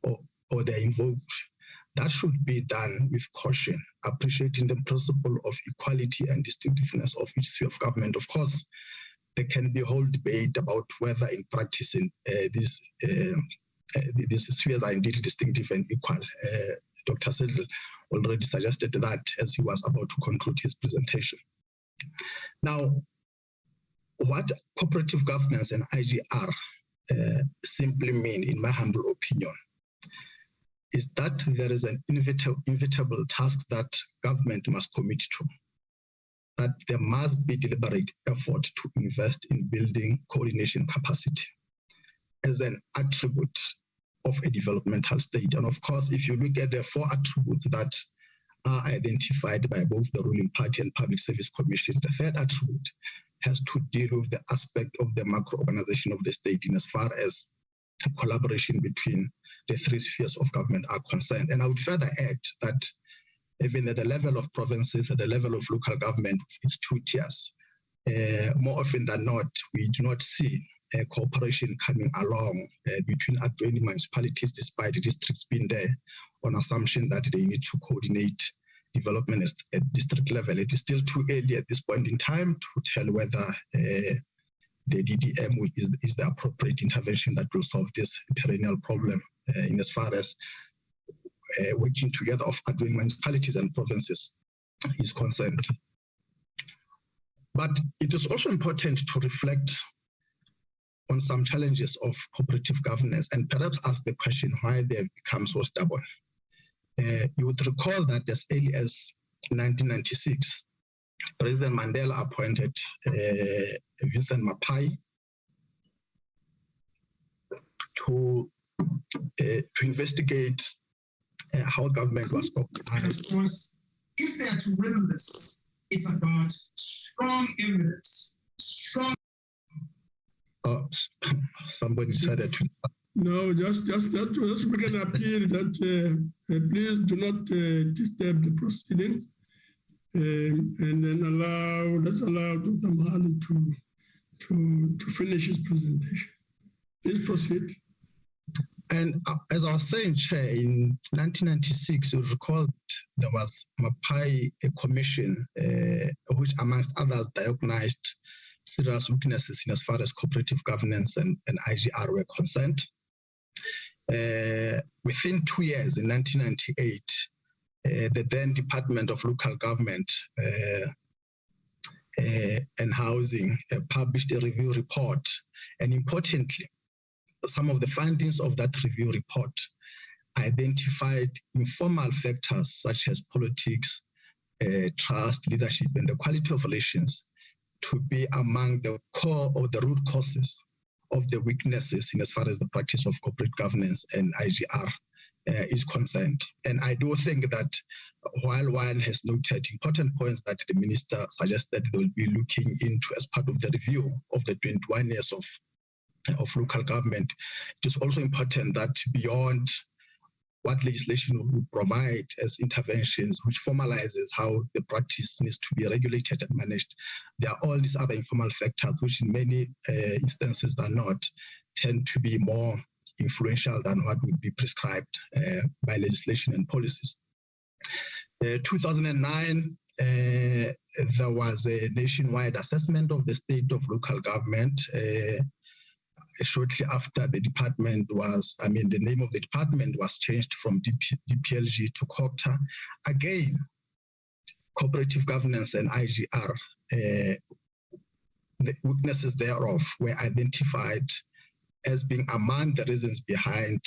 or they are invoked, that should be done with caution, appreciating the principle of equality and distinctiveness of each sphere of government. Of course, there can be a whole debate about whether in practice these spheres are indeed distinctive and equal. Dr. Siddle already suggested that as he was about to conclude his presentation. Now, what cooperative governance and IGR simply mean, in my humble opinion, is that there is an inevitable task that government must commit to, that there must be deliberate effort to invest in building coordination capacity as an attribute of a developmental state. And of course, if you look at the 4 attributes that are identified by both the ruling party and Public Service Commission, the 3rd attribute has to deal with the aspect of the macro organization of the state in as far as collaboration between the 3 spheres of government are concerned. And I would further add that even at the level of provinces, at the level of local government, it's 2 tiers. More often than not, we do not see cooperation coming along between adjoining municipalities, despite the districts being there, on assumption that they need to coordinate development at district level. It is still too early at this point in time to tell whether the DDM is the appropriate intervention that will solve this perennial problem in as far as working together of adjoining municipalities and provinces is concerned. But it is also important to reflect on some challenges of cooperative governance and perhaps ask the question why they've become so stubborn. You would recall that as early as 1996, President Mandela appointed Vincent Mapai to investigate how government was organized. Of course, if they are to win this, it's about strong evidence, strong. Somebody said that. No, just make an appeal that please do not disturb the proceedings, and then let's allow Dr. Mahali to finish his presentation. Please proceed. And as I was saying, Chair, in 1996, you recall there was Mapai, a commission, which amongst others diagnosed serious weaknesses in as far as cooperative governance and IGR were concerned. Within 2 years, in 1998, the then Department of Local Government and Housing published a review report. And importantly, some of the findings of that review report identified informal factors such as politics, trust, leadership, and the quality of relations to be among the core or the root causes of the weaknesses in as far as the practice of corporate governance and IGR is concerned. And I do think that while one has noted important points that the minister suggested they'll be looking into as part of the review of the 21 years of local government, it is also important that beyond what legislation would provide as interventions, which formalizes how the practice needs to be regulated and managed, there are all these other informal factors, which in many instances are not, tend to be more influential than what would be prescribed by legislation and policies. 2009, there was a nationwide assessment of the state of local government. Shortly after the department was, the name of the department was changed from DPLG to COCTA. Again, cooperative governance and IGR, the weaknesses thereof were identified as being among the reasons behind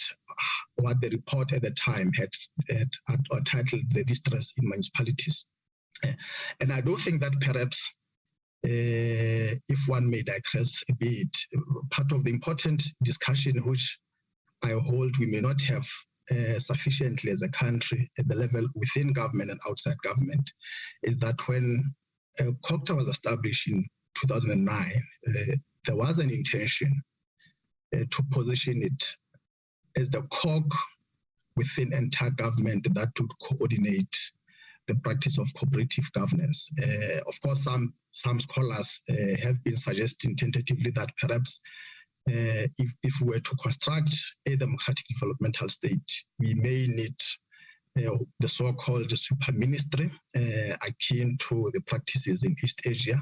what the report at the time had titled the distress in municipalities. And I do think that perhaps if one may digress a bit, part of the important discussion which I hold we may not have sufficiently as a country at the level within government and outside government is that when COCTA was established in 2009, there was an intention to position it as the cog within entire government that would coordinate the practice of cooperative governance. Of course, some scholars have been suggesting tentatively that perhaps if we were to construct a democratic developmental state, we may need the so-called super ministry akin to the practices in East Asia.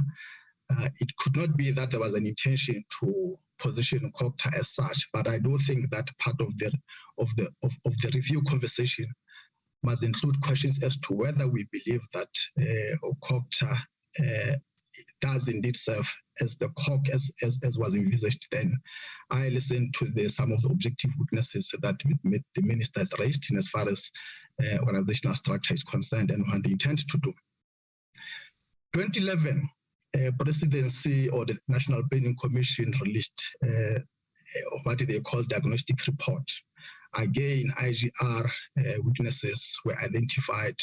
It could not be that there was an intention to position COCTA as such, but I do think that part of the review conversation must include questions as to whether we believe that COCTA does indeed serve as the COC as was envisaged then. I listened to some of the objective weaknesses that the minister has raised in as far as organizational structure is concerned and what they intend to do. 2011, Presidency or the National Planning Commission released what they call diagnostic report. Again, IGR weaknesses were identified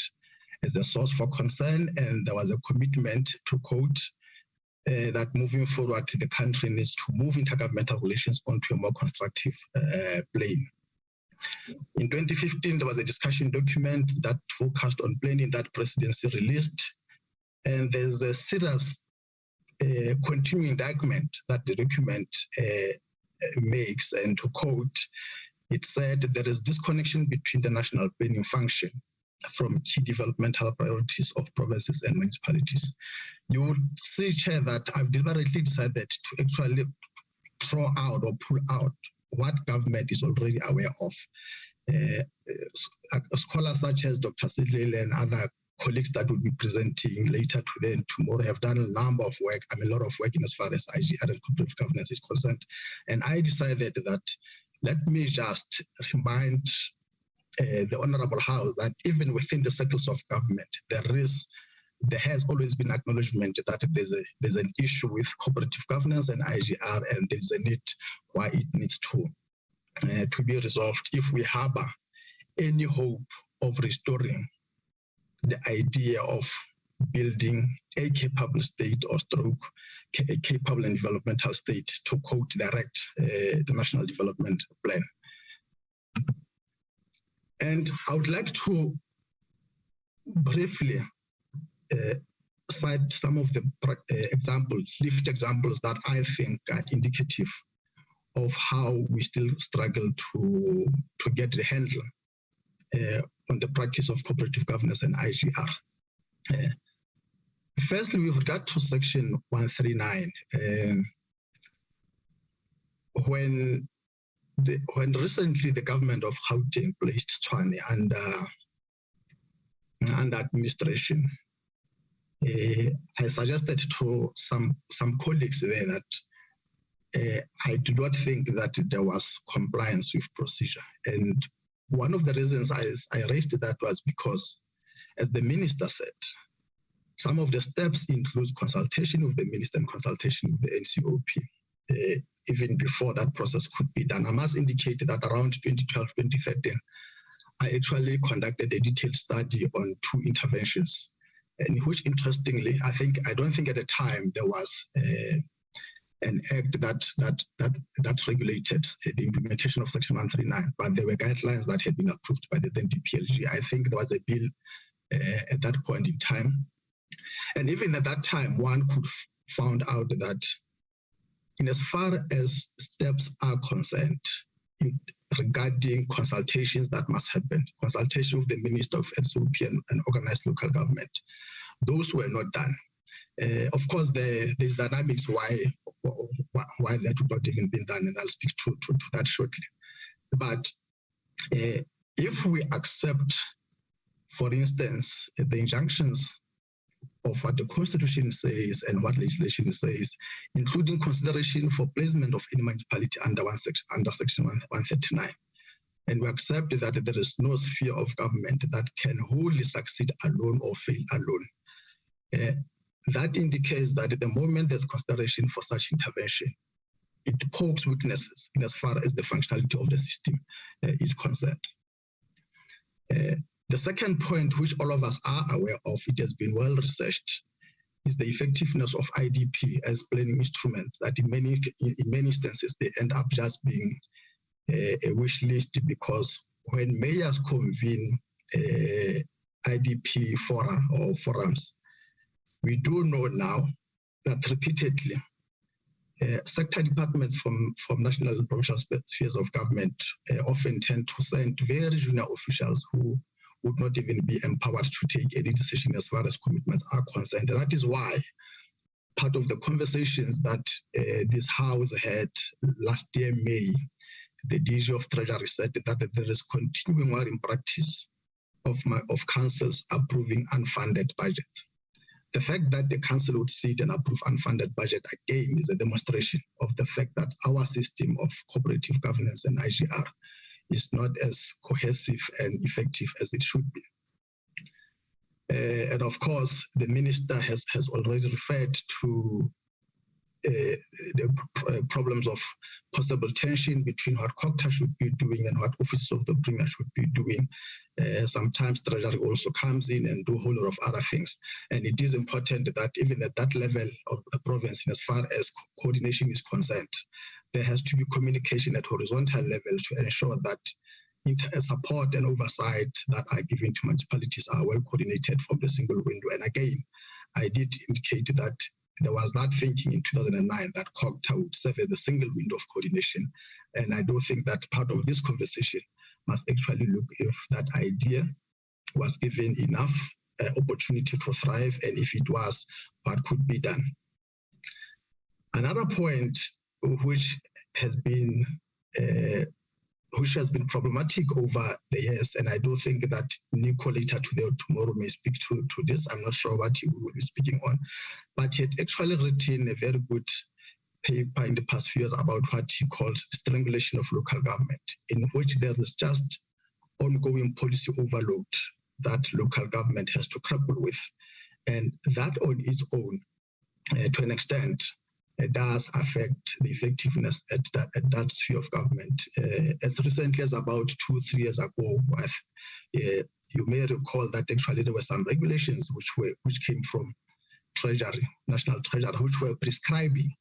as a source for concern, and there was a commitment to quote that moving forward, the country needs to move intergovernmental relations onto a more constructive plane. In 2015, there was a discussion document that focused on planning that Presidency released, and there's a serious continuing document that the document makes, and to quote, it said there is disconnection between the national planning function from key developmental priorities of provinces and municipalities. You will see, Chair, that I've deliberately decided to actually throw out or pull out what government is already aware of. Scholars such as Dr. Sidley and other colleagues that will be presenting later today and tomorrow have done a number of work, a lot of work in as far as IGR and cooperative governance is concerned. And I decided that let me just remind the Honorable House that even within the circles of government, there has always been acknowledgement that there's an issue with cooperative governance and IGR, and there's a need why it needs to be resolved if we harbor any hope of restoring the idea of building a capable state or stroke a capable and developmental state, to quote direct the National Development Plan. And I would like to briefly cite some of the lift examples that I think are indicative of how we still struggle to get the handle on the practice of cooperative governance and IGR. Firstly, with regard to Section 139, when recently the government of Gauteng placed Tshwane under administration, I suggested to some colleagues there that I do not think that there was compliance with procedure. And one of the reasons I raised that was because, as the minister said, some of the steps include consultation with the minister and consultation with the NCOP, even before that process could be done. I must indicate that around 2012, 2013, I actually conducted a detailed study on 2 interventions, in which, interestingly, I don't think at the time there was an act that regulated the implementation of Section 139, but there were guidelines that had been approved by the then DPLG. I think there was a bill at that point in time. And even at that time, one could found out that in as far as steps are concerned, regarding consultations that must happen, consultation with the Minister of NCOP and organized local government, those were not done. Of course, there's dynamics why that would not even been done, and I'll speak to that shortly. But if we accept, for instance, the injunctions of what the Constitution says and what legislation says, including consideration for placement of any municipality under Section 139, and we accept that there is no sphere of government that can wholly succeed alone or fail alone, that indicates that at the moment there's consideration for such intervention, it pokes weaknesses in as far as the functionality of the system is concerned. The second point, which all of us are aware of, it has been well researched, is the effectiveness of IDP as planning instruments that in many instances, they end up just being a wish list, because when mayors convene IDP fora or forums, we do know now that repeatedly sector departments from national and provincial spheres of government often tend to send very junior officials who would not even be empowered to take any decision as far as commitments are concerned. And that is why part of the conversations that this House had last year, May, the DG of Treasury said that there is continuing work in practice of councils approving unfunded budgets. The fact that the council would sit and approve unfunded budget again is a demonstration of the fact that our system of cooperative governance and IGR is not as cohesive and effective as it should be. And of course, the minister has already referred to the problems of possible tension between what COGTA should be doing and what offices of the Premier should be doing. Sometimes Treasury also comes in and do a whole lot of other things. And it is important that even at that level of the province, in as far as coordination is concerned, there has to be communication at horizontal level to ensure that support and oversight that are given to municipalities are well coordinated from the single window. And again, I did indicate that there was that thinking in 2009 that COGTA would serve as the single window of coordination. And I do think that part of this conversation must actually look if that idea was given enough opportunity to thrive, and if it was, what could be done. Another point which has been problematic over the years, and I do think that Nico later today or tomorrow may speak to this. I'm not sure what he will be speaking on, but he had actually written a very good paper in the past few years about what he calls strangulation of local government, in which there is just ongoing policy overload that local government has to grapple with. And that on its own, to an extent, it does affect the effectiveness at that sphere of government. As recently as about 2-3 years ago, you may recall that actually there were some regulations which came from Treasury, National Treasury, which were prescribing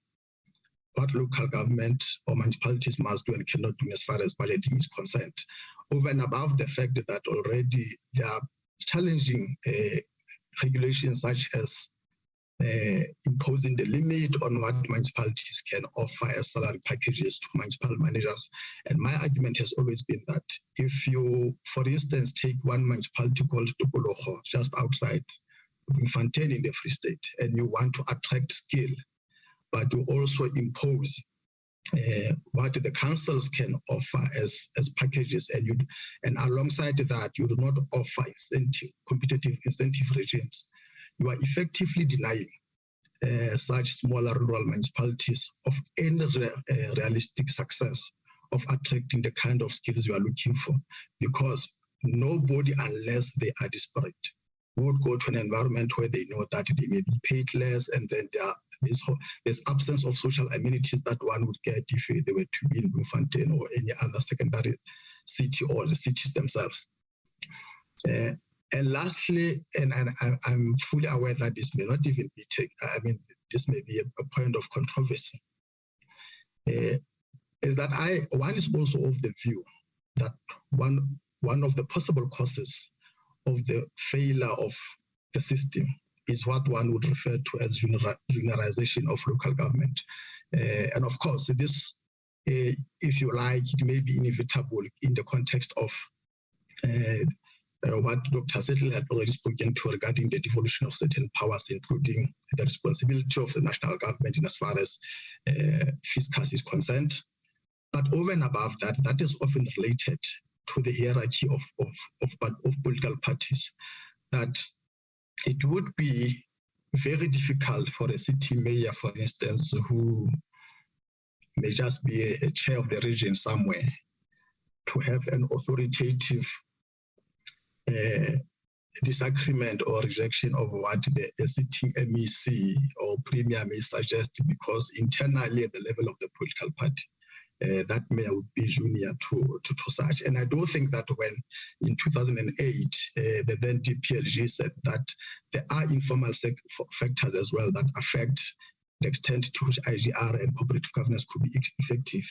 what local government or municipalities must do and cannot do as far as budgeting is concerned. Over and above the fact that already there are challenging regulations such as imposing the limit on what municipalities can offer as salary packages to municipal managers. And my argument has always been that if you, for instance, take one municipality called Tokologo, just outside Fontaine in the Free State, and you want to attract skill, but you also impose what the councils can offer as packages, and alongside that, you do not offer competitive incentive regimes. You are effectively denying such smaller rural municipalities of any realistic success of attracting the kind of skills you are looking for, because nobody, unless they are desperate, would go to an environment where they know that they may be paid less, and then there's absence of social amenities that one would get if they were to be in Bloemfontein or any other secondary city or the cities themselves. And lastly, and I'm fully aware that this may not even be this may be a point of controversy, is that one is also of the view that one of the possible causes of the failure of the system is what one would refer to as juniorization of local government. And of course, this, if you like, it may be inevitable in the context of what Dr. Settle had already spoken to regarding the devolution of certain powers, including the responsibility of the national government in as far as fiscus is concerned. But over and above that, that is often related to the hierarchy of political parties, that it would be very difficult for a city mayor, for instance, who may just be a chair of the region somewhere, to have an authoritative disagreement or rejection of what the sitting MEC or Premier may suggest, because internally at the level of the political party, that mayor would be junior to such. And I do think that when in 2008, the then DPLG said that there are informal factors as well that affect the extent to which IGR and cooperative governance could be effective.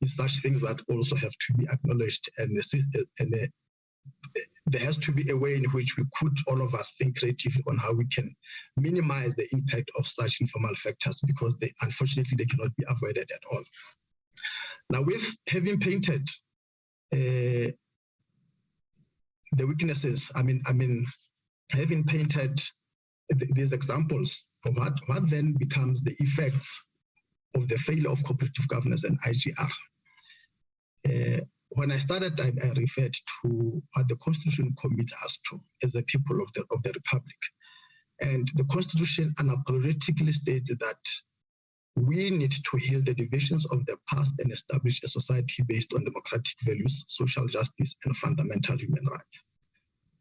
It's such things that also have to be acknowledged, and there has to be a way in which we could, all of us, think creatively on how we can minimize the impact of such informal factors, because unfortunately they cannot be avoided at all. Now, with having painted the weaknesses, having painted these examples of what then becomes the effects of the failure of cooperative governance and IGR, when I started, I referred to what the Constitution commits us to as a people of the Republic. And the Constitution unapologetically states that we need to heal the divisions of the past and establish a society based on democratic values, social justice, and fundamental human rights.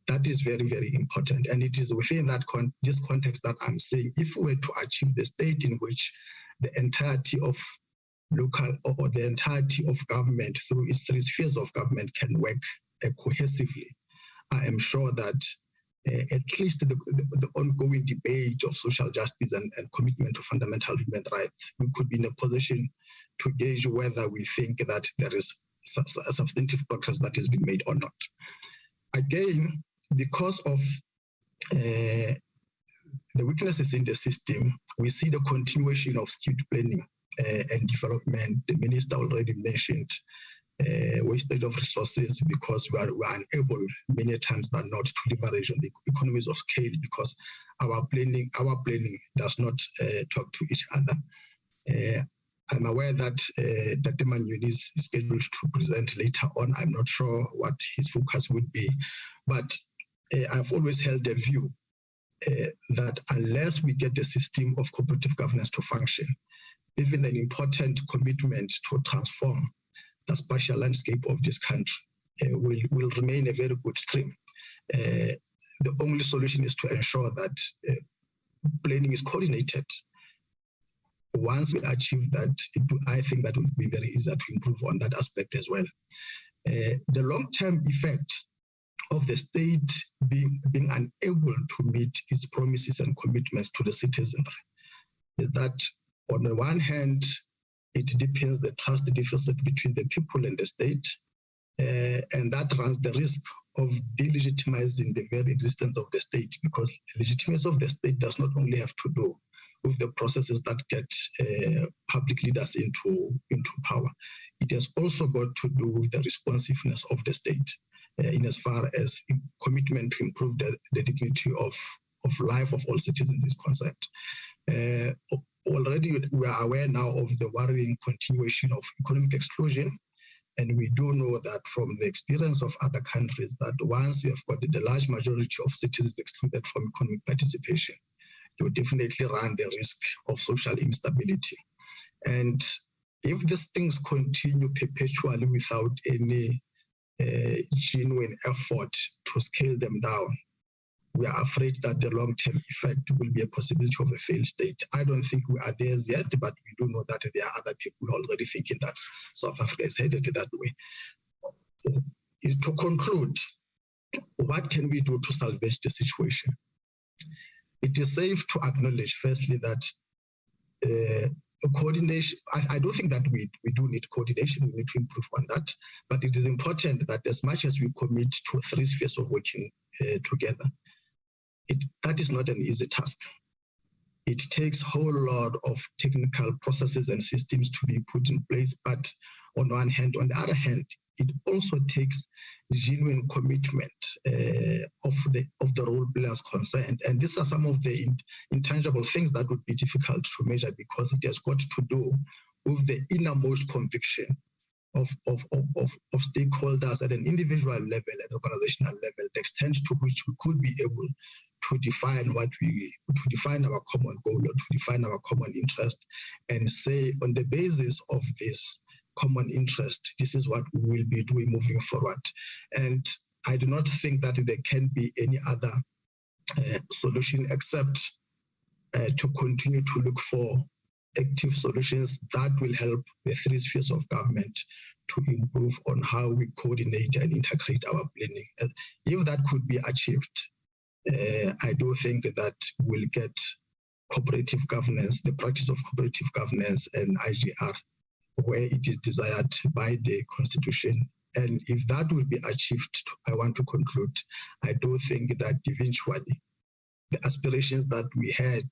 That is very, very important. And it is within that this context that I'm saying, if we were to achieve the state in which the entirety of local or the entirety of government through its three spheres of government can work cohesively, I am sure that at least the ongoing debate of social justice and commitment to fundamental human rights, we could be in a position to gauge whether we think that there is a substantive progress that has been made or not. Again, because of the weaknesses in the system, we see the continuation of skewed planning and development. The minister already mentioned wastage of resources because we are unable many times than not to leverage on the economies of scale because our planning does not talk to each other. I'm aware that Dr. Manuel is scheduled to present later on. I'm not sure what his focus would be, but I've always held the view that unless we get the system of cooperative governance to function, even an important commitment to transform the spatial landscape of this country will remain a very good stream. The only solution is to ensure that planning is coordinated. Once we achieve that, I think that would be very easy to improve on that aspect as well. The long-term effect of the state being unable to meet its promises and commitments to the citizenry is that, on the one hand, it deepens the trust deficit between the people and the state, and that runs the risk of delegitimizing the very existence of the state, because legitimacy of the state does not only have to do with the processes that get public leaders into power. It has also got to do with the responsiveness of the state in as far as commitment to improve the dignity of life of all citizens is concerned. Already we are aware now of the worrying continuation of economic exclusion, and we do know that from the experience of other countries that once you have got the large majority of citizens excluded from economic participation, you definitely run the risk of social instability. And if these things continue perpetually without any genuine effort to scale them down, we are afraid that the long-term effect will be a possibility of a failed state. I don't think we are there yet, but we do know that there are other people already thinking that South Africa is headed that way. To conclude, what can we do to salvage the situation? It is safe to acknowledge, firstly, that coordination, I don't think that we do need coordination, we need to improve on that, but it is important that as much as we commit to three spheres of working together, that is not an easy task. It takes a whole lot of technical processes and systems to be put in place, but on one hand, on the other hand, it also takes genuine commitment of the role players concerned. And these are some of the intangible things that would be difficult to measure because it has got to do with the innermost conviction of stakeholders at an individual level and organizational level, the extent to which we could be able to define our common goal or to define our common interest and say on the basis of this common interest, this is what we will be doing moving forward. And I do not think that there can be any other solution except to continue to look for active solutions that will help the three spheres of government to improve on how we coordinate and integrate our planning. If that could be achieved, I do think that we'll get cooperative governance, the practice of cooperative governance and IGR, where it is desired by the Constitution. And if that will be achieved, I want to conclude, I do think that eventually the aspirations that we had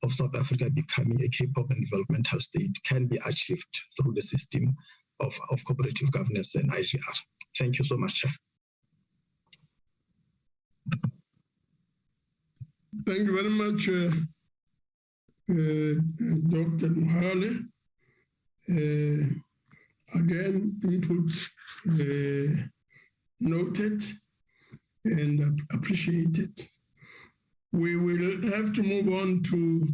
of South Africa becoming a capable and developmental state can be achieved through the system of cooperative governance and IGR. Thank you so much, Chair. Thank you very much, Dr. Muhale. Again, input noted and appreciated. We will have to move on to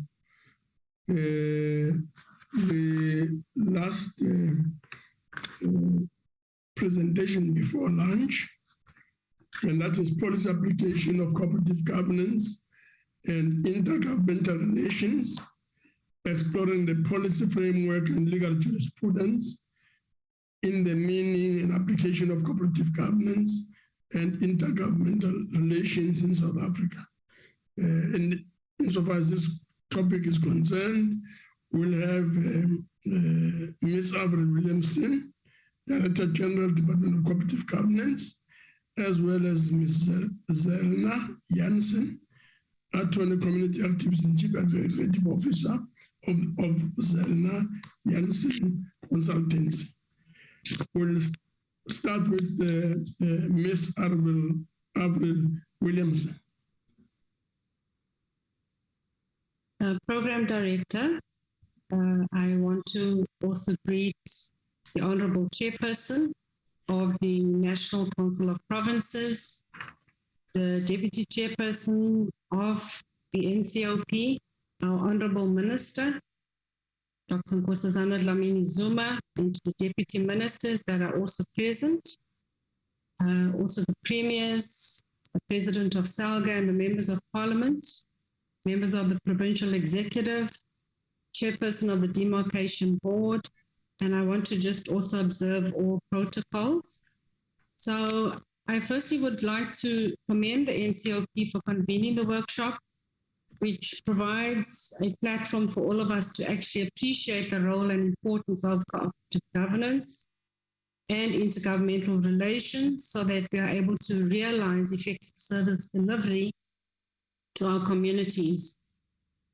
the last presentation before lunch, and that is policy application of cooperative governance and intergovernmental relations, exploring the policy framework and legal jurisprudence in the meaning and application of cooperative governance and intergovernmental relations in South Africa. And insofar as this topic is concerned, we'll have Ms. Avril Williamson, Director General, Department of Cooperative Governance, as well as Ms. Zelna Jansen, Attorney Community Activist and Chief Executive Officer of Zelna Jansen Consultancy. We'll start with Ms. Avril Williamson. Program Director, I want to also greet the Honorable Chairperson of the National Council of Provinces, the Deputy Chairperson of the NCOP, our Honorable Minister, Dr. Nkosazana Dlamini Zuma, and the Deputy Ministers that are also present, also the Premiers, the President of SALGA and the Members of Parliament, members of the Provincial Executive, Chairperson of the Demarcation Board, and I want to just also observe all protocols. So I firstly would like to commend the NCOP for convening the workshop, which provides a platform for all of us to actually appreciate the role and importance of cooperative governance and intergovernmental relations so that we are able to realize effective service delivery to our communities.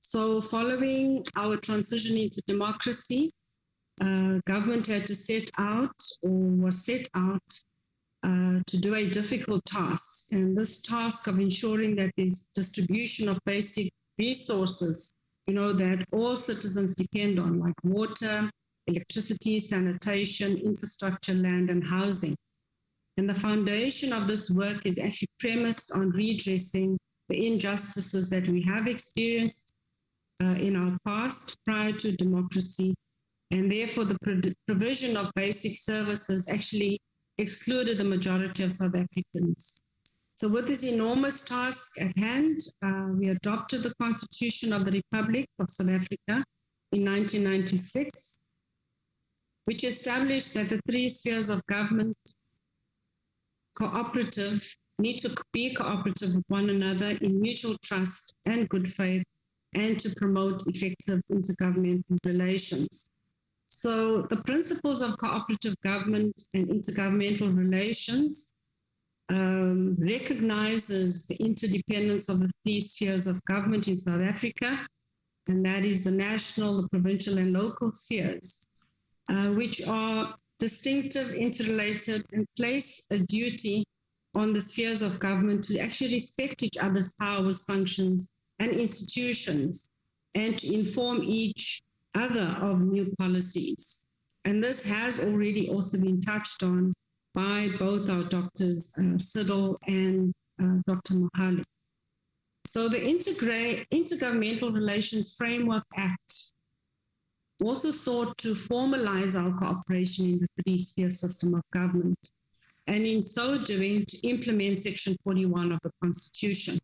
So following our transition into democracy, government had to set out or was set out to do a difficult task. And this task of ensuring that there's distribution of basic resources, that all citizens depend on, like water, electricity, sanitation, infrastructure, land, and housing. And the foundation of this work is actually premised on redressing the injustices that we have experienced in our past prior to democracy. And therefore, the provision of basic services actually excluded the majority of South Africans. So with this enormous task at hand, we adopted the Constitution of the Republic of South Africa in 1996, which established that the three spheres of government, cooperative, need to be cooperative with one another in mutual trust and good faith, and to promote effective intergovernmental relations. So the principles of cooperative government and intergovernmental relations recognizes the interdependence of the three spheres of government in South Africa, and that is the national, the provincial, and local spheres, which are distinctive, interrelated, and place a duty on the spheres of government to actually respect each other's powers, functions, and institutions, and to inform each other of new policies. And this has already also been touched on by both our doctors, Siddle and Dr. Mohale. So the Intergovernmental Relations Framework Act also sought to formalize our cooperation in the three-sphere system of government, and in so doing, to implement Section 41 of the Constitution.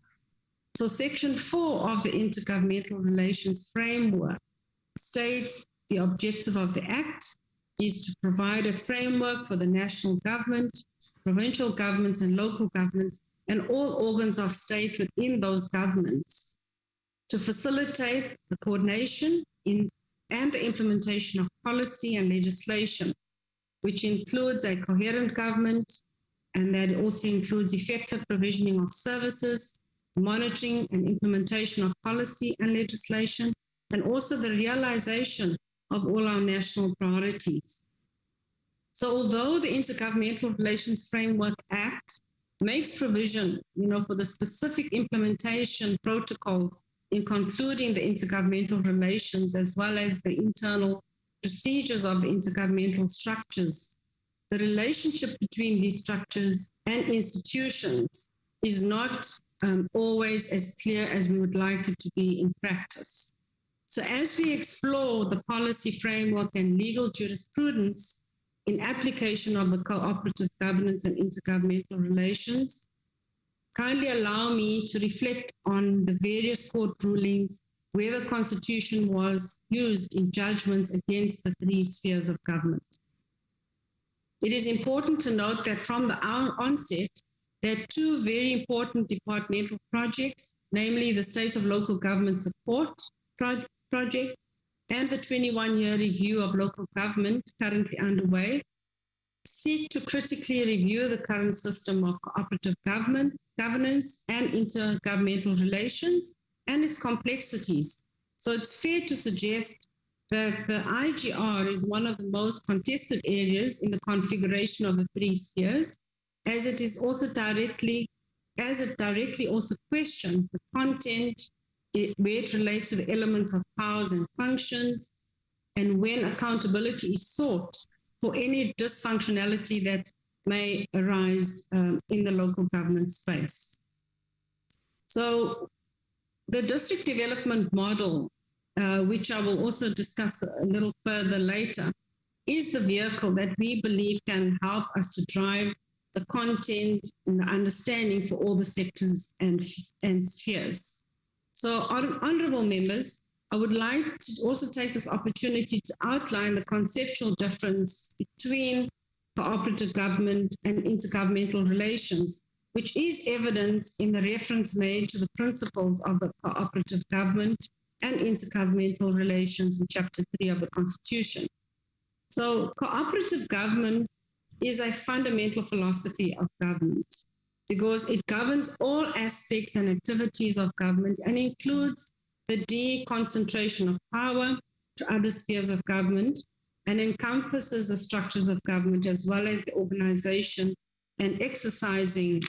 So Section 4 of the Intergovernmental Relations Framework states the objective of the Act is to provide a framework for the national government, provincial governments, and local governments, and all organs of state within those governments to facilitate the coordination and the implementation of policy and legislation, which includes a coherent government, and that also includes effective provisioning of services, monitoring and implementation of policy and legislation, and also the realization of all our national priorities. So although the Intergovernmental Relations Framework Act makes provision, for the specific implementation protocols in concluding the intergovernmental relations, as well as the internal procedures of the intergovernmental structures, the relationship between these structures and institutions is not always as clear as we would like it to be in practice. So as we explore the policy framework and legal jurisprudence in application of the cooperative governance and intergovernmental relations, kindly allow me to reflect on the various court rulings where the Constitution was used in judgments against the three spheres of government. It is important to note that from the onset, there are two very important departmental projects, namely the State of Local Government Support Project and the 21-year review of local government currently underway, seek to critically review the current system of cooperative governance and intergovernmental relations and its complexities. So it's fair to suggest that the IGR is one of the most contested areas in the configuration of the three spheres, as it directly also questions the content where it relates to the elements of powers and functions, and when accountability is sought for any dysfunctionality that may arise in the local government space. So the district development model, which I will also discuss a little further later, is the vehicle that we believe can help us to drive the content and the understanding for all the sectors and spheres. So, honorable members, I would like to also take this opportunity to outline the conceptual difference between cooperative government and intergovernmental relations, which is evident in the reference made to the principles of the cooperative government and intergovernmental relations in Chapter 3 of the Constitution. So cooperative government is a fundamental philosophy of government because it governs all aspects and activities of government and includes the deconcentration of power to other spheres of government and encompasses the structures of government as well as the organization and exercising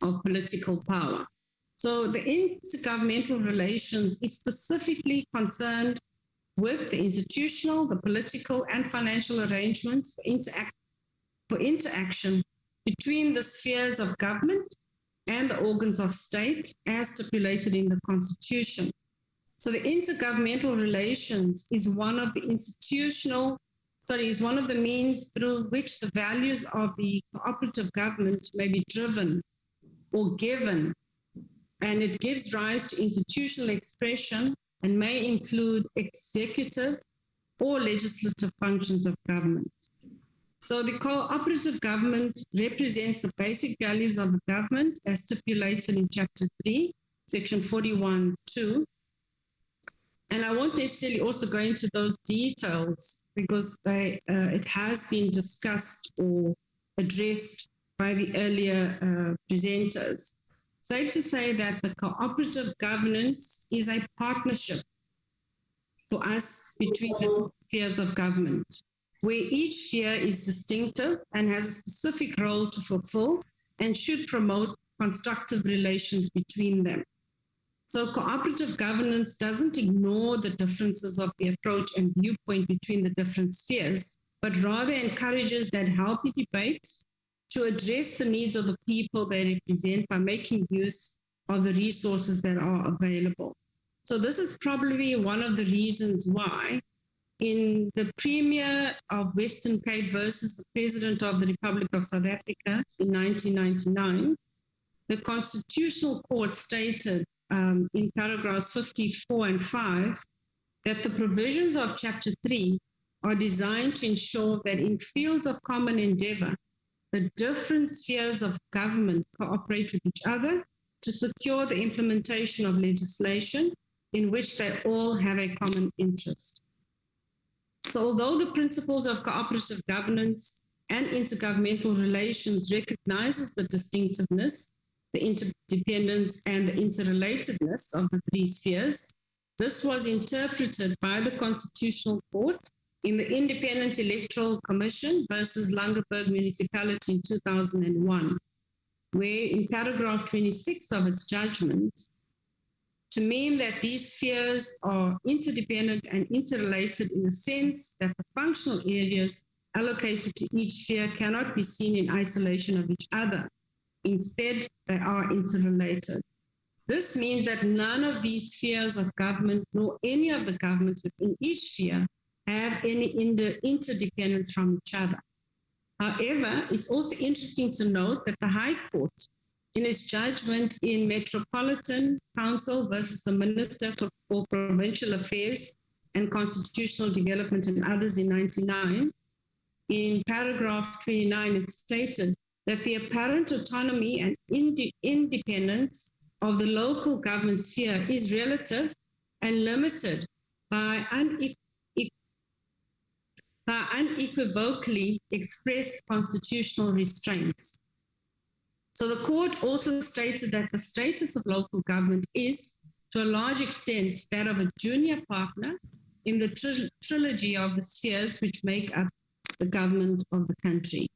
of political power. So the intergovernmental relations is specifically concerned with the institutional, the political, and financial arrangements for interaction between the spheres of government and the organs of state as stipulated in the Constitution. So the intergovernmental relations is one of the means through which the values of the cooperative government may be driven or given, and it gives rise to institutional expression and may include executive or legislative functions of government. So the cooperative government represents the basic values of the government as stipulated in Chapter 3, Section 41(2). And I won't necessarily also go into those details because it has been discussed or addressed by the earlier presenters. Safe to say that the cooperative governance is a partnership for us between the spheres of government, where each sphere is distinctive and has a specific role to fulfill and should promote constructive relations between them. So cooperative governance doesn't ignore the differences of the approach and viewpoint between the different spheres, but rather encourages that healthy debate to address the needs of the people they represent by making use of the resources that are available. So this is probably one of the reasons why in the Premier of Western Cape versus the President of the Republic of South Africa in 1999, the Constitutional Court stated in paragraphs 54 and 5 that the provisions of Chapter 3 are designed to ensure that in fields of common endeavor, the different spheres of government cooperate with each other to secure the implementation of legislation in which they all have a common interest. So although the principles of cooperative governance and intergovernmental relations recognizes the distinctiveness, the interdependence, and the interrelatedness of the three spheres, this was interpreted by the Constitutional Court in the Independent Electoral Commission versus Langeberg Municipality in 2001, where in paragraph 26 of its judgment, to mean that these spheres are interdependent and interrelated in the sense that the functional areas allocated to each sphere cannot be seen in isolation of each other. Instead, they are interrelated. This means that none of these spheres of government, nor any of the governments within each sphere, have any interdependence from each other. However, it's also interesting to note that the High Court, in its judgment in Metropolitan Council versus the Minister for Provincial Affairs and Constitutional Development and others in 1999, in paragraph 29, it stated that the apparent autonomy and independence of the local government sphere is relative and limited by unequivocally expressed constitutional restraints. So the court also stated that the status of local government is, to a large extent, that of a junior partner in the trilogy of the spheres which make up the government of the country.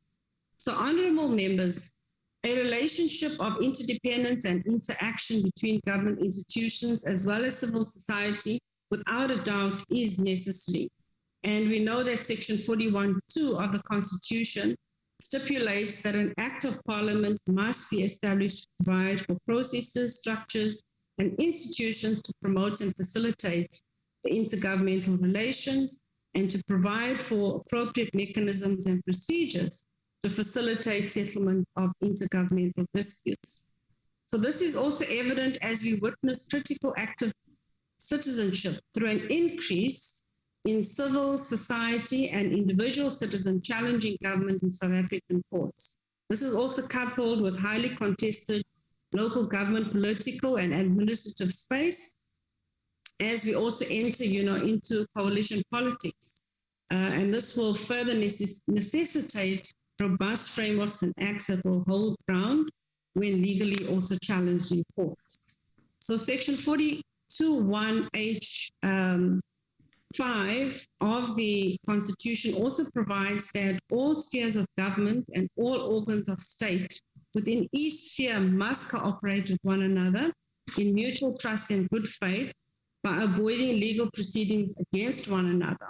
So, honorable members, a relationship of interdependence and interaction between government institutions as well as civil society, without a doubt, is necessary. And we know that Section 41(2) of the Constitution stipulates that an Act of Parliament must be established to provide for processes, structures, and institutions to promote and facilitate the intergovernmental relations and to provide for appropriate mechanisms and procedures to facilitate settlement of intergovernmental disputes. So this is also evident as we witness critical active citizenship through an increase in civil society and individual citizens challenging government in South African courts. This is also coupled with highly contested local government political and administrative space, as we also enter, into coalition politics. And this will further necessitate robust frameworks and acts that will hold ground when legally also challenged in court. So Section 42(1)(h) 5 of the Constitution also provides that all spheres of government and all organs of state within each sphere must cooperate with one another in mutual trust and good faith by avoiding legal proceedings against one another.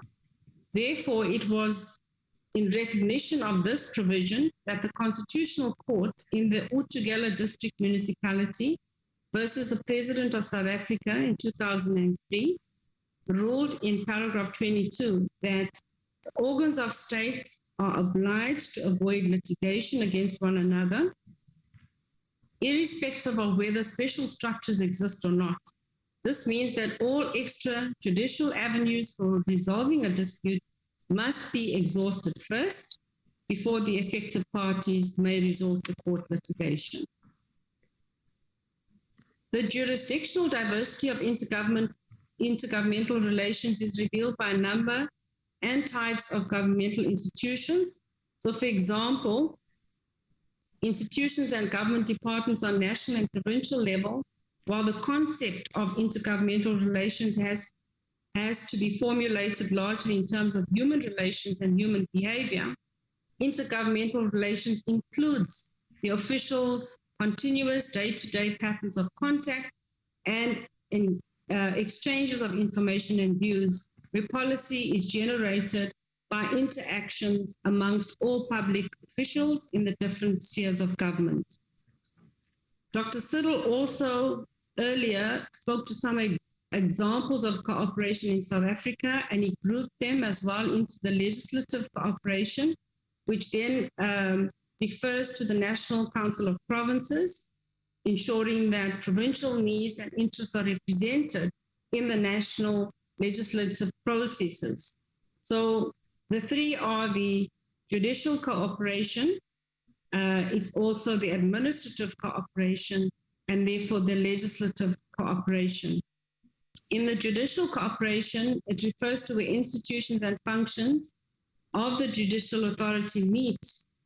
Therefore, it was in recognition of this provision that the Constitutional Court in the Utugela District Municipality versus the President of South Africa in 2003 ruled in paragraph 22 that the organs of state are obliged to avoid litigation against one another, irrespective of whether special structures exist or not. This means that all extrajudicial avenues for resolving a dispute must be exhausted first before the affected parties may resort to court litigation. The jurisdictional diversity of intergovernmental relations is revealed by a number and types of governmental institutions. So, for example, institutions and government departments on national and provincial level, while the concept of intergovernmental relations has to be formulated largely in terms of human relations and human behavior, intergovernmental relations includes the officials' continuous day-to-day patterns of contact and exchanges of information and views, where policy is generated by interactions amongst all public officials in the different spheres of government. Dr. Siddle also earlier spoke to some examples of cooperation in South Africa, and he grouped them as well into the legislative cooperation, which then refers to the National Council of Provinces, ensuring that provincial needs and interests are represented in the national legislative processes. So the three are the judicial cooperation, it's also the administrative cooperation, and therefore the legislative cooperation. In the judicial cooperation, it refers to where institutions and functions of the judicial authority meet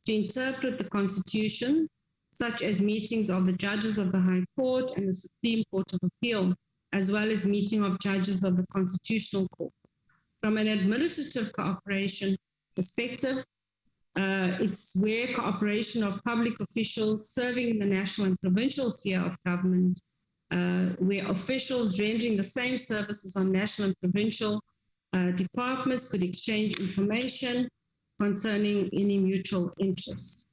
to interpret the Constitution, such as meetings of the judges of the High Court and the Supreme Court of Appeal, as well as meeting of judges of the Constitutional Court. From an administrative cooperation perspective, it's where cooperation of public officials serving in the national and provincial sphere of government, where officials rendering the same services on national and provincial departments could exchange information concerning any mutual interests.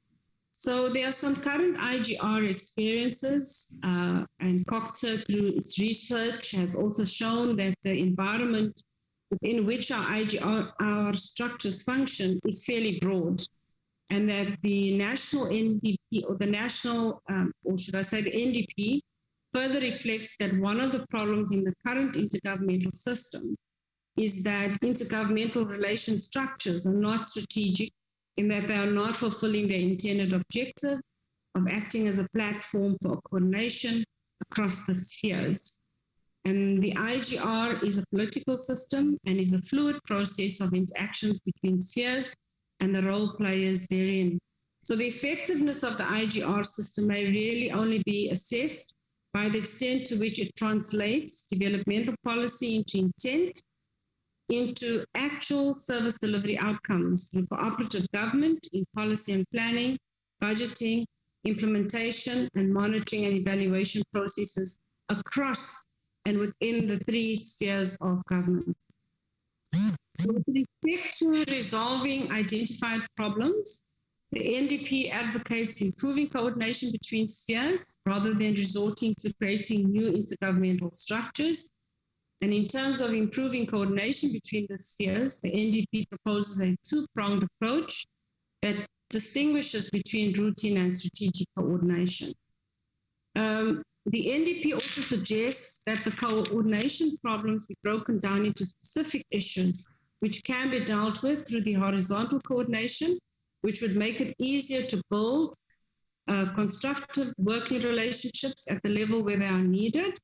So there are some current IGR experiences, and COCTA, through its research, has also shown that the environment within which our IGR structures function is fairly broad, and that the national NDP, or the national, or should I say the NDP, further reflects that one of the problems in the current intergovernmental system is that intergovernmental relation structures are not strategic, in that they are not fulfilling their intended objective of acting as a platform for coordination across the spheres. And the IGR is a political system and is a fluid process of interactions between spheres and the role players therein. So the effectiveness of the IGR system may really only be assessed by the extent to which it translates developmental policy into intent, into actual service delivery outcomes through cooperative government in policy and planning, budgeting, implementation, and monitoring and evaluation processes across and within the three spheres of government. So with respect to resolving identified problems, the NDP advocates improving coordination between spheres rather than resorting to creating new intergovernmental structures. And in terms of improving coordination between the spheres, the NDP proposes a two-pronged approach that distinguishes between routine and strategic coordination. The NDP also suggests that the coordination problems be broken down into specific issues, which can be dealt with through the horizontal coordination, which would make it easier to build constructive working relationships at the level where they are needed.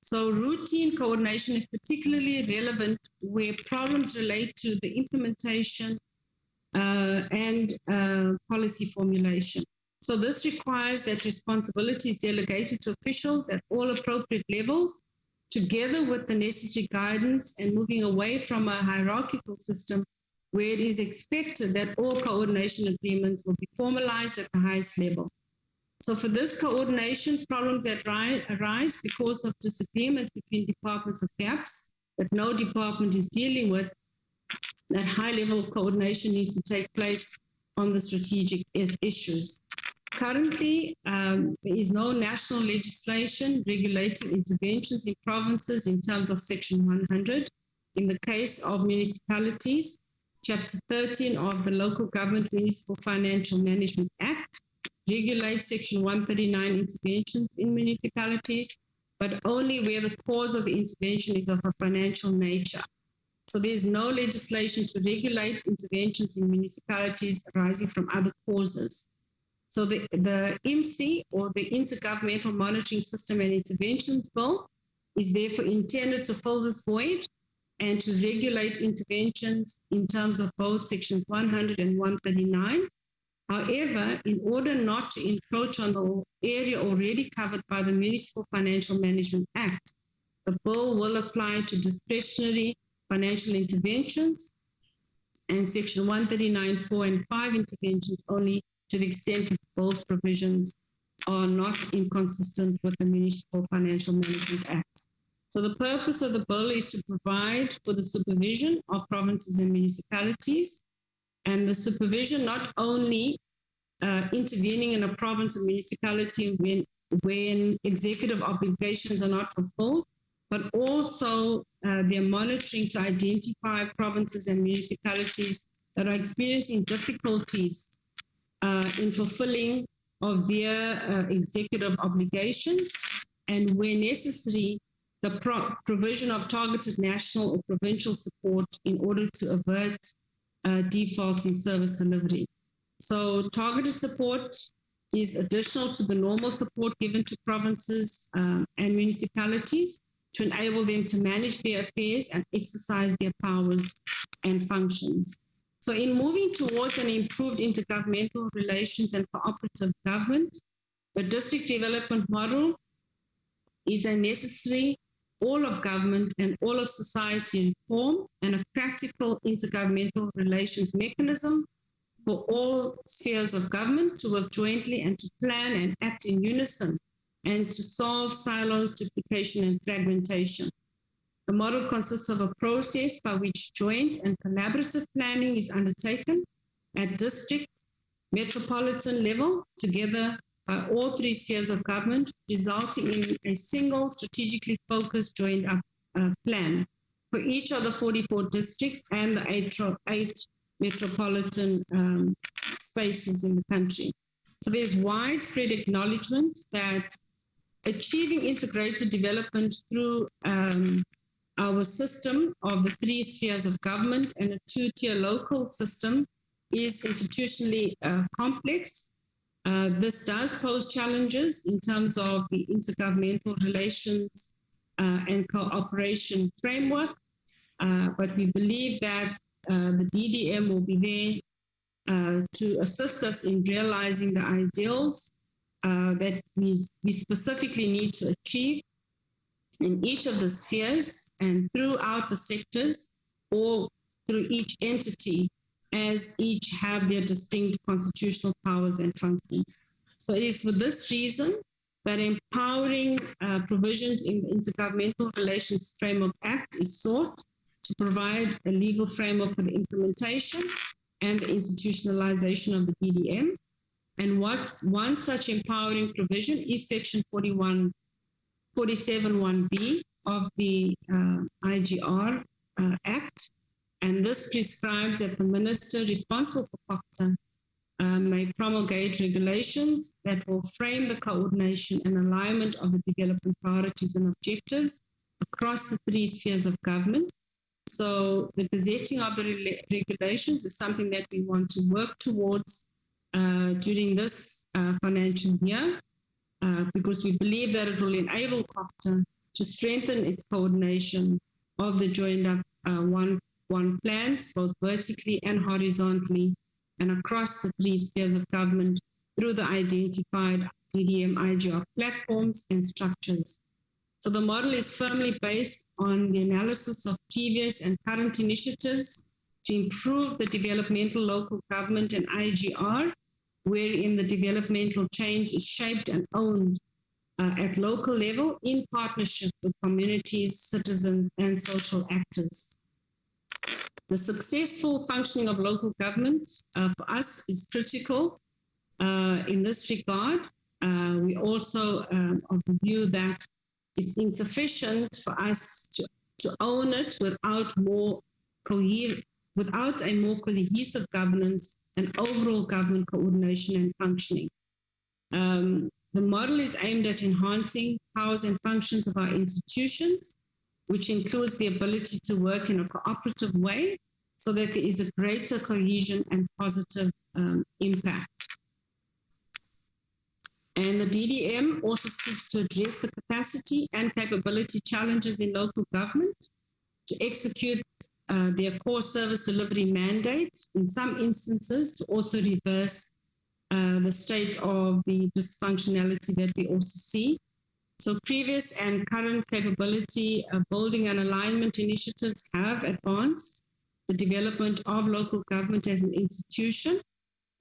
So routine coordination is particularly relevant where problems relate to the implementation and policy formulation. So this requires that responsibility is delegated to officials at all appropriate levels, together with the necessary guidance, and moving away from a hierarchical system where it is expected that all coordination agreements will be formalized at the highest level. So for this coordination, problems that arise because of disagreements between departments of gaps that no department is dealing with, that high level of coordination needs to take place on the strategic issues. Currently, there is no national legislation regulating interventions in provinces in terms of Section 100. In the case of municipalities, Chapter 13 of the Local Government Municipal Financial Management Act regulates Section 139 interventions in municipalities, but only where the cause of the intervention is of a financial nature. So there's no legislation to regulate interventions in municipalities arising from other causes. So the IMSI, or the Intergovernmental Monitoring System and Interventions Bill, is therefore intended to fill this void and to regulate interventions in terms of both Sections 100 and 139. However, in order not to encroach on the area already covered by the Municipal Financial Management Act, the bill will apply to discretionary financial interventions and Section 139, 4 and 5 interventions only to the extent that the bill's provisions are not inconsistent with the Municipal Financial Management Act. So the purpose of the bill is to provide for the supervision of provinces and municipalities, and the supervision not only intervening in a province or municipality when executive obligations are not fulfilled, but also their monitoring to identify provinces and municipalities that are experiencing difficulties in fulfilling of their executive obligations, and where necessary, the provision of targeted national or provincial support in order to avert defaults in service delivery. So targeted support is additional to the normal support given to provinces and municipalities to enable them to manage their affairs and exercise their powers and functions. So in moving towards an improved intergovernmental relations and cooperative government, the district development model is a necessary all of government and all of society reform and a practical intergovernmental relations mechanism for all spheres of government to work jointly and to plan and act in unison and to solve silos, duplication, and fragmentation. The model consists of a process by which joint and collaborative planning is undertaken at district, metropolitan level, together by all three spheres of government, resulting in a single strategically focused joined up plan for each of the 44 districts and the eight metropolitan spaces in the country. So there's widespread acknowledgement that achieving integrated development through our system of the three spheres of government and a two-tier local system is institutionally complex. This does pose challenges in terms of the intergovernmental relations and cooperation framework, but we believe that the DDM will be there to assist us in realizing the ideals that we specifically need to achieve in each of the spheres and throughout the sectors, or through each entity, as each have their distinct constitutional powers and functions. So it is for this reason that empowering provisions in the Intergovernmental Relations Framework Act is sought to provide a legal framework for the implementation and the institutionalization of the DDM. And one such empowering provision is Section 47(1)(b) of the IGR Act. And this prescribes that the minister responsible for COPTA may promulgate regulations that will frame the coordination and alignment of the development priorities and objectives across the three spheres of government. So the gazetting of the regulations is something that we want to work towards during this financial year, because we believe that it will enable COPTA to strengthen its coordination of the joined up one plans, both vertically and horizontally, and across the three spheres of government through the identified DDM IGR platforms and structures. So the model is firmly based on the analysis of previous and current initiatives to improve the developmental local government and IGR, wherein the developmental change is shaped and owned at local level in partnership with communities, citizens, and social actors. The successful functioning of local government for us is critical in this regard. We also of the view that it's insufficient for us to own it without a more cohesive governance and overall government coordination and functioning. The model is aimed at enhancing powers and functions of our institutions, which includes the ability to work in a cooperative way so that there is a greater cohesion and positive impact. And the DDM also seeks to address the capacity and capability challenges in local government to execute their core service delivery mandate, in some instances to also reverse the state of the dysfunctionality that we also see. So previous and current capability building and alignment initiatives have advanced the development of local government as an institution,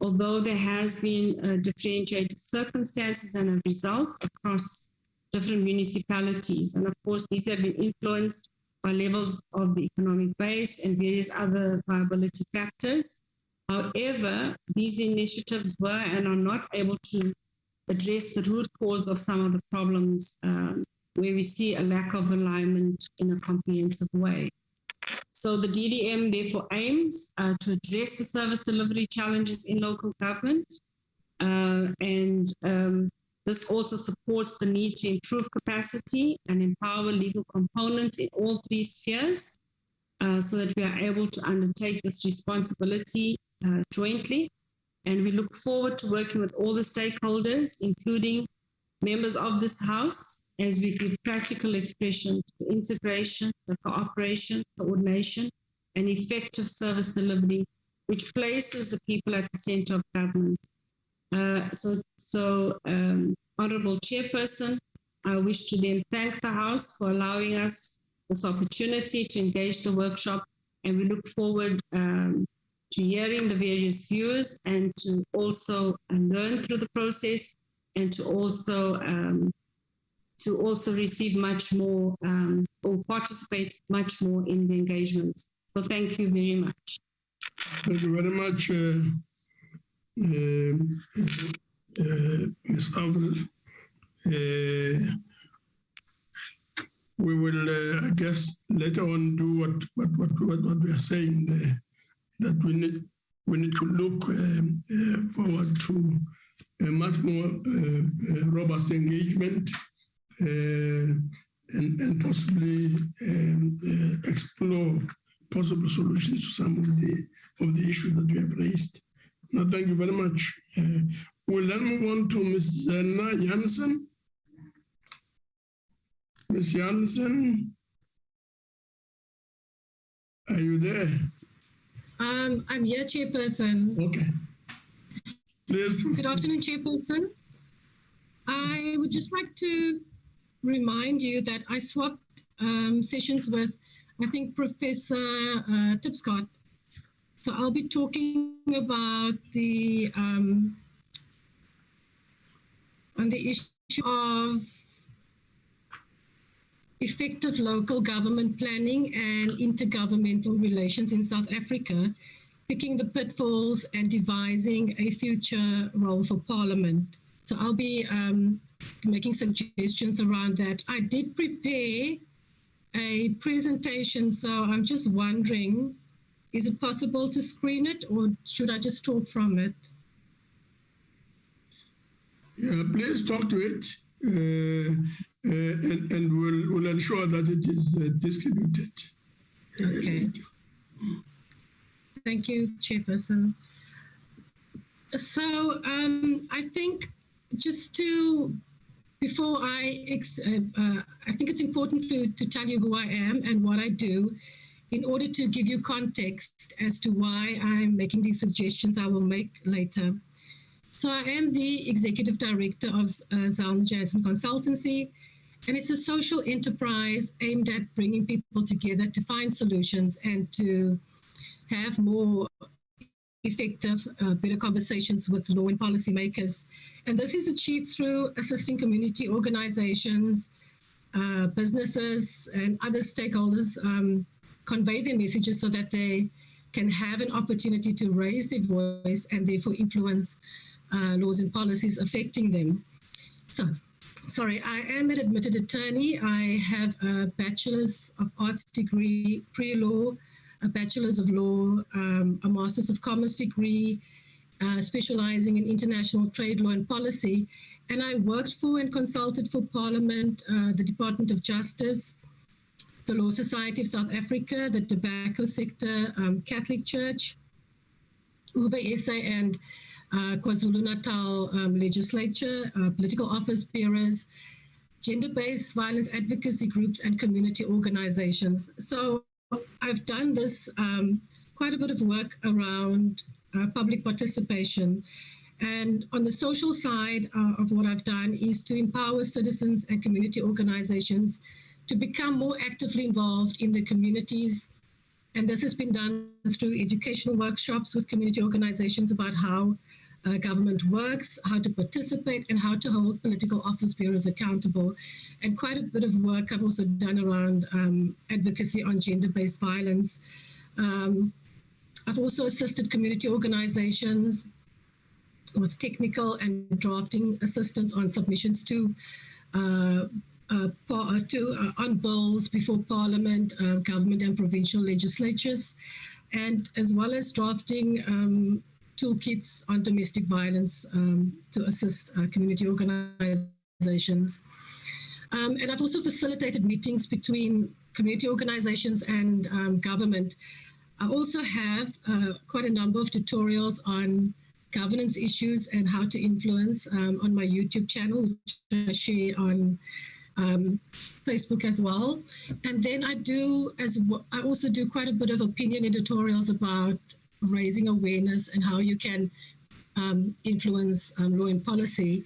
although there has been differentiated circumstances and results across different municipalities. And of course, these have been influenced by levels of the economic base and various other viability factors. However, these initiatives were and are not able to address the root cause of some of the problems where we see a lack of alignment in a comprehensive way. So the DDM therefore aims to address the service delivery challenges in local government, and this also supports the need to improve capacity and empower legal components in all three spheres so that we are able to undertake this responsibility jointly. And we look forward to working with all the stakeholders, including members of this House, as we give practical expression to integration, the cooperation, coordination, and effective service delivery, which places the people at the center of government. Honorable Chairperson, I wish to then thank the House for allowing us this opportunity to engage the workshop, and we look forward to hearing the various views and to also learn through the process and to also receive much more or participate much more in the engagements. So thank you very much. Thank you very much, Ms. Avril. We will, I guess, later on do what we are saying there, that we need to look forward to a much more robust engagement and possibly explore possible solutions to some of the issues that you have raised. No, thank you very much. We'll then move on to Ms. Zena Jansen. Ms. Jansen, are you there? I'm here, Chairperson. Okay. Please proceed. Good afternoon, Chairperson. I would just like to remind you that I swapped sessions with, I think, Professor Tipscott. So I'll be talking about the on the issue of effective local government planning and intergovernmental relations in South Africa, picking the pitfalls and devising a future role for Parliament. So I'll be making suggestions around that. I did prepare a presentation, so I'm just wondering, is it possible to screen it or should I just talk from it? Yeah, please talk to it and we'll ensure that it is distributed. Okay. Thank you, Chairperson. So I think just to, before I think it's important to tell you who I am and what I do in order to give you context as to why I'm making these suggestions I will make later. So I am the Executive Director of Zalm Jansen Consultancy, and it's a social enterprise aimed at bringing people together to find solutions and to have more effective, better conversations with law and policy makers. And this is achieved through assisting community organizations, businesses, and other stakeholders convey their messages so that they can have an opportunity to raise their voice and therefore influence laws and policies affecting them. So, sorry, I am an admitted attorney. I have a Bachelor's of Arts degree, pre-law, a Bachelor's of Law, a Master's of Commerce degree, specializing in international trade law and policy. And I worked for and consulted for Parliament, the Department of Justice, the Law Society of South Africa, the Tobacco Sector, Catholic Church, Uber SA, and KwaZulu-Natal legislature, political office bearers, gender-based violence advocacy groups, and community organizations. So I've done this quite a bit of work around public participation. And on the social side of what I've done is to empower citizens and community organizations to become more actively involved in the communities. And this has been done through educational workshops with community organizations about how government works, how to participate, and how to hold political office bearers accountable. And quite a bit of work I've also done around advocacy on gender-based violence. I've also assisted community organizations with technical and drafting assistance on submissions to on bills before Parliament, government and provincial legislatures, and as well as drafting toolkits on domestic violence to assist community organizations. And I've also facilitated meetings between community organizations and government. I also have quite a number of tutorials on governance issues and how to influence on my YouTube channel, which I share on Facebook as well. And then I also do quite a bit of opinion editorials about raising awareness and how you can influence law and policy.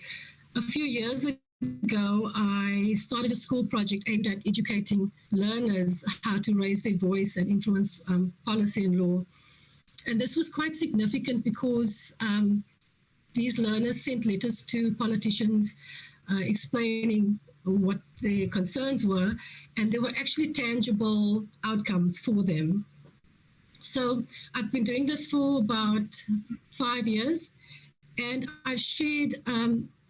A few years ago, I started a school project aimed at educating learners how to raise their voice and influence policy and law. And this was quite significant because these learners sent letters to politicians explaining what their concerns were, and there were actually tangible outcomes for them. So I've been doing this for about 5 years, and I've shared,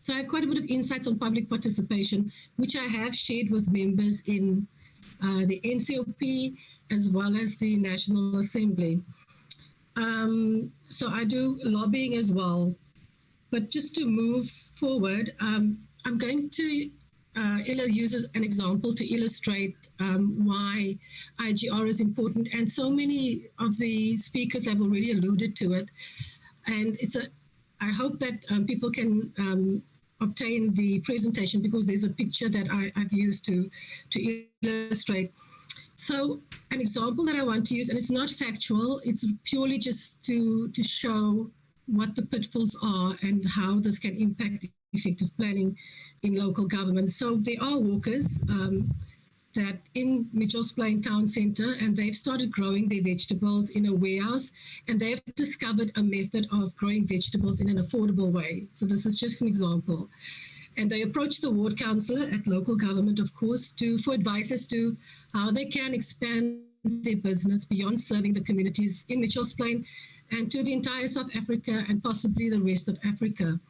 so I have quite a bit of insights on public participation, which I have shared with members in the NCOP as well as the National Assembly. So I do lobbying as well. But just to move forward, I'm going to use an example to illustrate why IGR is important. And so many of the speakers have already alluded to it. And I hope that people can obtain the presentation, because there's a picture that I've used to illustrate. So an example that I want to use, and it's not factual, it's purely just to show what the pitfalls are and how this can impact effective planning in local government. So there are walkers that in Mitchell's Plain Town Centre, and they've started growing their vegetables in a warehouse, and they've discovered a method of growing vegetables in an affordable way. So this is just an example. And they approached the ward councillor at local government, of course, for advice as to how they can expand their business beyond serving the communities in Mitchell's Plain and to the entire South Africa and possibly the rest of Africa.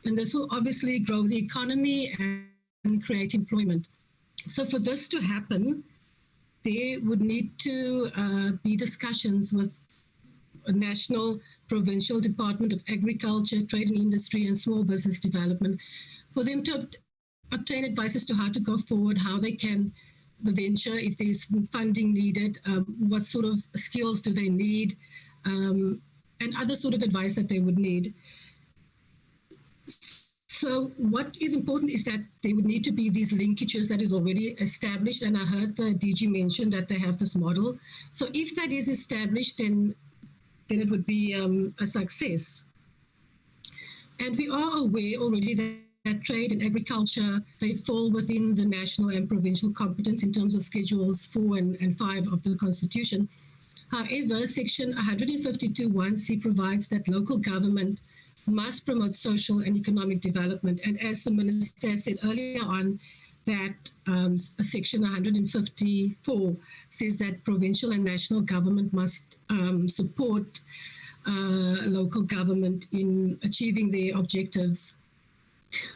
And this will obviously grow the economy and create employment. So for this to happen, there would need to be discussions with a national, provincial Department of Agriculture, Trade and Industry and Small Business Development for them to obtain advice as to how to go forward, how they can venture, if there's funding needed, what sort of skills do they need, and other sort of advice that they would need. So what is important is that there would need to be these linkages that is already established, and I heard the DG mention that they have this model. So if that is established, then it would be a success. And we are aware already that trade and agriculture, they fall within the national and provincial competence in terms of Schedules 4 and 5 of the Constitution. However, Section 152(1)(c) provides that local government must promote social and economic development. And as the Minister said earlier on, that Section 154 says that provincial and national government must support local government in achieving their objectives.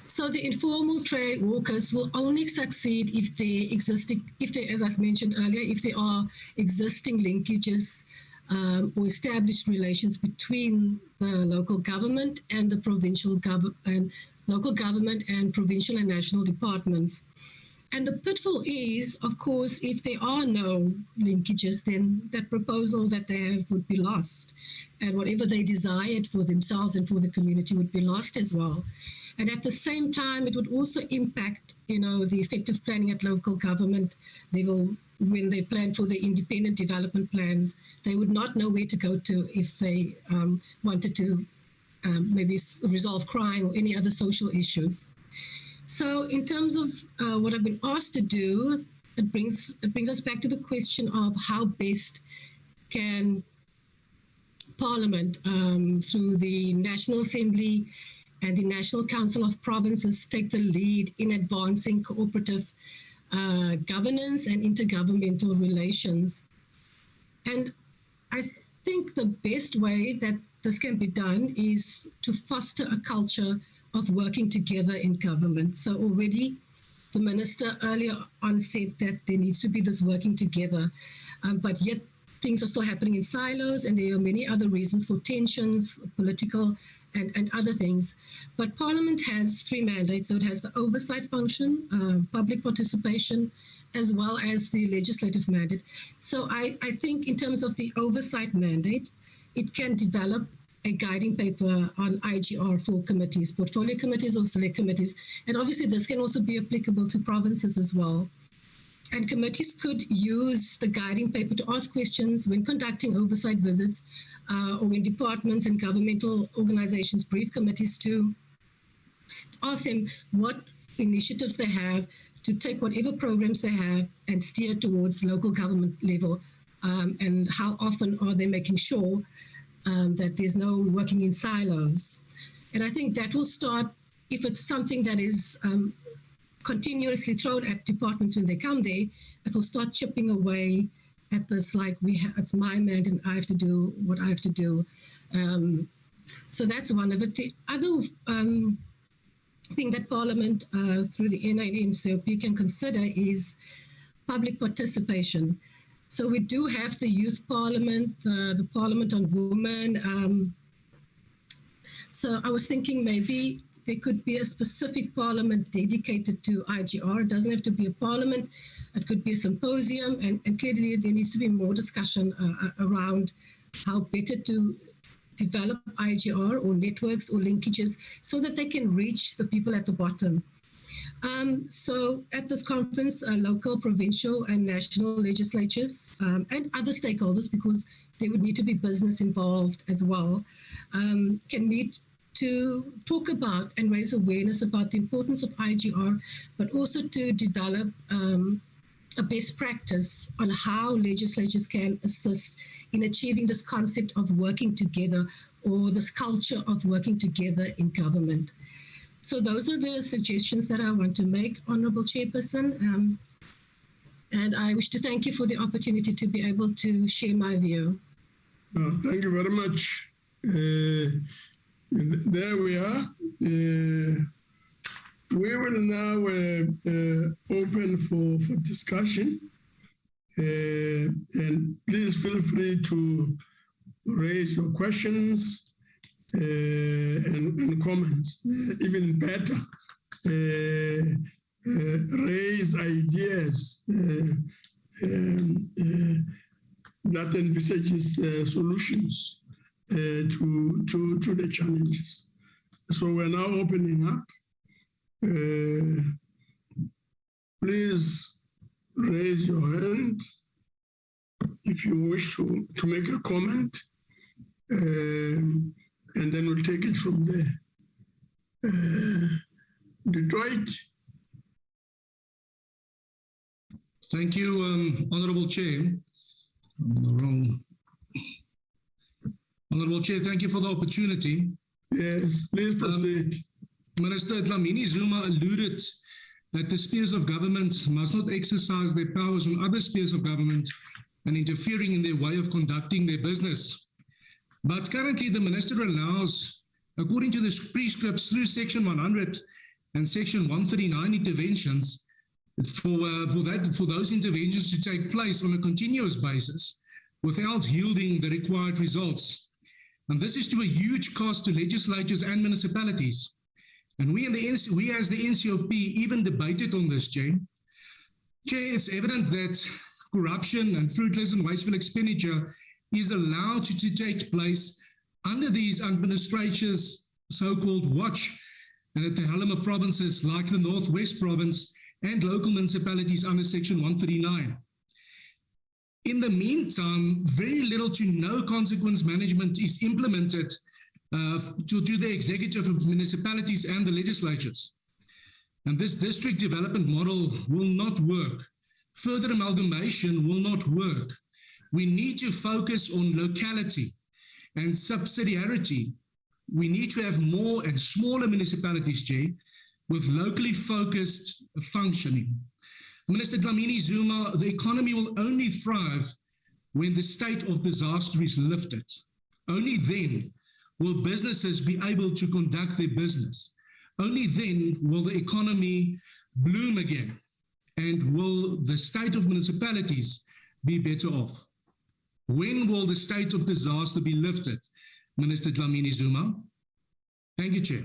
So the informal trade workers will only succeed if there, as I mentioned earlier, if there are existing linkages or established relations between the local government and the provincial government, local government and provincial and national departments. And the pitfall is, of course, if there are no linkages, then that proposal that they have would be lost. And whatever they desired for themselves and for the community would be lost as well. And at the same time, it would also impact, the effective planning at local government level. When they plan for the independent development plans, they would not know where to go to if they wanted to maybe resolve crime or any other social issues. So in terms of what I've been asked to do, it brings us back to the question of how best can Parliament, through the National Assembly and the National Council of Provinces, take the lead in advancing cooperative governance and intergovernmental relations. And I think the best way that this can be done is to foster a culture of working together in government. So already the Minister earlier on said that there needs to be this working together, but yet things are still happening in silos, and there are many other reasons for tensions, political and other things. But Parliament has 3 mandates. So it has the oversight function, public participation, as well as the legislative mandate. So I think in terms of the oversight mandate, it can develop a guiding paper on IGR for committees, portfolio committees or select committees. And obviously this can also be applicable to provinces as well. And committees could use the guiding paper to ask questions when conducting oversight visits or when departments and governmental organizations brief committees, to ask them what initiatives they have to take whatever programs they have and steer towards local government level, and how often are they making sure that there's no working in silos. And I think that will start, if it's something that is continuously thrown at departments when they come there, it will start chipping away at this like it's my mandate and I have to do what I have to do. So that's one of it. The other thing that Parliament through the NIMCOP can consider is public participation. So we do have the Youth Parliament, the Parliament on Women. So I was thinking maybe there could be a specific parliament dedicated to IGR. It doesn't have to be a parliament. It could be a symposium. And clearly there needs to be more discussion around how better to develop IGR or networks or linkages so that they can reach the people at the bottom. So at this conference, local, provincial and national legislatures and other stakeholders, because there would need to be business involved as well, can meet to talk about and raise awareness about the importance of IGR, but also to develop a best practice on how legislatures can assist in achieving this concept of working together or this culture of working together in government. So those are the suggestions that I want to make, Honourable Chairperson. And I wish to thank you for the opportunity to be able to share my view. Thank you very much. There we are. We will now open for discussion. And please feel free to raise your questions and comments. Even better, raise ideas that envisages solutions to the challenges. So we're now opening up. Please raise your hand if you wish to make a comment, and then we'll take it from there. Detroit. Thank you, Honourable Chair. Honourable Chair, thank you for the opportunity. Yes, please proceed. Minister Dlamini Zuma alluded that the spheres of government must not exercise their powers on other spheres of government and interfering in their way of conducting their business. But currently the Minister allows, according to the prescripts through Section 100 and Section 139 interventions, for those interventions to take place on a continuous basis without yielding the required results. And this is to a huge cost to legislatures and municipalities. And we as the NCOP even debated on this, Chair. Chair, it's evident that corruption and fruitless and wasteful expenditure is allowed to take place under these administrations' so-called watch and at the helm of provinces like the Northwest Province and local municipalities under Section 139. In the meantime, very little to no consequence management is implemented to the executive of municipalities and the legislatures. And this district development model will not work. Further amalgamation will not work. We need to focus on locality and subsidiarity. We need to have more and smaller municipalities, Jay, with locally focused functioning. Minister Dlamini Zuma, the economy will only thrive when the state of disaster is lifted. Only then will businesses be able to conduct their business. Only then will the economy bloom again, and will the state of municipalities be better off. When will the state of disaster be lifted, Minister Dlamini Zuma? Thank you, Chair.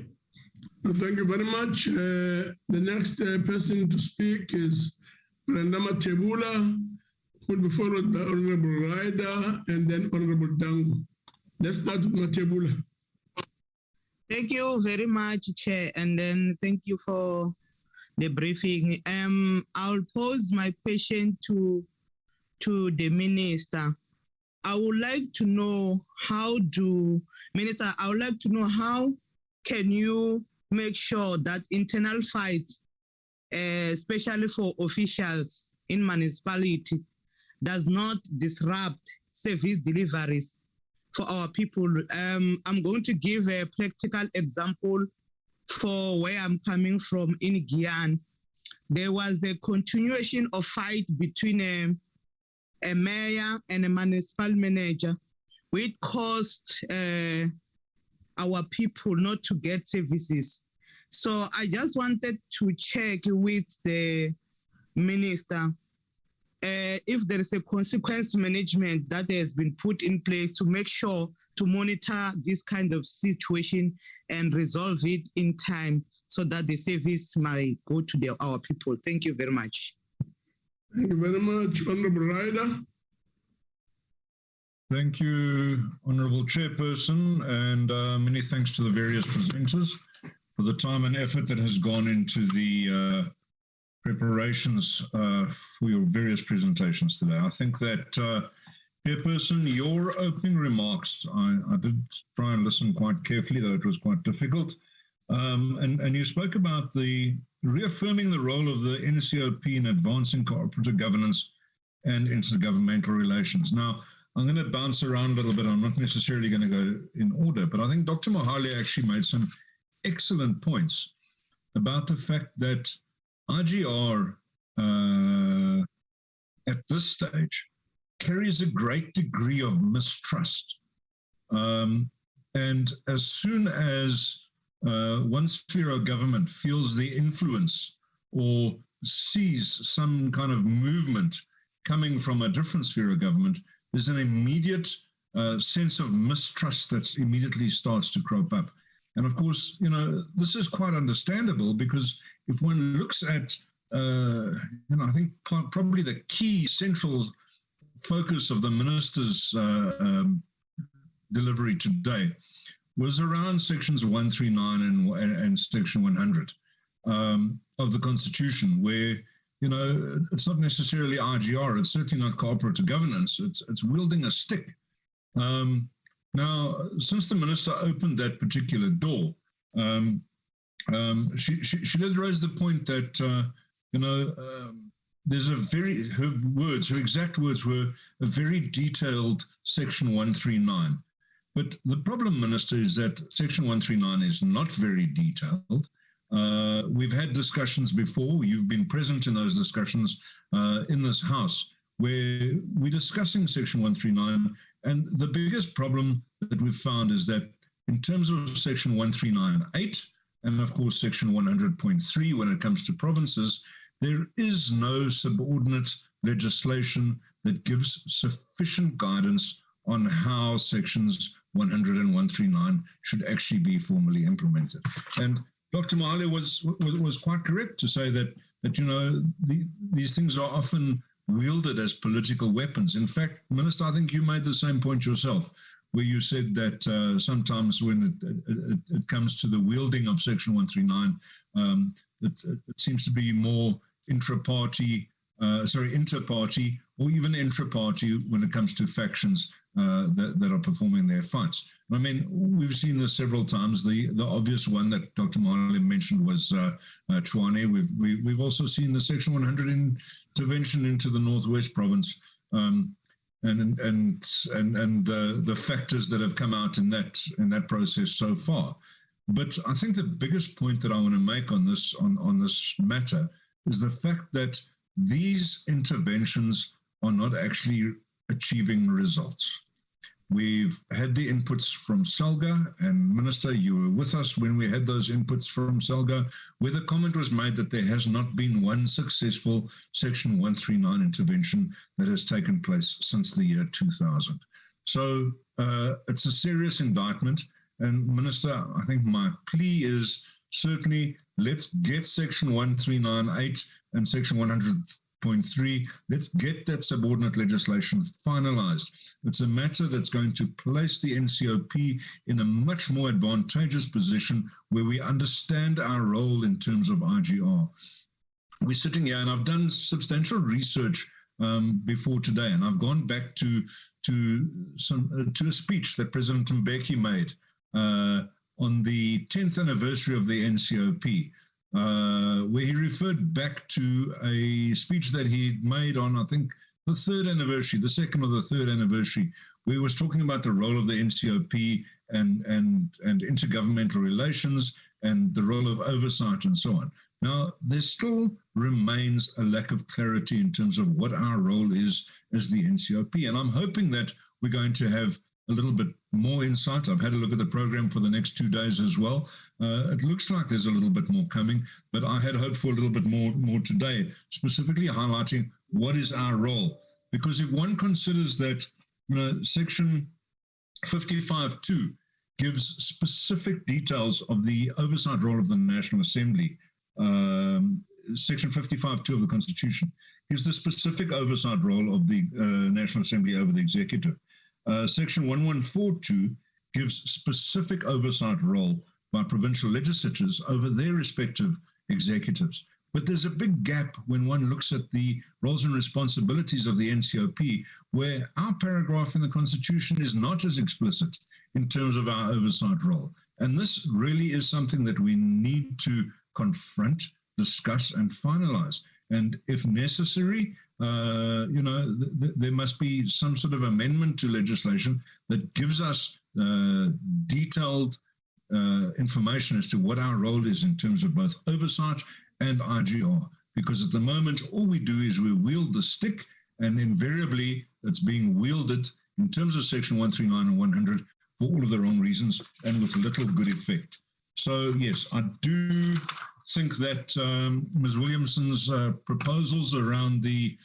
Thank you very much. The next person to speak is Brenda Matebula, who will be followed by Honorable Ryder and then Honorable Dango. Let's start with Matebula. Thank you very much, Chair, and then thank you for the briefing. I'll pose my question to the Minister. I would like to know Minister, I would like to know how can you make sure that internal fights, especially for officials in municipality, does not disrupt service deliveries for our people. I'm going to give a practical example for where I'm coming from in Guyana. There was a continuation of fight between a mayor and a municipal manager, which caused our people not to get services. So I just wanted to check with the minister if there is a consequence management that has been put in place to make sure to monitor this kind of situation and resolve it in time so that the service might go to our people. Thank you very much. Thank you very much, Honorable Ryder. Thank you, Honourable Chairperson, and many thanks to the various presenters for the time and effort that has gone into the preparations for your various presentations today. I think that, Chairperson, your opening remarks, I did try and listen quite carefully, though it was quite difficult, and you spoke about the reaffirming the role of the NCOP in advancing cooperative governance and intergovernmental relations. Now, I'm going to bounce around a little bit. I'm not necessarily going to go in order, but I think Dr. Mohale actually made some excellent points about the fact that IGR at this stage carries a great degree of mistrust. And as soon as one sphere of government feels the influence or sees some kind of movement coming from a different sphere of government, there's an immediate sense of mistrust that immediately starts to crop up. And of course, you know, this is quite understandable because if one looks at, you know, I think probably the key central focus of the minister's delivery today was around sections 139 and section 100 of the Constitution, where, you know, it's not necessarily IGR, it's certainly not cooperative governance, it's wielding a stick. Now, since the minister opened that particular door, she did raise the point that, you know, there's a very, her exact words were a very detailed section 139. But the problem, Minister, is that section 139 is not very detailed. We've had discussions before, you've been present in those discussions in this House, where we're discussing section 139, and the biggest problem that we've found is that in terms of section 139.8, and of course section 100.3 when it comes to provinces, there is no subordinate legislation that gives sufficient guidance on how sections 100 and 139 should actually be formally implemented. And Dr. Mohale was quite correct to say that you know, these things are often wielded as political weapons. In fact, Minister, I think you made the same point yourself, where you said that sometimes when it comes to the wielding of section 139, it seems to be more inter-party or even intra-party when it comes to factions that are performing their fights. I mean, we've seen this several times. The obvious one that Dr. Mohale mentioned was Tshwane. We've also seen the Section 100 intervention into the Northwest Province, and the factors that have come out in that process so far. But I think the biggest point that I want to make on this matter is the fact that these interventions are not actually achieving results. We've had the inputs from SALGA, and Minister, you were with us when we had those inputs from SALGA, where the comment was made that there has not been one successful Section 139 intervention that has taken place since the year 2000. So it's a serious indictment. And Minister, I think my plea is certainly let's get Section 139.8 and Section 100.3, let's get that subordinate legislation finalized. It's a matter that's going to place the NCOP in a much more advantageous position where we understand our role in terms of IGR. We're sitting here, and I've done substantial research before today, and I've gone back to a speech that President Mbeki made on the 10th anniversary of the NCOP, where he referred back to a speech that he made on, I think, the third anniversary, the second or the third anniversary, where he was talking about the role of the NCOP and intergovernmental relations and the role of oversight and so on. Now, there still remains a lack of clarity in terms of what our role is as the NCOP. And I'm hoping that we're going to have a little bit more insight. I've had a look at the program for the next 2 days as well. It looks like there's a little bit more coming, but I had hoped for a little bit more today, specifically highlighting what is our role. Because if one considers that, Section 55.2 gives specific details of the oversight role of the National Assembly. Section 55.2 of the Constitution gives the specific oversight role of the National Assembly over the executive. Section 1142 gives specific oversight role by provincial legislatures over their respective executives. But there's a big gap when one looks at the roles and responsibilities of the NCOP, where our paragraph in the Constitution is not as explicit in terms of our oversight role. And this really is something that we need to confront, discuss, and finalize. And if necessary, there must be some sort of amendment to legislation that gives us detailed information as to what our role is in terms of both oversight and IGR. Because at the moment, all we do is we wield the stick, and invariably it's being wielded in terms of Section 139 and 100 for all of the wrong reasons and with little good effect. So yes, I do think that Ms. Williamson's proposals around the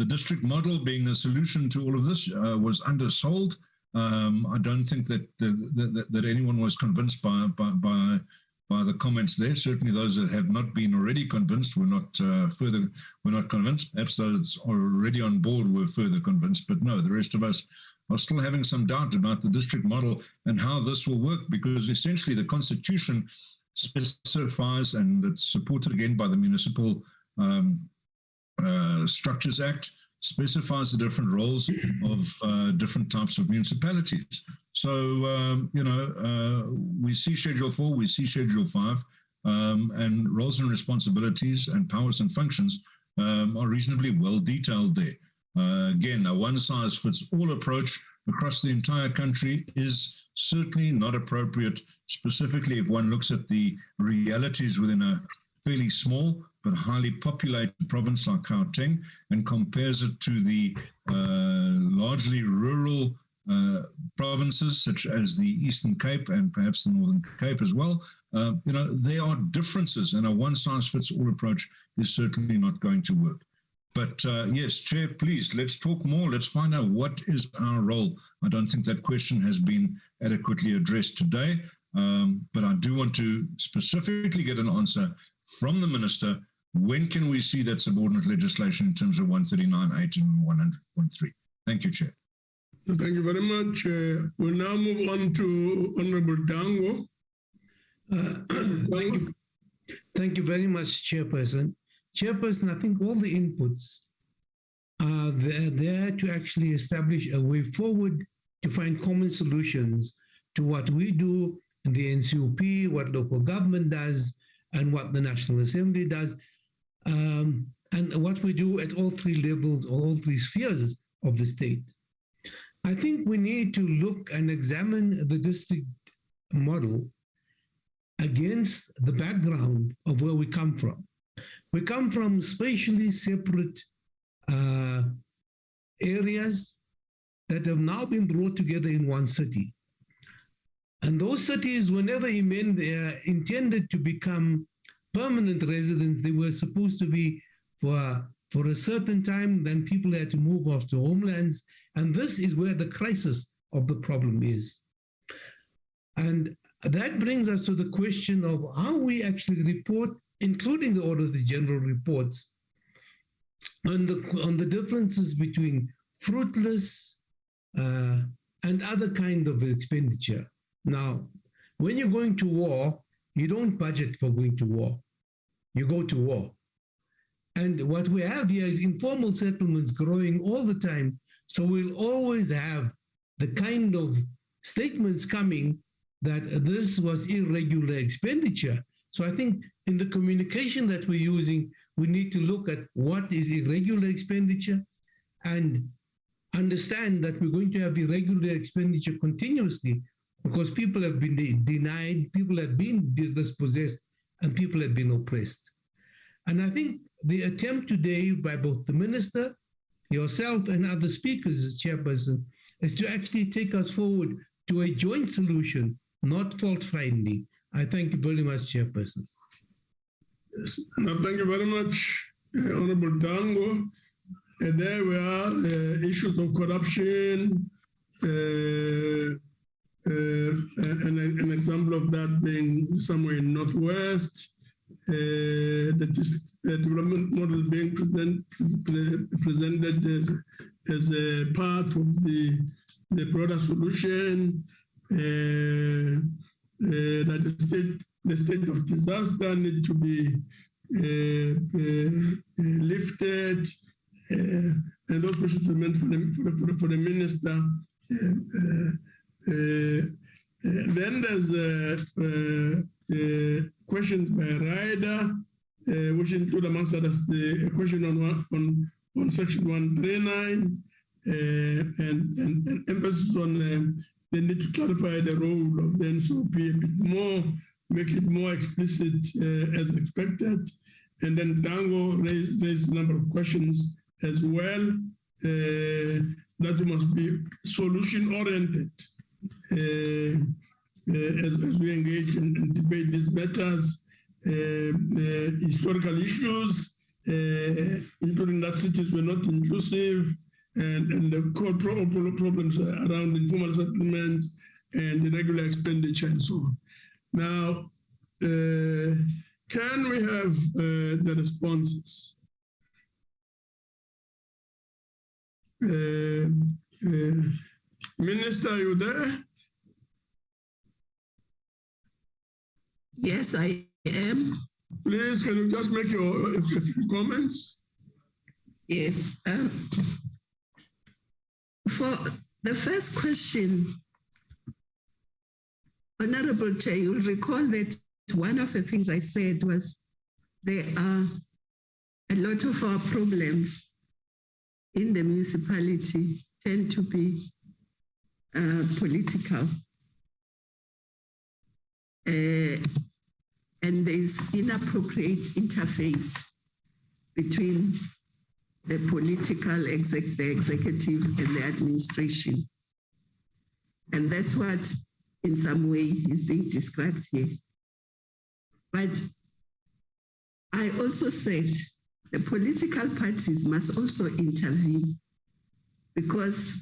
district model being the solution to all of this was undersold. I don't think that anyone was convinced by the comments there. Certainly those that have not been already convinced were not convinced. Perhaps those already on board were further convinced, but no, the rest of us are still having some doubt about the district model and how this will work, because essentially the Constitution specifies, and it's supported again by the Municipal Structures Act, specifies the different roles of different types of municipalities. So, we see Schedule 4, we see Schedule 5, and roles and responsibilities and powers and functions are reasonably well detailed there. Again, a one-size-fits-all approach across the entire country is certainly not appropriate, specifically if one looks at the realities within a fairly small but highly populated province like Gauteng and compares it to the largely rural provinces such as the Eastern Cape and perhaps the Northern Cape as well. There are differences, and a one-size-fits-all approach is certainly not going to work. But yes, Chair, please, let's talk more. Let's find out what is our role. I don't think that question has been adequately addressed today, but I do want to specifically get an answer from the Minister. When can we see that subordinate legislation in terms of 139.8 and 100.3? Thank you, Chair. Thank you very much. We'll now move on to Honorable Dango. Thank you very much, Chairperson. Chairperson, I think all the inputs are there to actually establish a way forward to find common solutions to what we do in the NCOP, what local government does, and what the National Assembly does, and what we do at all three levels, all three spheres of the state. I think we need to look and examine the district model against the background of where we come from. We come from spatially separate areas that have now been brought together in one city. And those cities were never intended to become permanent residents. They were supposed to be for a certain time, then people had to move off to homelands. And this is where the crisis of the problem is. And that brings us to the question of how we actually report, including the Order of the General reports, on the differences between fruitless and other kind of expenditure. Now, when you're going to war, you don't budget for going to war. You go to war. And what we have here is informal settlements growing all the time. So we'll always have the kind of statements coming that this was irregular expenditure. So I think in the communication that we're using, we need to look at what is irregular expenditure and understand that we're going to have irregular expenditure continuously because people have been denied, people have been dispossessed, and people have been oppressed. And I think the attempt today by both the Minister yourself and other speakers, Chairperson, is to actually take us forward to a joint solution, not fault finding. I thank you very much, Chairperson. Yes. No, thank you very much, Honorable Dango. And there we are, issues of corruption, an example of that being somewhere in Northwest, the development model being presented as a part of the broader solution, that the state of disaster need to be lifted, and those questions are meant for the minister. Then there's questions by rider, which include amongst others a question on section 139, and emphasis on the need to clarify the role of the NSOP a bit more, make it more explicit as expected. And then Dango raised a number of questions as well, that must be solution-oriented as we engage and debate these matters, historical issues, including that cities were not inclusive, and the core problems around informal settlements and irregular expenditure and so on. Now, can we have the responses? Minister, are you there? Yes, I am. Please, can you just make a few comments? Yes. For the first question, Honorable Chair, you'll recall that one of the things I said was there are a lot of our problems in the municipality tend to be political. And there's inappropriate interface between the political, the executive, and the administration. And that's what, in some way, is being described here. But I also said the political parties must also intervene, because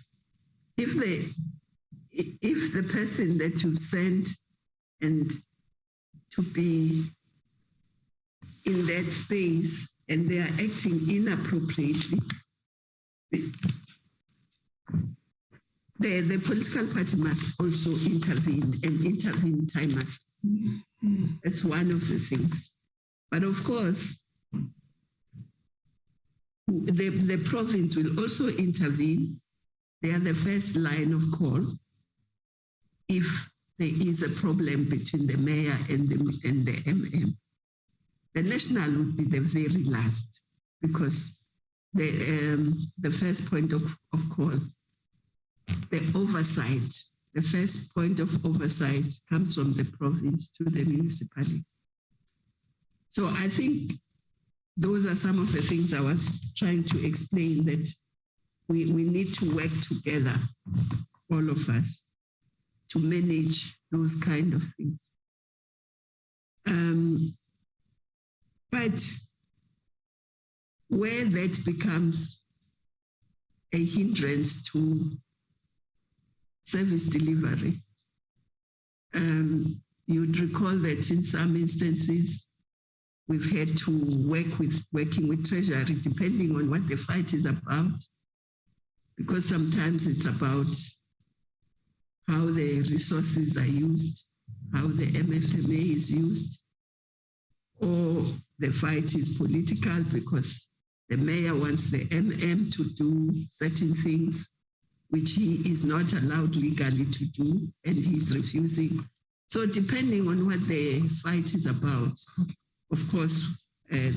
if the person that you send and to be in that space and they are acting inappropriately, the political party must also intervene, and intervene time must. That's one of the things. But of course, the province will also intervene. They are the first line of call if there is a problem between the mayor and the MM. The national would be the very last, because the first point of call, the oversight, the first point of oversight comes from the province to the municipality. So I think those are some of the things I was trying to explain, that we need to work together, all of us, to manage those kind of things. But where that becomes a hindrance to service delivery, you'd recall that in some instances, we've had to working with Treasury, depending on what the fight is about, because sometimes it's about how the resources are used, how the MFMA is used, or the fight is political because the mayor wants the MM to do certain things which he is not allowed legally to do, and he's refusing. So depending on what the fight is about, of course, there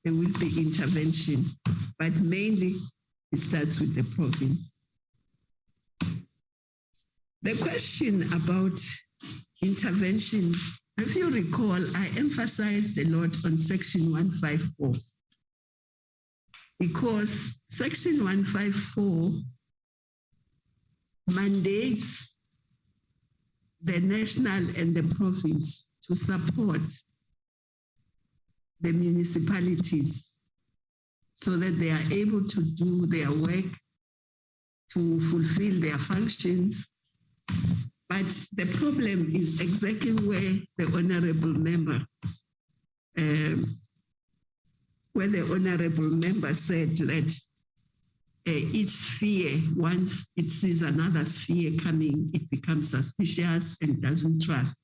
will be intervention, but mainly it starts with the province. The question about intervention, if you recall, I emphasized a lot on section 154. because Section 154 mandates the national and the province to support the municipalities so that they are able to do their work, to fulfill their functions. But the problem is exactly where the honorable member said that each sphere, once it sees another sphere coming, it becomes suspicious and doesn't trust.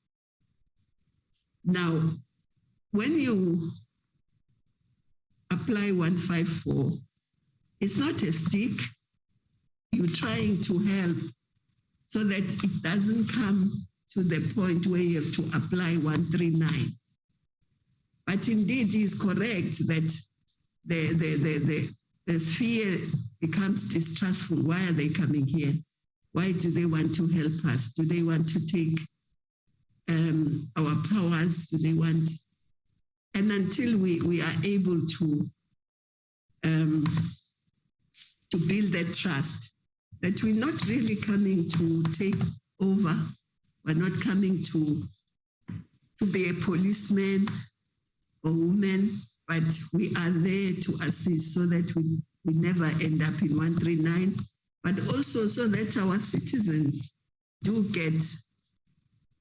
Now, when you apply 154, it's not a stick. You're trying to help so that it doesn't come to the point where you have to apply 139. But indeed, it's correct that the sphere becomes distrustful. Why are they coming here? Why do they want to help us? Do they want to take our powers? Do they want? And until we are able to build that trust, that we're not really coming to take over, we're not coming to be a policeman or woman, but we are there to assist so that we never end up in 139, but also so that our citizens do get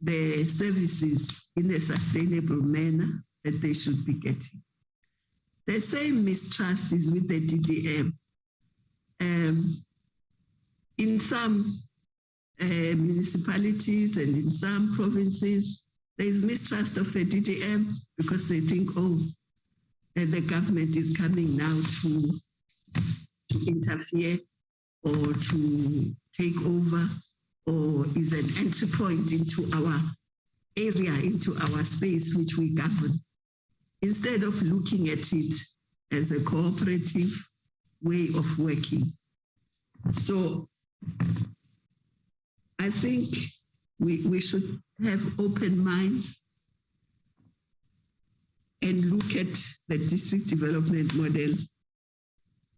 the services in a sustainable manner that they should be getting. The same mistrust is with the DDM. In some municipalities and in some provinces, there is mistrust of the DDM because they think, oh, the government is coming now to interfere or to take over, or is an entry point into our area, into our space which we govern, instead of looking at it as a cooperative way of working. So I think we should have open minds and look at the district development model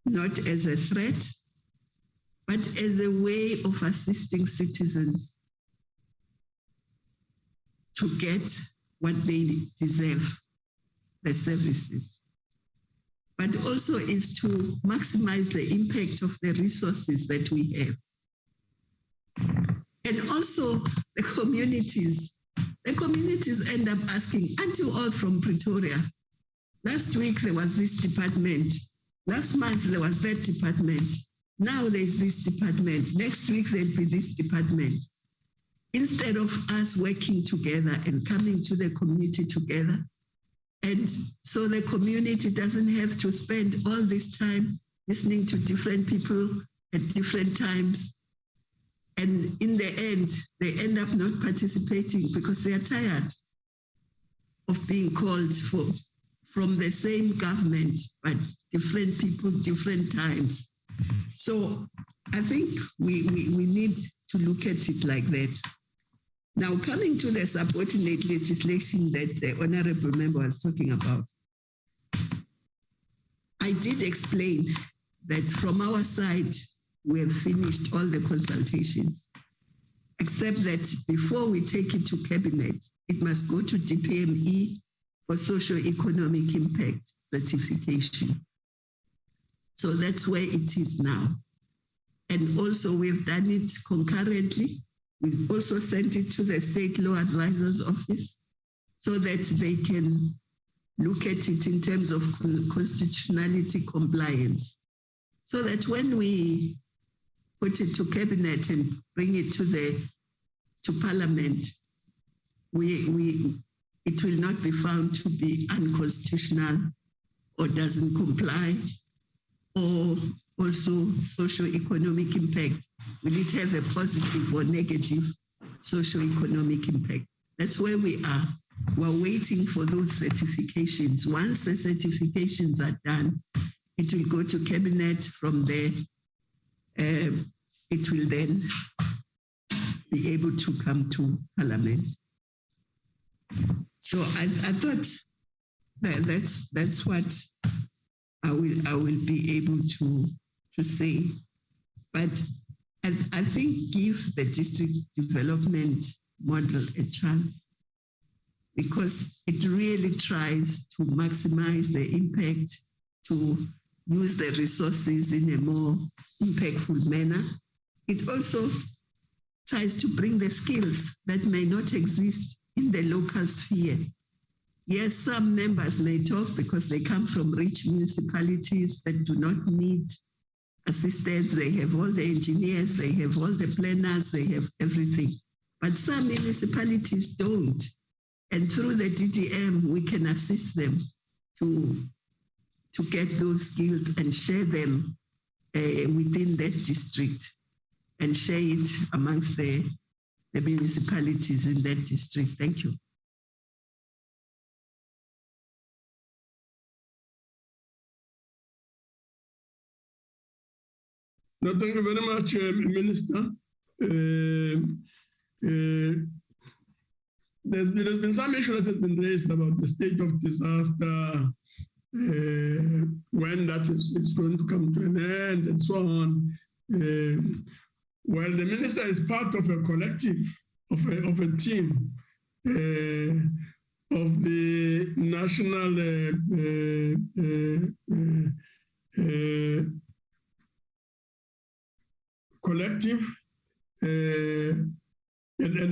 not as a threat, but as a way of assisting citizens to get what they deserve, the services. But also is to maximize the impact of the resources that we have. And also the communities end up asking, aren't you all from Pretoria? Last week there was this department. Last month there was that department. Now there's this department. Next week there'll be this department. Instead of us working together and coming to the community together, and so the community doesn't have to spend all this time listening to different people at different times. And in the end, they end up not participating because they are tired of being called from the same government, but different people, different times. So I think we need to look at it like that. Now, coming to the subordinate legislation that the honorable member was talking about, I did explain that from our side, we have finished all the consultations, except that before we take it to cabinet, it must go to DPME for socio-economic impact certification. So that's where it is now. And also we've done it concurrently. We've also sent it to the State Law Advisor's Office so that they can look at it in terms of constitutionality compliance. So that when we put it to cabinet and bring it to parliament, it will not be found to be unconstitutional or doesn't comply, or also socio-economic impact. Will it have a positive or negative socio-economic impact? That's where we are. We're waiting for those certifications. Once the certifications are done, it will go to cabinet. From there, it will then be able to come to parliament. So I thought that's what I will be able to say. But I think give the district development model a chance, because it really tries to maximize the impact, to use the resources in a more impactful manner. It also tries to bring the skills that may not exist in the local sphere. Yes, some members may talk because they come from rich municipalities that do not need assistance. They have all the engineers, they have all the planners, they have everything. But some municipalities don't. And through the DDM, we can assist them to get those skills and share them within that district and share it amongst the municipalities in that district. Thank you. No, thank you very much, Minister. There's been some issue that has been raised about the state of disaster, when that is going to come to an end and so on. Well, the minister is part of a collective, of a team, of the national collective, and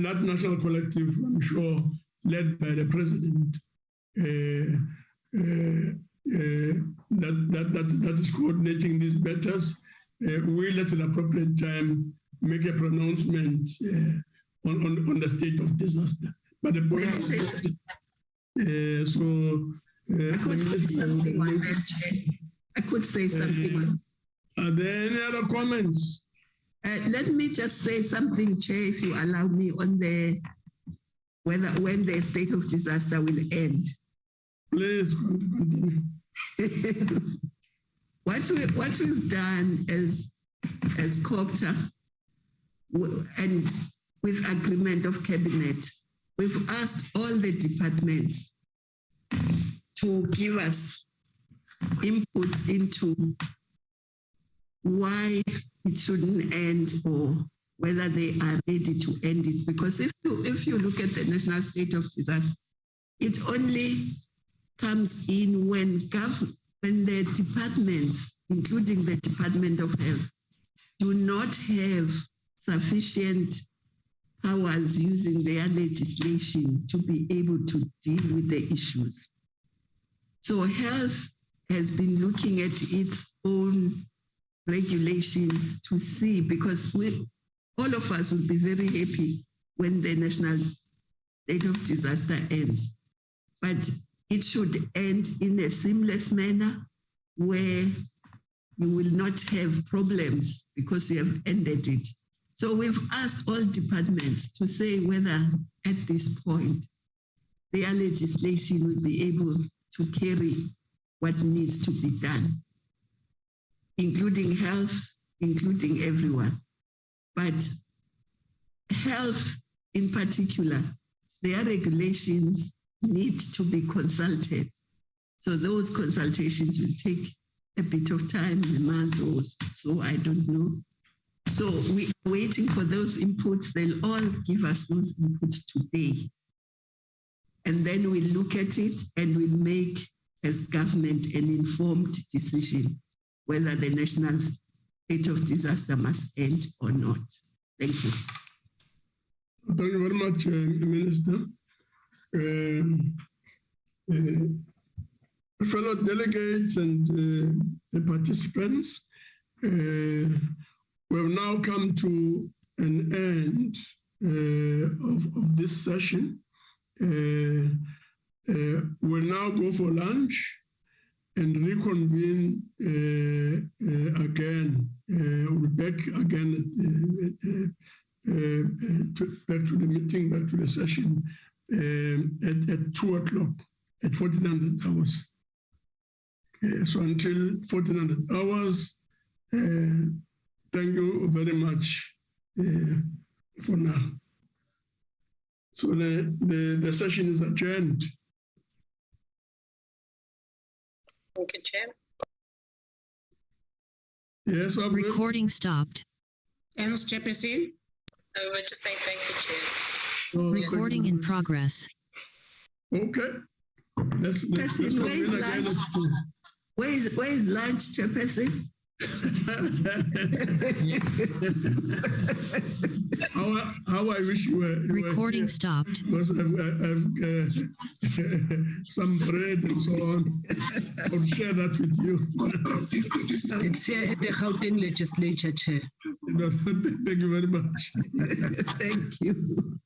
that national collective, I'm sure, led by the president, that is coordinating these matters. Will at an appropriate time make a pronouncement on the state of disaster. But the point I could say something on that, Chair. I could say something. Are there any other comments? Let me just say something, Chair, if you allow me, on when the state of disaster will end. Please continue. What we've done as COCTA, and with agreement of cabinet, we've asked all the departments to give us inputs into why it shouldn't end, or whether they are ready to end it. Because if you look at the national state of disaster, it only comes in when the departments, including the Department of Health, do not have sufficient powers using their legislation to be able to deal with the issues. So health has been looking at its own regulations to see, because all of us will be very happy when the national state of disaster ends. But it should end in a seamless manner where you will not have problems because you have ended it. So we've asked all departments to say whether at this point their legislation will be able to carry what needs to be done, including health, including everyone. But health in particular, their regulations need to be consulted. So those consultations will take a bit of time, a month or so, I don't know. So we are waiting for those inputs. They'll all give us those inputs today. And then we'll look at it and we'll make, as government, an informed decision whether the national state of disaster must end or not. Thank you. Thank you very much, Minister. Fellow delegates and the participants, we have now come to an end of this session. We'll now go for lunch and reconvene again. We'll be back again back to the meeting, back to the session at 2 o'clock, at 1400 hours. So until 1400 hours, thank you very much for now. So the session is adjourned. Thank you, Chair. Yes, Recording stopped. Thanks, Chairperson. I would just say thank you, Chair. Recording in progress. Okay. Let's Chairperson, where is lunch, Chairperson? how I wish you were. Recording stopped. Because I've some bread and so on. I'll share that with you. It's here at the Gauteng Legislature, Chair. Thank you very much. Thank you.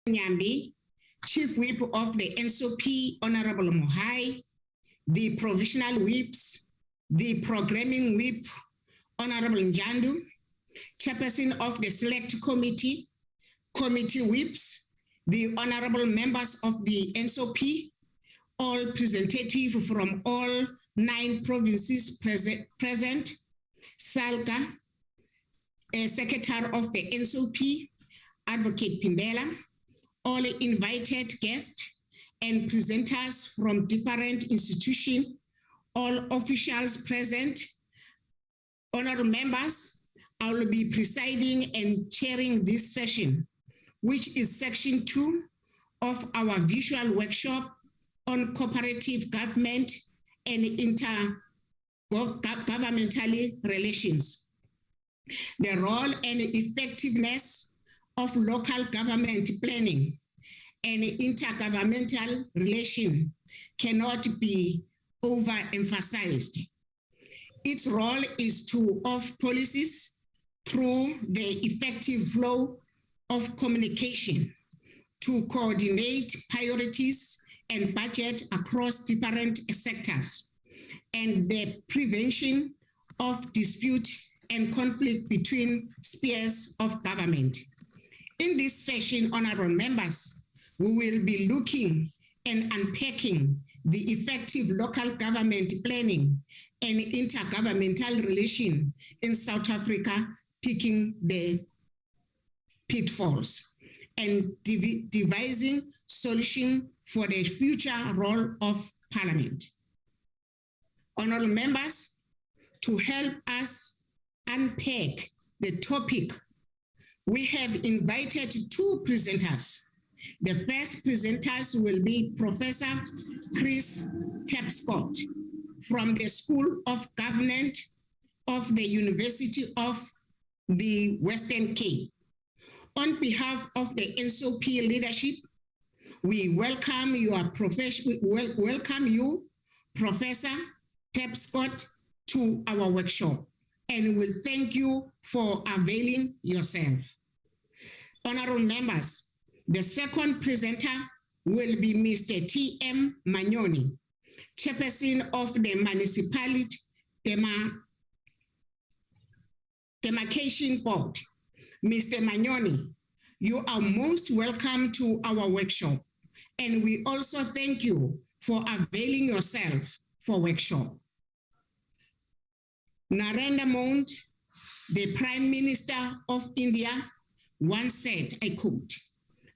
Nyambi, Chief Whip of the NSOP, Honorable Mohai, the Provisional Whips, the Programming Whip, Honorable Njandu, Chairperson of the Select Committee, Committee Whips, the Honorable Members of the NSOP, all representatives from all 9 provinces present, Salga, Secretary of the NSOP, Advocate Pimbela, all invited guests and presenters from different institutions, all officials present, honorable members, I will be presiding and chairing this session, which is section 2 of our visual workshop on cooperative government and intergovernmental relations. The role and effectiveness of local government planning and intergovernmental relation cannot be overemphasized. Its role is to of policies through the effective flow of communication to coordinate priorities and budget across different sectors, and the prevention of dispute and conflict between spheres of government. In this session, honorable members, we will be looking and unpacking the effective local government planning and intergovernmental relation in South Africa, picking the pitfalls and devising solution for the future role of Parliament. Honorable members, to help us unpack the topic, we have invited 2 presenters. The first presenters will be Professor Chris Tapscott from the School of Government of the University of the Western Cape. On behalf of the NSOP leadership, we welcome welcome you, Professor Tapscott, to our workshop, and will thank you for availing yourself. Honorable members, the second presenter will be Mr. T.M. Manyoni, Chairperson of the Municipality Demarcation Board. Mr. Manyoni, you are most welcome to our workshop, and we also thank you for availing yourself for workshop. Narendra Modi, the Prime Minister of India, once said, I quote,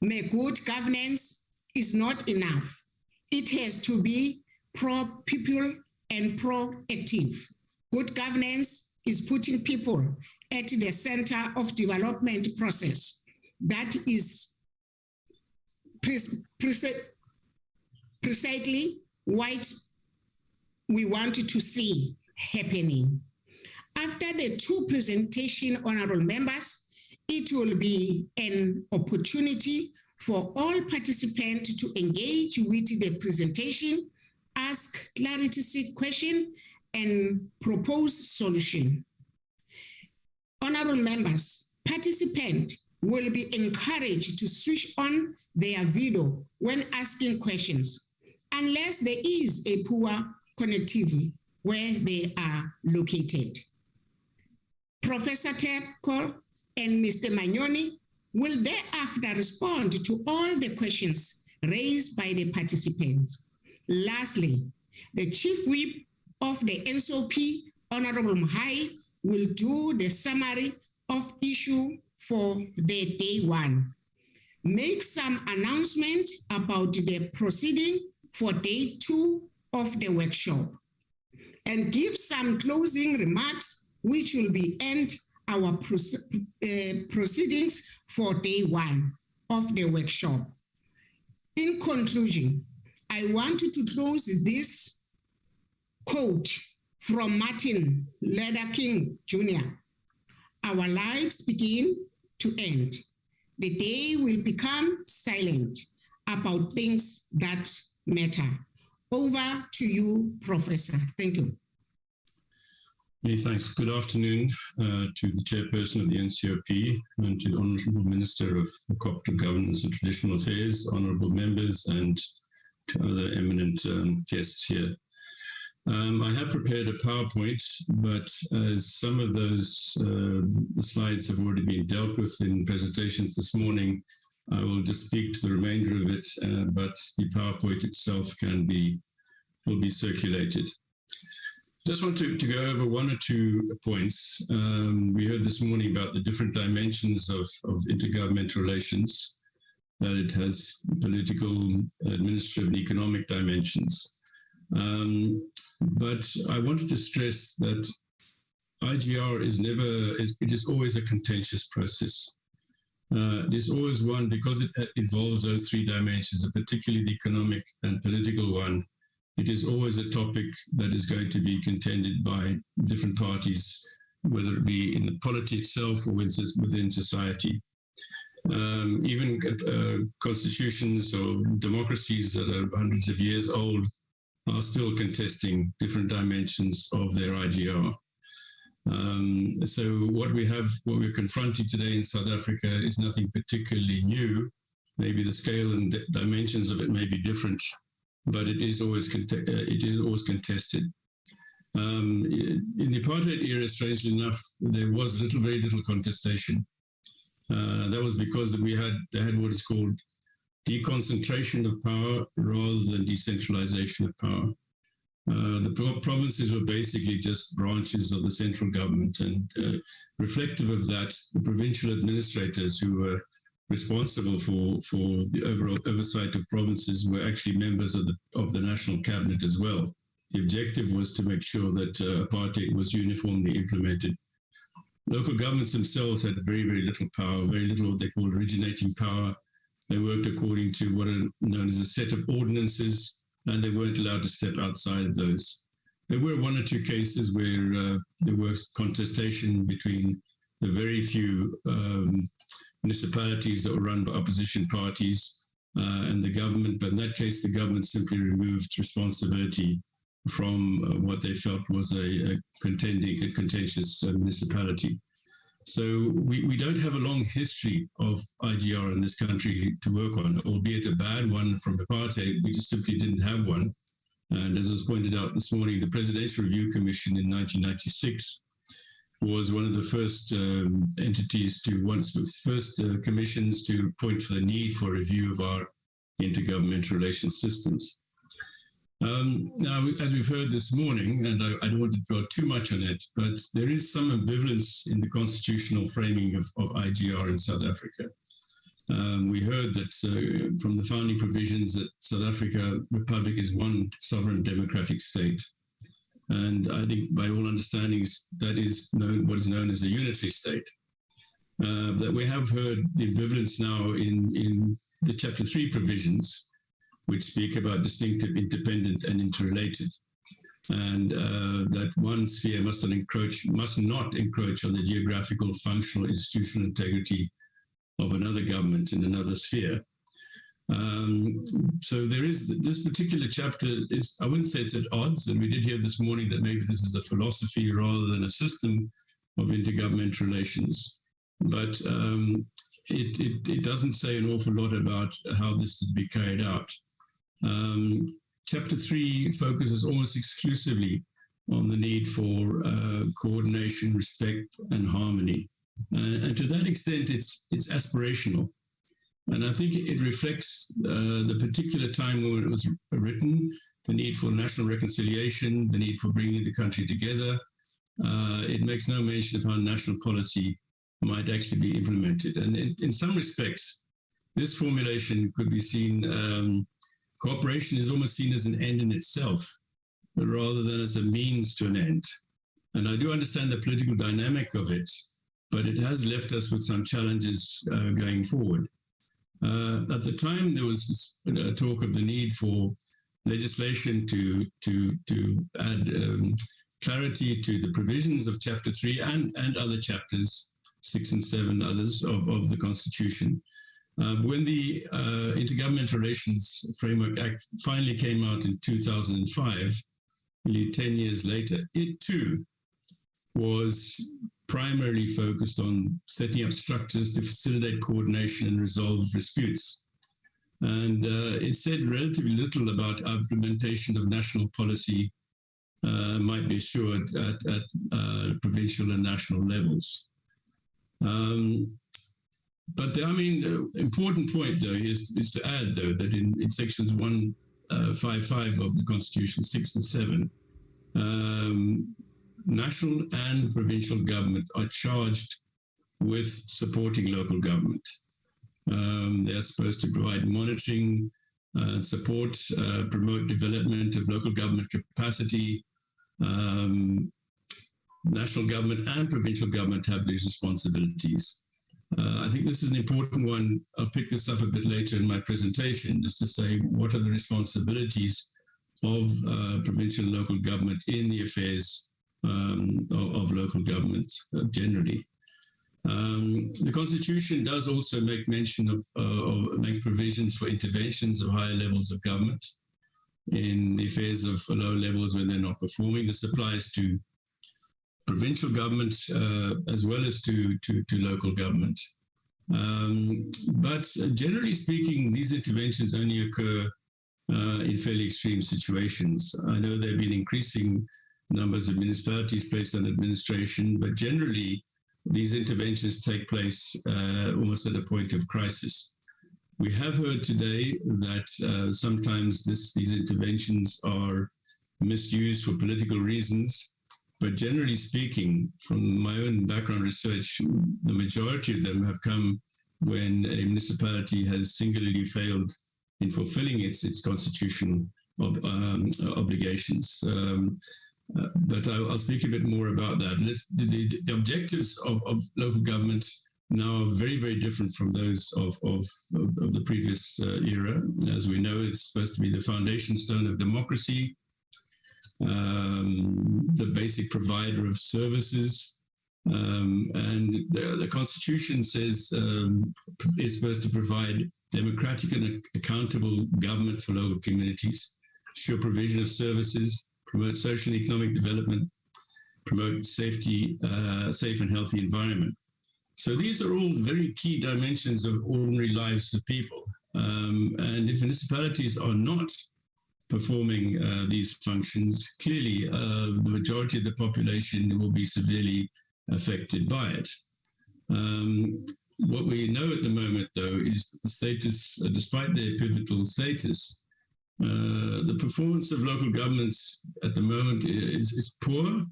"May good governance is not enough. It has to be pro-people and proactive. Good governance is putting people at the center of development process. That is precisely what we wanted to see happening." After the 2 presentation, honorable members, it will be an opportunity for all participants to engage with the presentation, ask clarity question, and propose solution. Honorable members, participants will be encouraged to switch on their video when asking questions, unless there is a poor connectivity where they are located. Professor Tapscott and Mr. Manyoni will thereafter respond to all the questions raised by the participants. Lastly, the Chief Whip of the NSOP, Honorable Mohai, will do the summary of issue for the day 1. Make some announcement about the proceeding for day 2 of the workshop, and give some closing remarks which will be end our proceedings for day 1 of the workshop. In conclusion, I wanted to close this quote from Martin Luther King Jr. Our lives begin to end. The day will become silent about things that matter. Over to you, Professor. Thank you. Many thanks. Good afternoon to the chairperson of the NCOP and to the Honourable Minister of Cooperative Governance and Traditional Affairs, honourable members, and to other eminent guests here. I have prepared a PowerPoint, but as some of those the slides have already been dealt with in presentations this morning, I will just speak to the remainder of it, but the PowerPoint itself will be circulated. Just want to go over one or two points. We heard this morning about the different dimensions of intergovernmental relations, that it has political, administrative, and economic dimensions. But I wanted to stress that IGR it is always a contentious process. It is always one, because it involves those three dimensions, particularly the economic and political one. It is always a topic that is going to be contended by different parties, whether it be in the polity itself or within society. Even constitutions or democracies that are hundreds of years old are still contesting different dimensions of their IGR. So what we're confronting today in South Africa is nothing particularly new. Maybe the scale and dimensions of it may be different, but it is always contested. In the apartheid era, strangely enough, there was very little contestation. That was because they had what is called deconcentration of power rather than decentralization of power. The provinces were basically just branches of the central government, and reflective of that, the provincial administrators who were responsible for the overall oversight of provinces were actually members of the national cabinet as well. The objective was to make sure that apartheid was uniformly implemented. Local governments themselves had very, very little power, very little what they called originating power. They worked according to what are known as a set of ordinances, and they weren't allowed to step outside of those. There were one or two cases where there was contestation between the very few municipalities that were run by opposition parties and the government, but in that case, the government simply removed responsibility from what they felt was a contentious municipality. So we don't have a long history of IGR in this country to work on, albeit a bad one from apartheid. We just simply didn't have one. And as was pointed out this morning, the Presidential Review Commission in 1996 was one of the first commissions to point for the need for review of our intergovernmental relations systems. Now, as we've heard this morning, and I don't want to draw too much on it, but there is some ambivalence in the constitutional framing of IGR in South Africa. We heard that from the founding provisions that South Africa Republic is one sovereign democratic state. And I think by all understandings, that is what is known as a unitary state. That we have heard the ambivalence now in the Chapter 3 provisions, which speak about distinctive, independent, and interrelated, and that one sphere must not encroach on the geographical, functional, institutional integrity of another government in another sphere. So there is this particular chapter is, I wouldn't say it's at odds, and we did hear this morning that maybe this is a philosophy rather than a system of intergovernmental relations, but it doesn't say an awful lot about how this is to be carried out. Chapter 3 focuses almost exclusively on the need for coordination, respect, and harmony. And to that extent, it's aspirational. And I think it reflects the particular time when it was written, the need for national reconciliation, the need for bringing the country together. It makes no mention of how national policy might actually be implemented. And in some respects, this formulation could be seen, cooperation is almost seen as an end in itself, rather than as a means to an end. And I do understand the political dynamic of it, but it has left us with some challenges going forward. At the time, there was talk of the need for legislation to add clarity to the provisions of Chapter 3 and other chapters, 6 and 7 others of the Constitution. When the Intergovernmental Relations Framework Act finally came out in 2005, nearly 10 years later, it too was primarily focused on setting up structures to facilitate coordination and resolve disputes. And it said relatively little about how implementation of national policy might be assured at provincial and national levels. But the important point, though, is to add, though, that in sections 155 of the Constitution, 6 and 7, national and provincial government are charged with supporting local government. They're supposed to provide monitoring, support, promote development of local government capacity. National government and provincial government have these responsibilities. I think this is an important one. I'll pick this up a bit later in my presentation, just to say what are the responsibilities of provincial and local government in the affairs of local government generally. The Constitution does also make mention of make provisions for interventions of higher levels of government in the affairs of lower levels when they're not performing. This applies to provincial government as well as to local government. But generally speaking, these interventions only occur in fairly extreme situations. I know there have been increasing numbers of municipalities placed under administration, but generally these interventions take place almost at a point of crisis. We have heard today that sometimes these interventions are misused for political reasons. But generally speaking, from my own background research, the majority of them have come when a municipality has singularly failed in fulfilling its constitutional obligations. But I'll speak a bit more about that. The objectives of local government now are very, very different from those of the previous era. As we know, it's supposed to be the foundation stone of democracy, the basic provider of services, and the Constitution says is supposed to provide democratic and accountable government for local communities, ensure provision of services, promote social and economic development, promote safe and healthy environment. So these are all very key dimensions of ordinary lives of people. And if municipalities are not performing these functions, clearly the majority of the population will be severely affected by it. What we know at the moment, though, is that the status, despite their pivotal status, the performance of local governments at the moment is poor,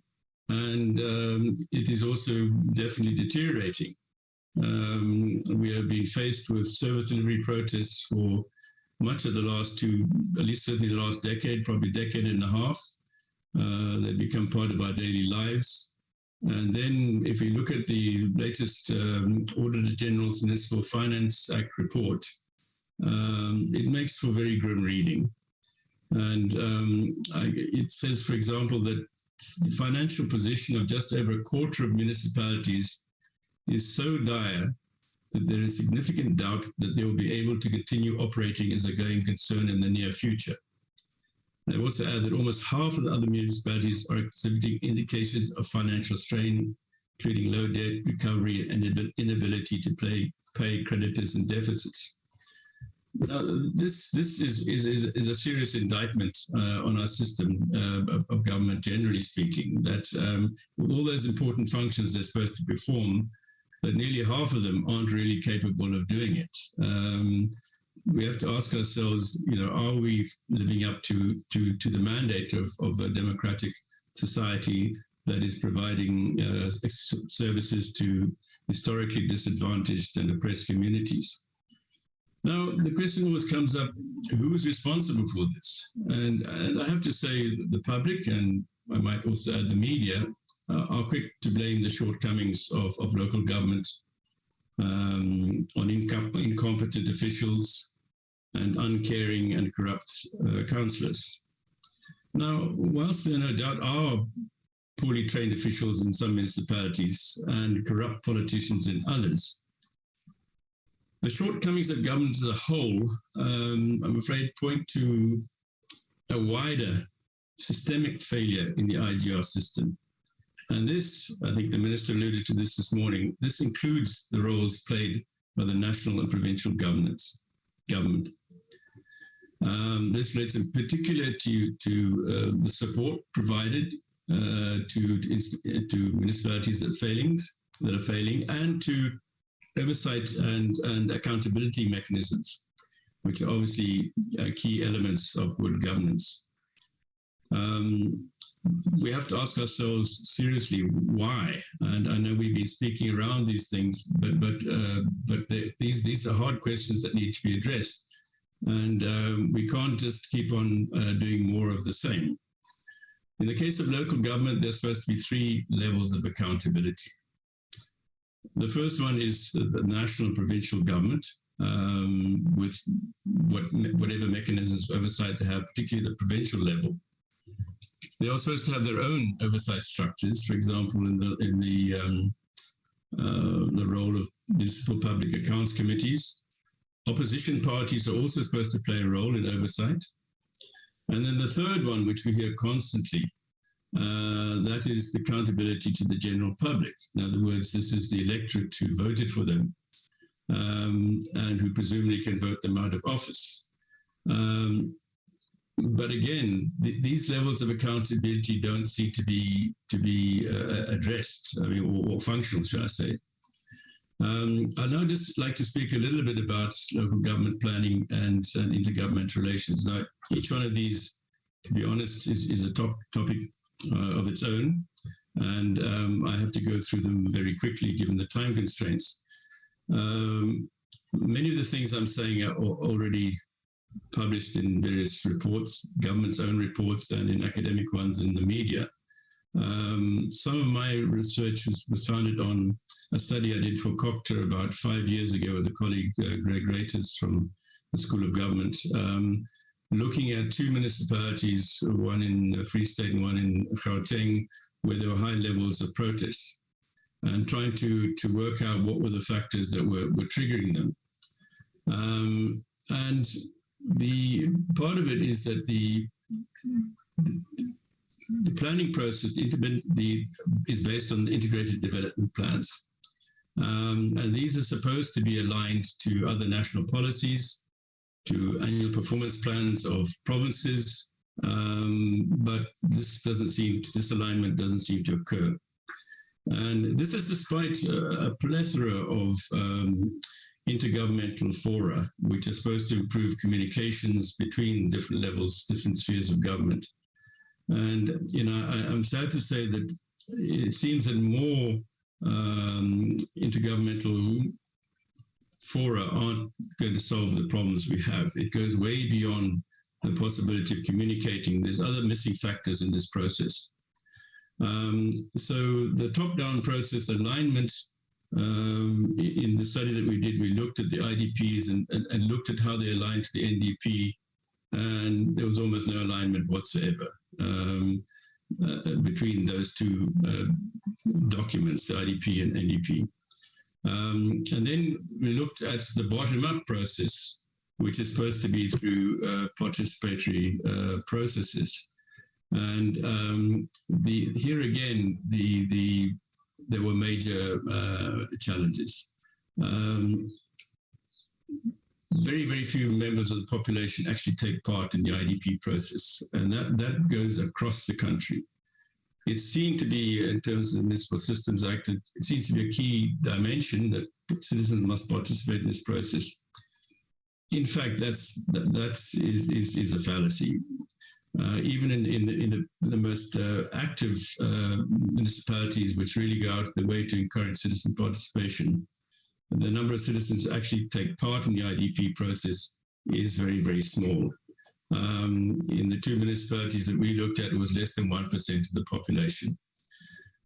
and it is also definitely deteriorating. We have been faced with service delivery protests for much of the last at least certainly the last decade, probably decade and a half. They've become part of our daily lives. And then if we look at the latest Auditor General's Municipal Finance Act report, it makes for very grim reading. And it says, for example, that the financial position of just over a quarter of municipalities is so dire that there is significant doubt that they will be able to continue operating as a going concern in the near future. They also add that almost half of the other municipalities are exhibiting indications of financial strain, including low debt recovery and inability to pay creditors and deficits. Now, this is a serious indictment on our system of government, generally speaking, that with all those important functions they're supposed to perform, that nearly half of them aren't really capable of doing it. We have to ask ourselves, are we living up to the mandate of a democratic society that is providing services to historically disadvantaged and oppressed communities? Now, the question always comes up, who is responsible for this? And I have to say the public, and I might also add the media, are quick to blame the shortcomings of local government on incompetent officials and uncaring and corrupt councillors. Now, whilst there no doubt are poorly trained officials in some municipalities and corrupt politicians in others, the shortcomings of government as a whole, I'm afraid, point to a wider systemic failure in the IGR system. And this, I think the Minister alluded to this morning, this includes the roles played by the national and provincial government. This relates in particular to the support provided to municipalities that are failing, and to oversight and accountability mechanisms, which are obviously key elements of good governance. We have to ask ourselves seriously why, and I know we've been speaking around these things, but these are hard questions that need to be addressed, and we can't just keep on doing more of the same. In the case of local government, there's supposed to be 3 levels of accountability. The first one is the national and provincial government, with whatever mechanisms of oversight they have, particularly the provincial level. They are supposed to have their own oversight structures, for example, in the role of municipal public accounts committees. Opposition parties are also supposed to play a role in oversight. And then the third one, which we hear constantly, that is the accountability to the general public. In other words, this is the electorate who voted for them and who presumably can vote them out of office. But again, these levels of accountability don't seem to be addressed, or functional, should I say. I'd now just like to speak a little bit about local government planning and intergovernmental relations. Now, each one of these, to be honest, is a topic of its own, and I have to go through them very quickly given the time constraints. Many of the things I'm saying are already published in various reports, government's own reports, and in academic ones in the media. Some of my research was founded on a study I did for Cooperative about 5 years ago with a colleague, Greg Reiters from the School of Government, looking at 2 municipalities, one in the Free State and one in Gauteng, where there were high levels of protest, and trying to work out what were the factors that were triggering them. And the part of it is that the planning process is based on the integrated development plans. And these are supposed to be aligned to other national policies, to annual performance plans of provinces, but this alignment doesn't seem to occur. And this is despite a plethora of intergovernmental fora, which are supposed to improve communications between different levels, different spheres of government. And, I'm sad to say that it seems that more intergovernmental fora aren't going to solve the problems we have. It goes way beyond the possibility of communicating. There's other missing factors in this process. So the top-down process, the alignment, in the study that we did, we looked at the IDPs and looked at how they aligned to the NDP, and there was almost no alignment whatsoever between those 2 documents, the IDP and NDP. And then we looked at the bottom-up process, which is supposed to be through participatory processes. And here again, there were major challenges. Very, very few members of the population actually take part in the IDP process, and that goes across the country. It seemed to be, in terms of the Municipal Systems Act, it seems to be a key dimension that citizens must participate in this process. In fact, that is a fallacy. Even in the most active municipalities, which really go out of their way to encourage citizen participation, the number of citizens who actually take part in the IDP process is very, very small. In the 2 municipalities that we looked at, it was less than 1% of the population.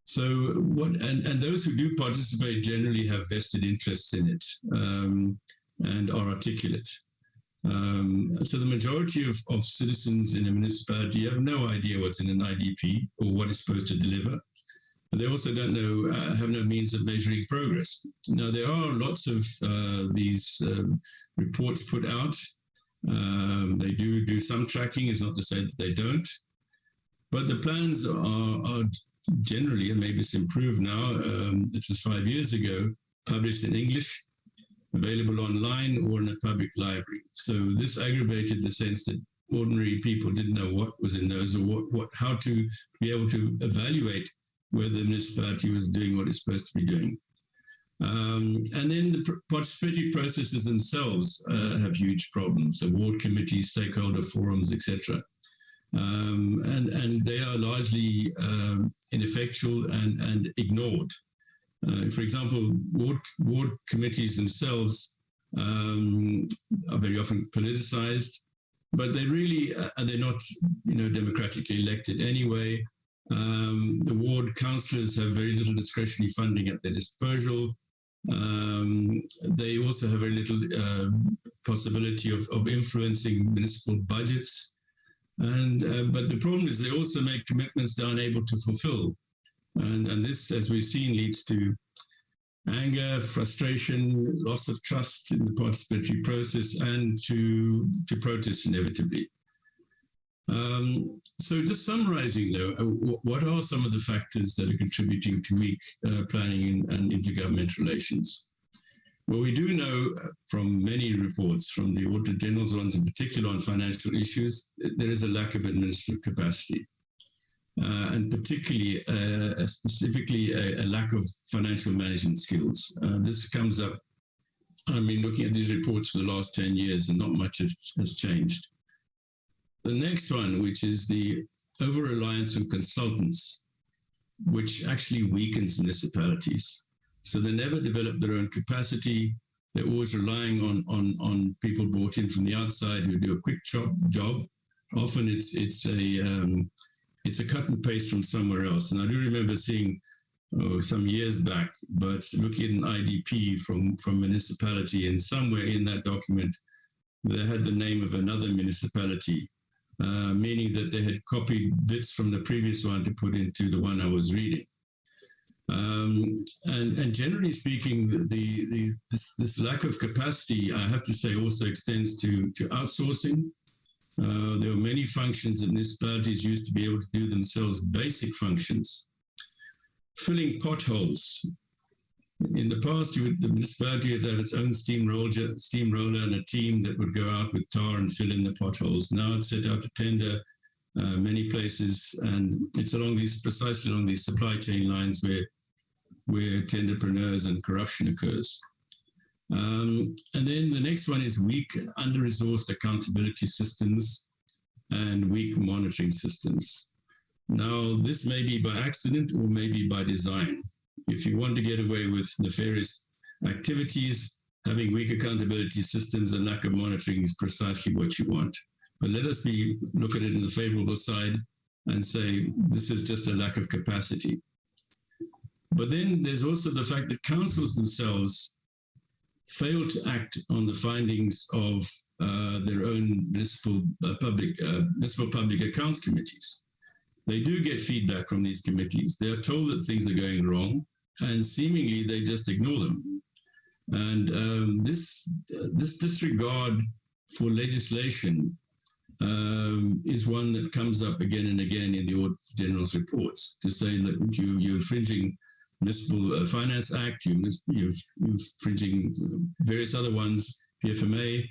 So and those who do participate generally have vested interests in it and are articulate. So the majority of citizens in a municipality have no idea what's in an IDP or what it's supposed to deliver. They also don't know, have no means of measuring progress. Now, there are lots of these reports put out. They do some tracking, it's not to say that they don't. But the plans are generally, and maybe it's improved now, it was 5 years ago, published in English, available online or in a public library. So this aggravated the sense that ordinary people didn't know what was in those, or how to be able to evaluate whether the municipality was doing what it's supposed to be doing. And then the participatory processes themselves have huge problems, the ward committees, stakeholder forums, etc. And they are largely ineffectual and ignored. For example, ward committees themselves are very often politicized, but they really they're not, democratically elected anyway. The ward councillors have very little discretionary funding at their disposal. They also have very little possibility of influencing municipal budgets. But the problem is they also make commitments they're unable to fulfill. And this, as we've seen, leads to anger, frustration, loss of trust in the participatory process, and to protests inevitably. So just summarizing though, what are some of the factors that are contributing to weak planning and intergovernmental relations? Well, we do know from many reports, from the Auditor General's ones in particular on financial issues, there is a lack of administrative capacity. And particularly, specifically, a lack of financial management skills. This comes up, looking at these reports for the last 10 years, and not much has changed. The next one, which is the over-reliance on consultants, which actually weakens municipalities. So they never develop their own capacity. They're always relying on people brought in from the outside who do a quick job. Often it's a cut and paste from somewhere else. And I do remember seeing some years back, but looking at an IDP from municipality, and somewhere in that document, they had the name of another municipality, meaning that they had copied bits from the previous one to put into the one I was reading. And generally speaking, this lack of capacity, I have to say, also extends to outsourcing. There were many functions that municipalities used to be able to do themselves, basic functions. Filling potholes. In the past, the municipality had its own steamroller and a team that would go out with tar and fill in the potholes. Now it's set out to tender many places, and it's precisely along these supply chain lines where tenderpreneurs and corruption occurs. And then the next one is weak, under-resourced accountability systems and weak monitoring systems. Now, this may be by accident or maybe by design. If you want to get away with nefarious activities, having weak accountability systems and lack of monitoring is precisely what you want. But let us look at it in the favorable side and say this is just a lack of capacity. But then there's also the fact that councils themselves fail to act on the findings of their own municipal public accounts committees. They do get feedback from these committees. They are told that things are going wrong, and seemingly they just ignore them. And this disregard for legislation is one that comes up again and again in the Auditor General's reports, to say that you're infringing Municipal Finance Act, you're infringing various other ones, PFMA,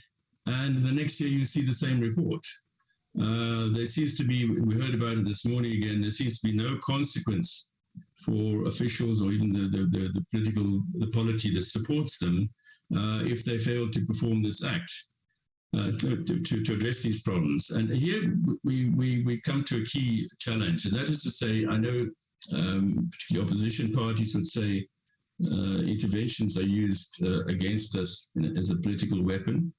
and the next year you see the same report. There seems to be, we heard about it this morning again, there seems to be no consequence for officials or even the polity that supports them if they fail to perform this act to address these problems. And here we come to a key challenge, and that is to say, I know particularly opposition parties would say interventions are used against us as a political weapon.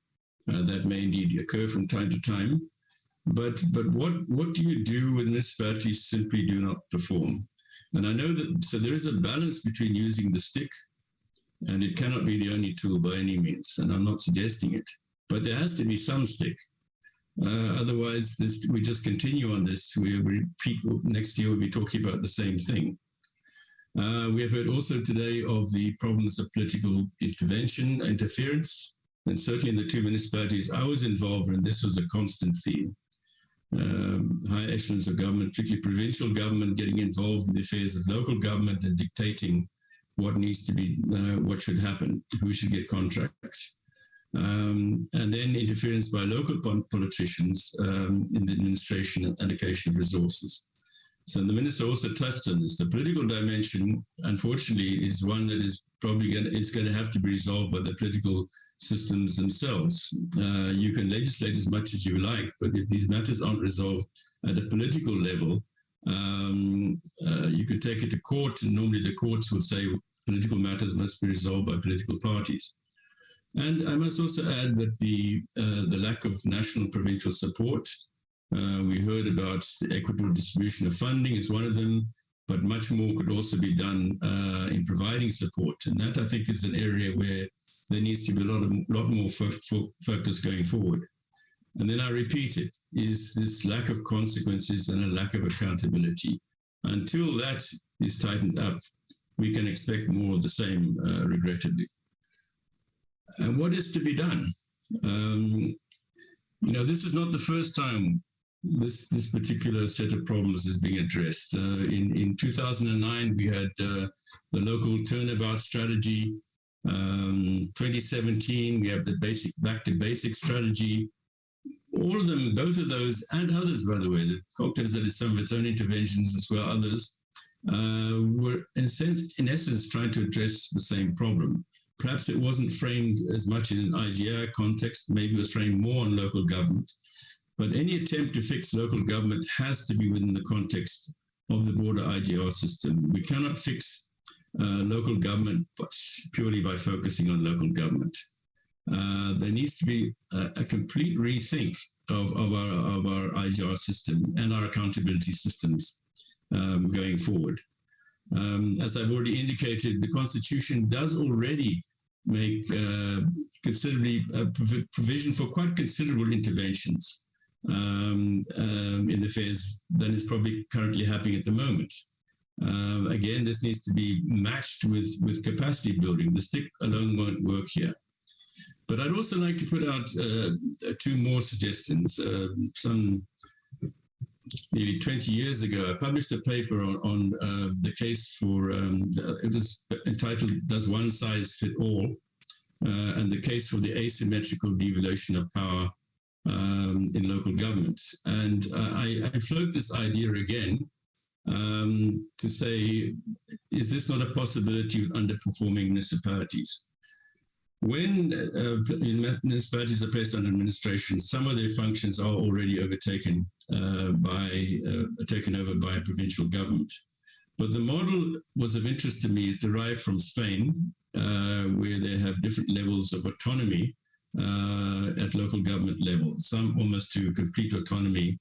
That may indeed occur from time to time. But what do you do when municipalities simply do not perform? And I know that, so there is a balance between using the stick, and it cannot be the only tool by any means, and I'm not suggesting it, but there has to be some stick. Otherwise, we just continue on this. We repeat, next year we'll be talking about the same thing. We have heard also today of the problems of political interference, and certainly in the two municipalities I was involved in, this was a constant theme. high echelons of government, particularly provincial government, getting involved in the affairs of local government and dictating what needs to be, what should happen, who should get contracts. And then interference by local politicians in the administration and allocation of resources. So the minister also touched on this. The political dimension, unfortunately, is one that is probably going to have to be resolved by the political systems themselves. You can legislate as much as you like, but if these matters aren't resolved at a political level, you can take it to court, and normally the courts will say political matters must be resolved by political parties. And I must also add that the lack of national and provincial support. We heard about the equitable distribution of funding is one of them, but much more could also be done in providing support. And that, I think, is an area where there needs to be a lot more focus going forward. And then I repeat it, is this lack of consequences and a lack of accountability. Until that is tightened up, we can expect more of the same, regrettably. And what is to be done? This is not the first time this particular set of problems is being addressed. In 2009, we had the local turnabout strategy. 2017, we have the back to basic strategy. All of them, both of those, and others, by the way, the Cooperative that is some of its own interventions as well, others, were in essence trying to address the same problem. Perhaps it wasn't framed as much in an IGR context, maybe it was framed more on local government. But any attempt to fix local government has to be within the context of the broader IGR system. We cannot fix local government purely by focusing on local government. There needs to be a complete rethink of our IGR system and our accountability systems going forward. As I've already indicated, the Constitution does already make considerably provision for quite considerable interventions in affairs that is probably currently happening at the moment. Again, this needs to be matched with capacity building. The stick alone won't work here. But I'd also like to put out two more suggestions. Some nearly 20 years ago, I published a paper on the case for, it was entitled, Does One Size Fit All? And the case for the asymmetrical devolution of power in local government. And I float this idea again to say, is this not a possibility with underperforming municipalities? When municipalities are placed under administration, some of their functions are already taken over by provincial government. But the model was of interest to me is derived from Spain, where they have different levels of autonomy at local government level, some almost to complete autonomy,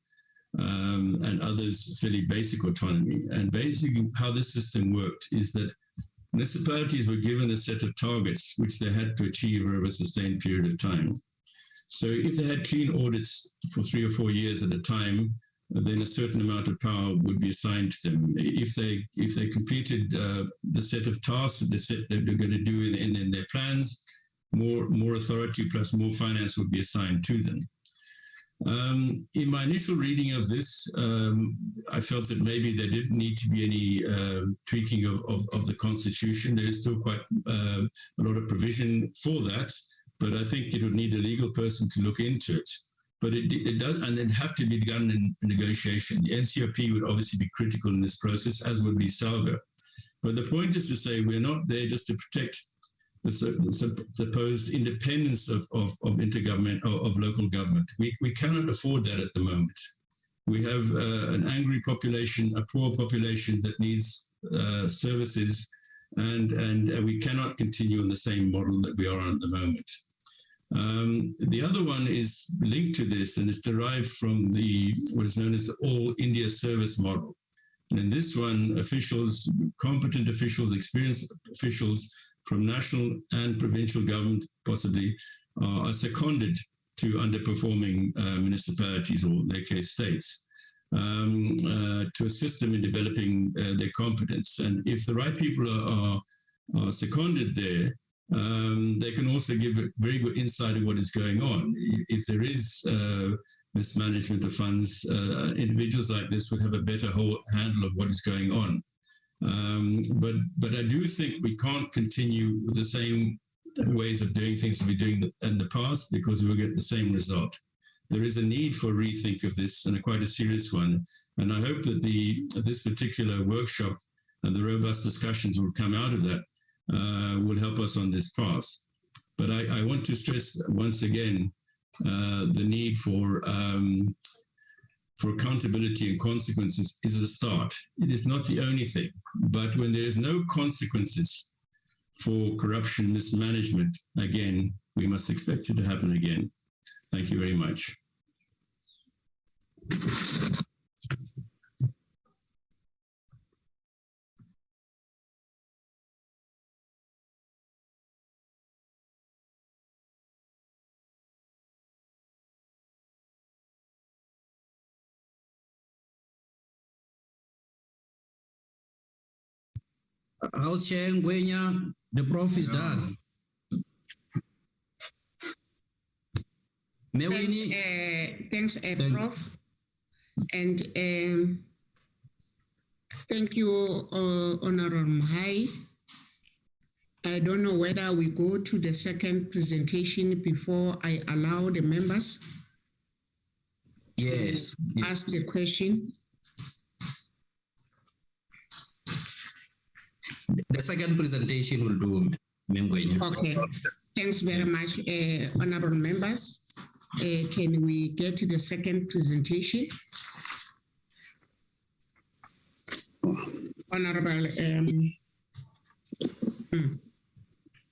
and others fairly basic autonomy. And basically how this system worked is that municipalities were given a set of targets which they had to achieve over a sustained period of time. So if they had clean audits for 3 or 4 years at a time, then a certain amount of power would be assigned to them. If they completed the set of tasks that they're going to do in their plans, more authority plus more finance would be assigned to them. In my initial reading of this, I felt that maybe there didn't need to be any tweaking of the Constitution. There is still quite a lot of provision for that, but I think it would need a legal person to look into it. But it does, and then have to be done in negotiation. The NCOP would obviously be critical in this process, as would be SALGA. But the point is to say we're not there just to protect the supposed independence of intergovernment of local government. We cannot afford that at the moment. We have an angry population, a poor population that needs services, and we cannot continue on the same model that we are on at the moment. The other one is linked to this, and it's derived from what is known as the All India Service model. And in this one, officials, competent officials, experienced officials from national and provincial government possibly are seconded to underperforming municipalities, or in their case states, to assist them in developing their competence. And if the right people are seconded there, they can also give a very good insight of what is going on. If there is mismanagement of funds, individuals like this would have a better handle of what is going on. But I do think we can't continue with the same ways of doing things that we're doing in the past, because we'll get the same result. There is a need for a rethink of this, and quite a serious one. And I hope that this particular workshop and the robust discussions will come out of that will help us on this path. But I want to stress once again the need for accountability and consequences is a start. It is not the only thing, but when there is no consequences for corruption, mismanagement, again, we must expect it to happen again. Thank you very much. House Chair Ngwenya, the Prof is done. Thanks, Prof. And thank you, Honorable Mahai. I don't know whether we go to the second presentation before I allow the members to ask the question. The second presentation will do, Mengwenya. Okay, thanks very much, honorable members. Can we get to the second presentation? Honorable.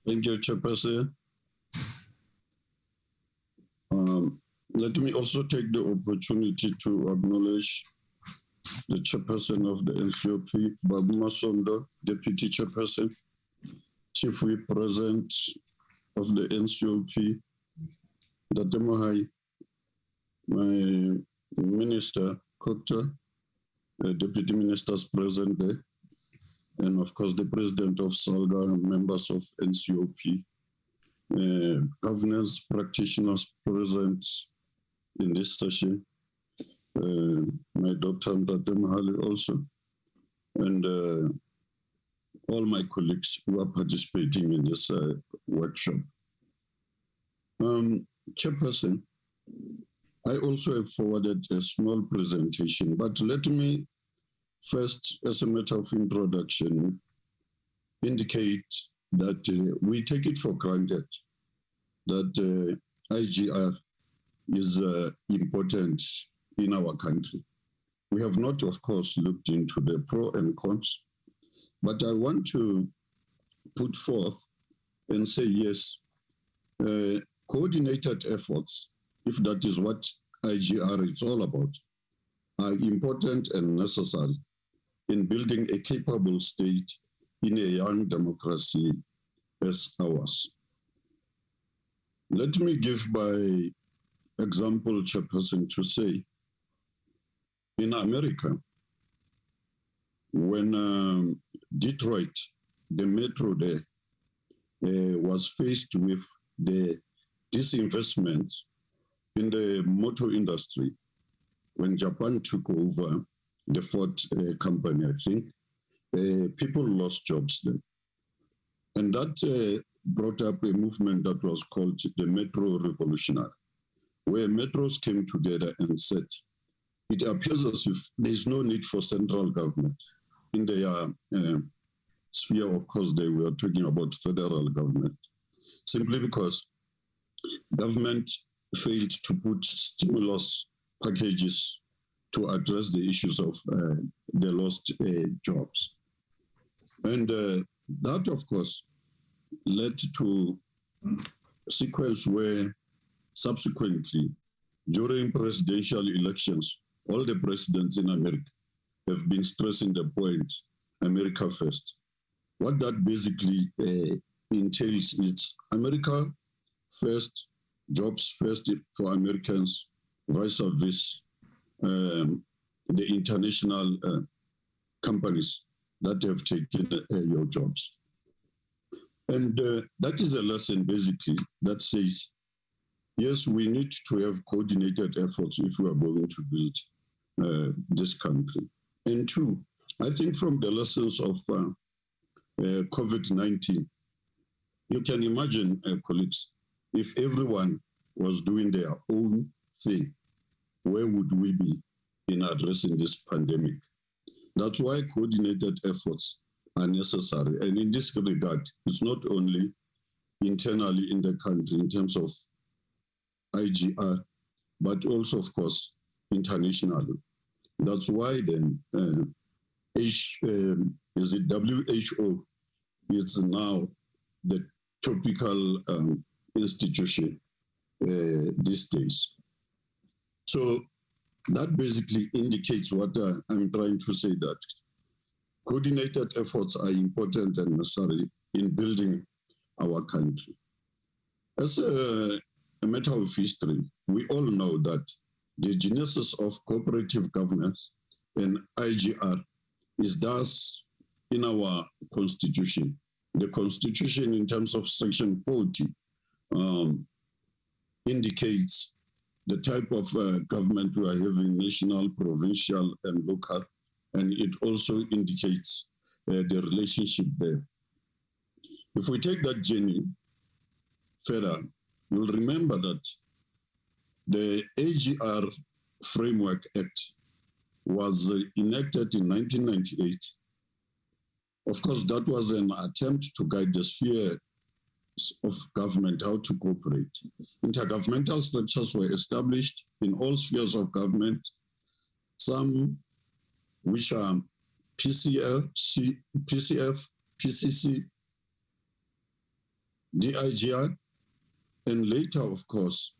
Thank you, Chairperson. Let me also take the opportunity to acknowledge the Chairperson of the NCOP, Babu Masondo, Deputy Chairperson, Chief Whip President of the NCOP, Dr. Mahai, my Minister, Kokta, Deputy Ministers present there, and of course the President of SALGA, members of NCOP, governance practitioners present in this session, my Dr. Mahali also, and all my colleagues who are participating in this workshop. Chairperson, I also have forwarded a small presentation, but let me first, as a matter of introduction, indicate that we take it for granted that IGR is important in our country. We have not, of course, looked into the pros and cons, but I want to put forth and say yes, coordinated efforts, if that is what IGR is all about, are important and necessary in building a capable state in a young democracy as ours. Let me give by example, Chairperson, to say, in America, when Detroit, the metro there, was faced with the disinvestment in the motor industry, when Japan took over the Ford company, I think, people lost jobs then. And that brought up a movement that was called the Metro Revolutionary, where metros came together and said, it appears as if there's no need for central government. In their sphere, of course, they were talking about federal government, simply because government failed to put stimulus packages to address the issues of the lost jobs. And that, of course, led to a sequence where subsequently, during presidential elections, all the presidents in America have been stressing the point, America first. What that basically entails is America first, jobs first for Americans, vice versa, the international companies that have taken your jobs. And that is a lesson basically that says, yes, we need to have coordinated efforts if we are going to build this country. And two, I think from the lessons of COVID-19, you can imagine, colleagues, if everyone was doing their own thing, where would we be in addressing this pandemic? That's why coordinated efforts are necessary. And in this regard, it's not only internally in the country in terms of IGR, but also, of course, internationally. That's why then WHO is now the topical institution these days. So that basically indicates what I'm trying to say, that coordinated efforts are important and necessary in building our country. As a matter of history, we all know that the genesis of cooperative governance and IGR is thus in our constitution. The constitution in terms of section 40 indicates the type of government we are having, national, provincial, and local, and it also indicates the relationship there. If we take that journey further, you'll remember that the AGR Framework Act was enacted in 1998. Of course, that was an attempt to guide the sphere of government how to cooperate. Intergovernmental structures were established in all spheres of government, some which are PCF, PCC, DIGR, and later, of course,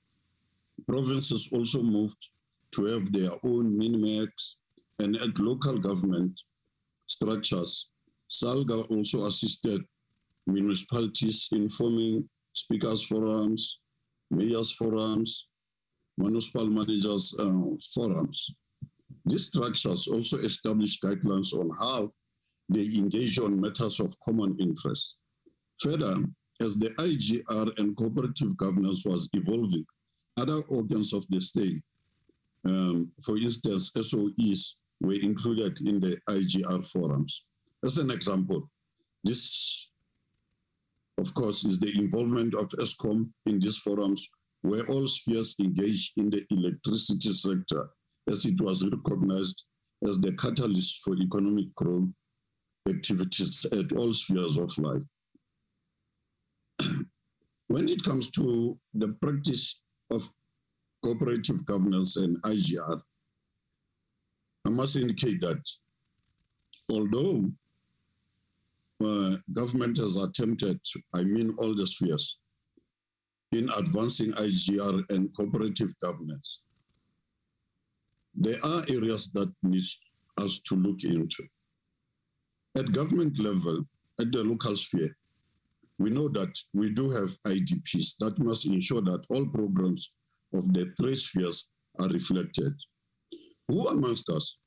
provinces also moved to have their own minimax, and at local government structures, SALGA also assisted municipalities in forming speakers forums, mayors forums, municipal managers forums. These structures also established guidelines on how they engage on matters of common interest. Further, as the IGR and cooperative governance was evolving, other organs of the state, for instance, SOEs, were included in the IGR forums. As an example, this, of course, is the involvement of ESCOM in these forums, where all spheres engage in the electricity sector, as it was recognized as the catalyst for economic growth activities at all spheres of life. When it comes to the practice of cooperative governance and IGR, I must indicate that although government has attempted, I mean all the spheres, in advancing IGR and cooperative governance, there are areas that need us to look into. At government level, at the local sphere, we know that we do have IDPs that must ensure that all programs of the three spheres are reflected. Who amongst us,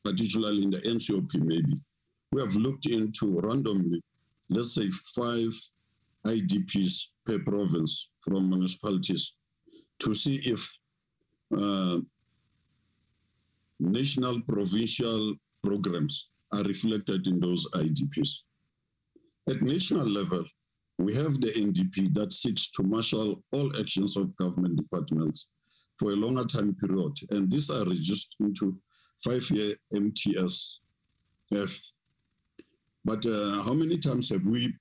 particularly in the NCOP maybe, we have looked into randomly, let's say 5 IDPs per province from municipalities to see if national provincial programs are reflected in those IDPs. At national level, we have the NDP that seeks to marshal all actions of government departments for a longer time period, and these are reduced into 5-year MTSF. But how many times have we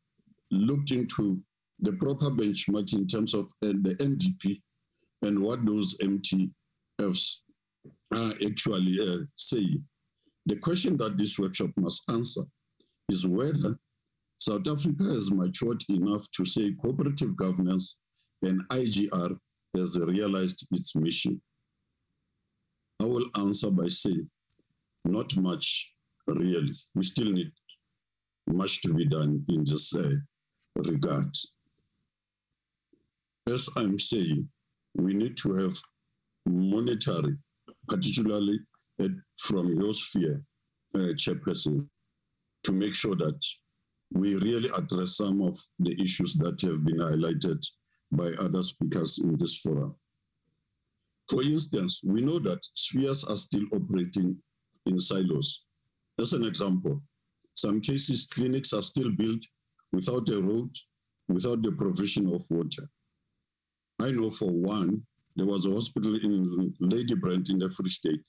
looked into the proper benchmark in terms of the NDP and what those MTFs are actually saying? The question that this workshop must answer is whether South Africa has matured enough to say cooperative governance and IGR has realized its mission. I will answer by saying, not much really. We still need much to be done in this regard. As I'm saying, we need to have monetary, particularly from your sphere, chairperson, to make sure that we really address some of the issues that have been highlighted by other speakers in this forum. For instance, we know that spheres are still operating in silos. As an example, some cases, clinics are still built without a road, without the provision of water. I know for one, there was a hospital in Lady Brent in the Free State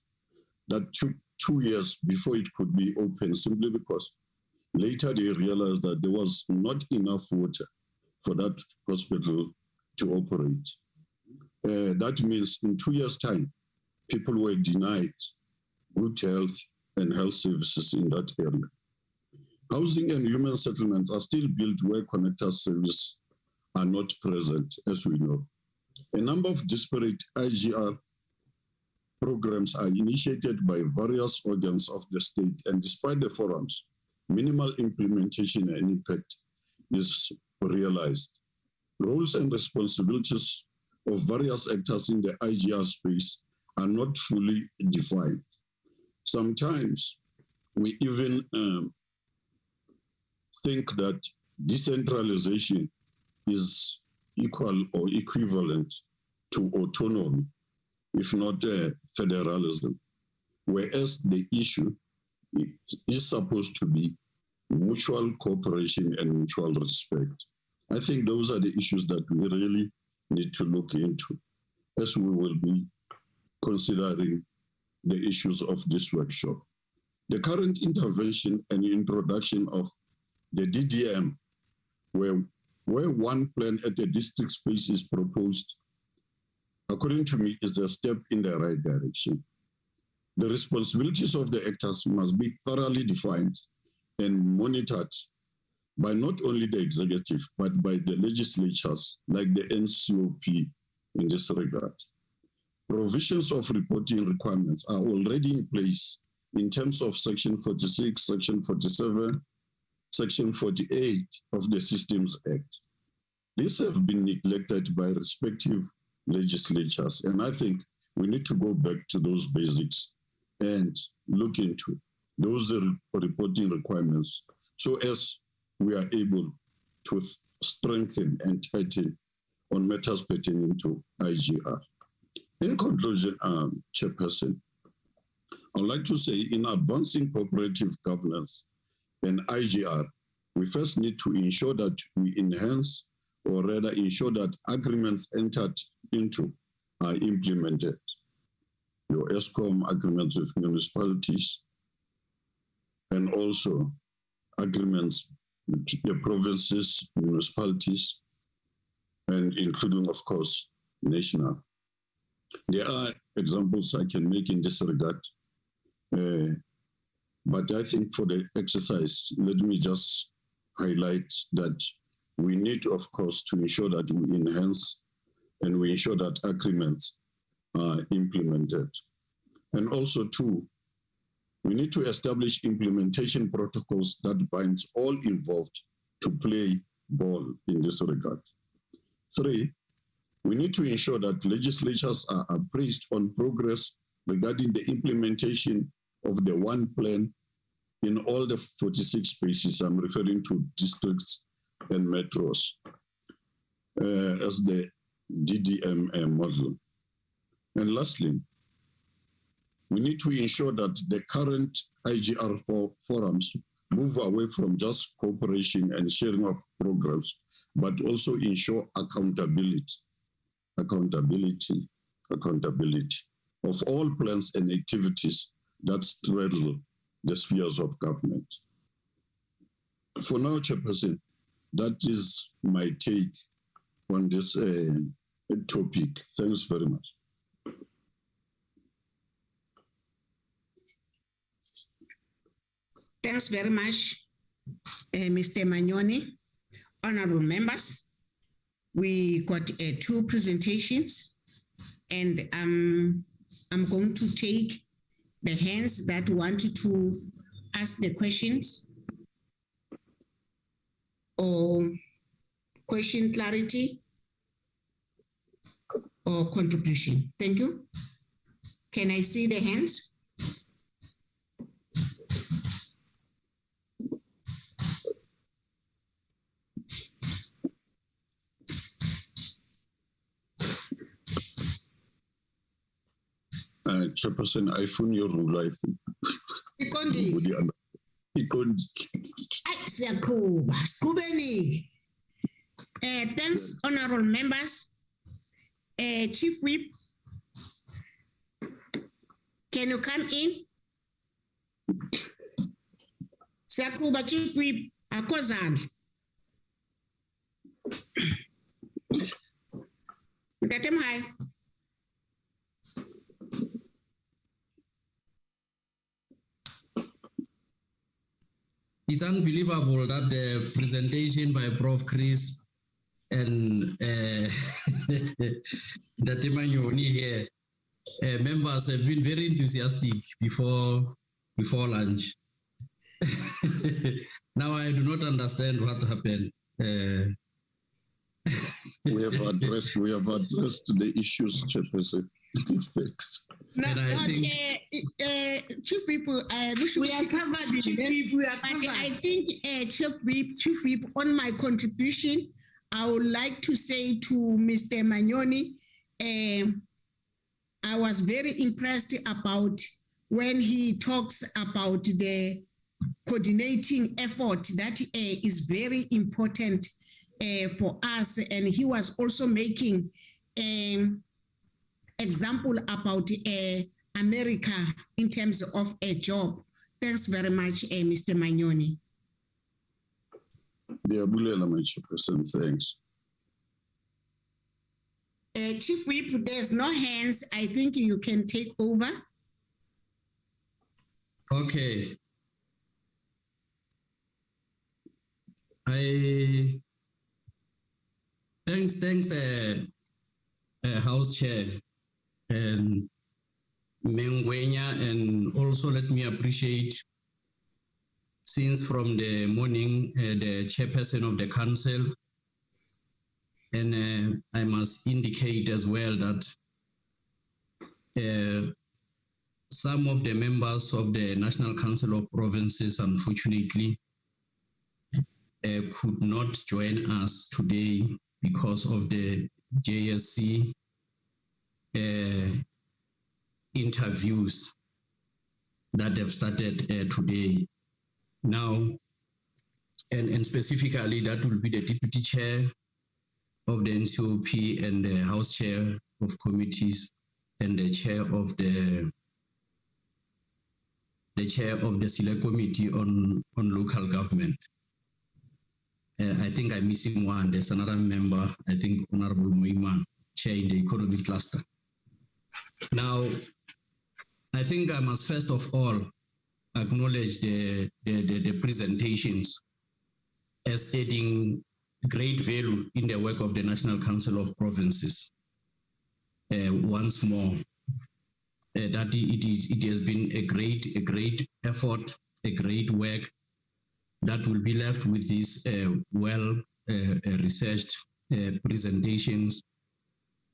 that took 2 years before it could be open, simply because later they realized that there was not enough water for that hospital to operate. That means in 2 years' time, people were denied good health and health services in that area. Housing and human settlements are still built where connector services are not present, as we know. A number of disparate IGR programs are initiated by various organs of the state, and despite the forums, minimal implementation and impact is realized. Roles and responsibilities of various actors in the IGR space are not fully defined. Sometimes we even think that decentralization is equal or equivalent to autonomy, if not federalism, whereas the issue is supposed to be mutual cooperation and mutual respect. I think those are the issues that we really need to look into as we will be considering the issues of this workshop. The current intervention and introduction of the DDM, where one plan at the district space is proposed, according to me, is a step in the right direction. The responsibilities of the actors must be thoroughly defined and monitored by not only the executive, but by the legislatures like the NCOP in this regard. Provisions of reporting requirements are already in place in terms of Section 46, Section 47, Section 48 of the Systems Act. These have been neglected by respective legislatures, and I think we need to go back to those basics and look into those reporting requirements so as we are able to strengthen and tighten on matters pertaining to IGR. In conclusion, Chairperson, I'd like to say in advancing cooperative governance and IGR, we first need to ensure that we enhance or rather ensure that agreements entered into are implemented. Your ESCOM agreements with municipalities and also agreements with the provinces, municipalities, and including, of course, national. There are examples I can make in this regard, but I think for the exercise, let me just highlight that we need, of course, to ensure that we enhance and we ensure that agreements are implemented. And also, two, we need to establish implementation protocols that binds all involved to play ball in this regard. Three, we need to ensure that legislatures are appraised on progress regarding the implementation of the one plan in all the 46 spaces. I'm referring to districts and metros as the DDM model. And lastly, we need to ensure that the current IGR forums move away from just cooperation and sharing of programs, but also ensure accountability of all plans and activities that straddle the spheres of government. For now, Chairperson, that is my take on this topic. Thanks very much. Thanks very much, Mr. Magnoni. Honorable members, we got 2 presentations, and I'm going to take the hands that wanted to ask the questions or question clarity or contribution. Thank you. Can I see the hands? Chairperson, I phone your rule, I think. Thanks, honorable members. Chief Whip, can you come in? Siyakuba Chief Whip, akozandla. Mtatem hai. It's unbelievable that the presentation by Prof. Chris and Dr. Manyoni here, members have been very enthusiastic before lunch. Now I do not understand what happened. We have addressed the issues, Chairperson. No, and I think Chief People, we are covered. Chief People, we are covered. But I think Chief Whip, on my contribution, I would like to say to Mr. Manyoni, I was very impressed about when he talks about the coordinating effort that is very important for us. And he was also making example about America in terms of a job. Thanks very much, Mr. Manyoni. Thanks. Chief Whip, there's no hands. I think you can take over. Okay. Thanks, House Chair and Mengwenya, and also let me appreciate, since from the morning, the chairperson of the council, and I must indicate as well that some of the members of the National Council of Provinces, unfortunately, could not join us today because of the JSC interviews that have started today. Now, and specifically that will be the Deputy Chair of the NCOP and the House Chair of Committees and the Chair of the Select Committee on Local Government. I think I'm missing one. There's another member, I think Honorable Moima, Chair in the Economic Cluster. Now, I think I must first of all acknowledge the presentations as adding great value in the work of the National Council of Provinces. Once more, that it has been a great effort, a great work that will be left with these well-researched presentations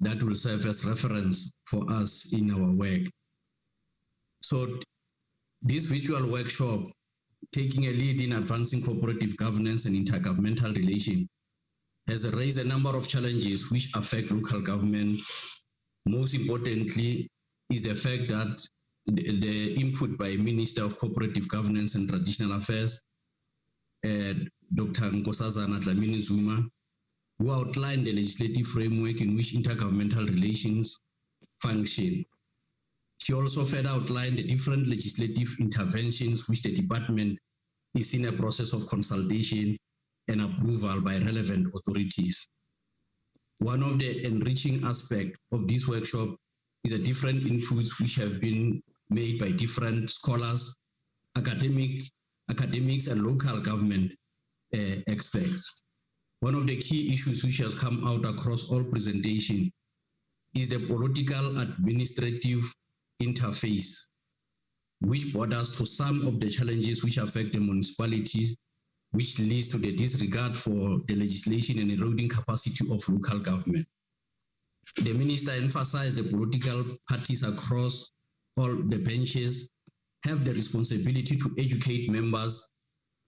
that will serve as reference for us in our work. So this virtual workshop, taking a lead in advancing cooperative governance and intergovernmental relation, has raised a number of challenges which affect local government. Most importantly is the fact that the input by Minister of Cooperative Governance and Traditional Affairs, Dr. Nkosazana Dlamini Zuma, who outlined the legislative framework in which intergovernmental relations function. She also further outlined the different legislative interventions which the department is in a process of consultation and approval by relevant authorities. One of the enriching aspects of this workshop is the different inputs which have been made by different scholars, academics, and local government experts. One of the key issues which has come out across all presentations is the political administrative interface, which borders to some of the challenges which affect the municipalities, which leads to the disregard for the legislation and eroding capacity of local government. The minister emphasized the political parties across all the benches have the responsibility to educate members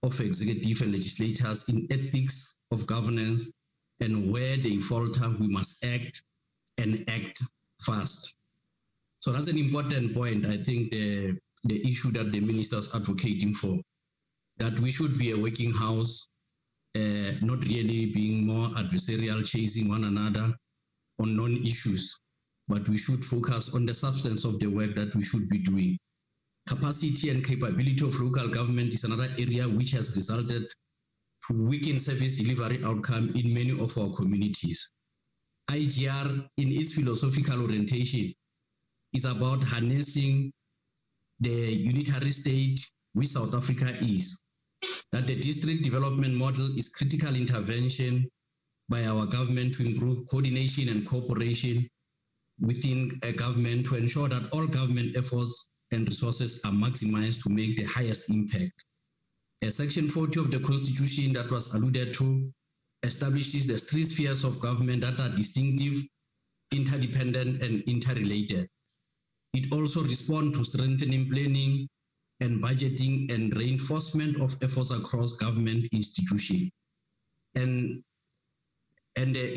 of executive and legislators in ethics of governance, and where they falter, we must act and act fast. So that's an important point. I think the issue that the minister is advocating for, that we should be a working house, not really being more adversarial, chasing one another on non-issues, but we should focus on the substance of the work that we should be doing. Capacity and capability of local government is another area which has resulted to weaken service delivery outcome in many of our communities. IGR, in its philosophical orientation, is about harnessing the unitary state which South Africa is, that the district development model is critical intervention by our government to improve coordination and cooperation within a government to ensure that all government efforts and resources are maximized to make the highest impact. Section 40 of the Constitution that was alluded to establishes the three spheres of government that are distinctive, interdependent, and interrelated. It also responds to strengthening planning and budgeting and reinforcement of efforts across government institutions. And the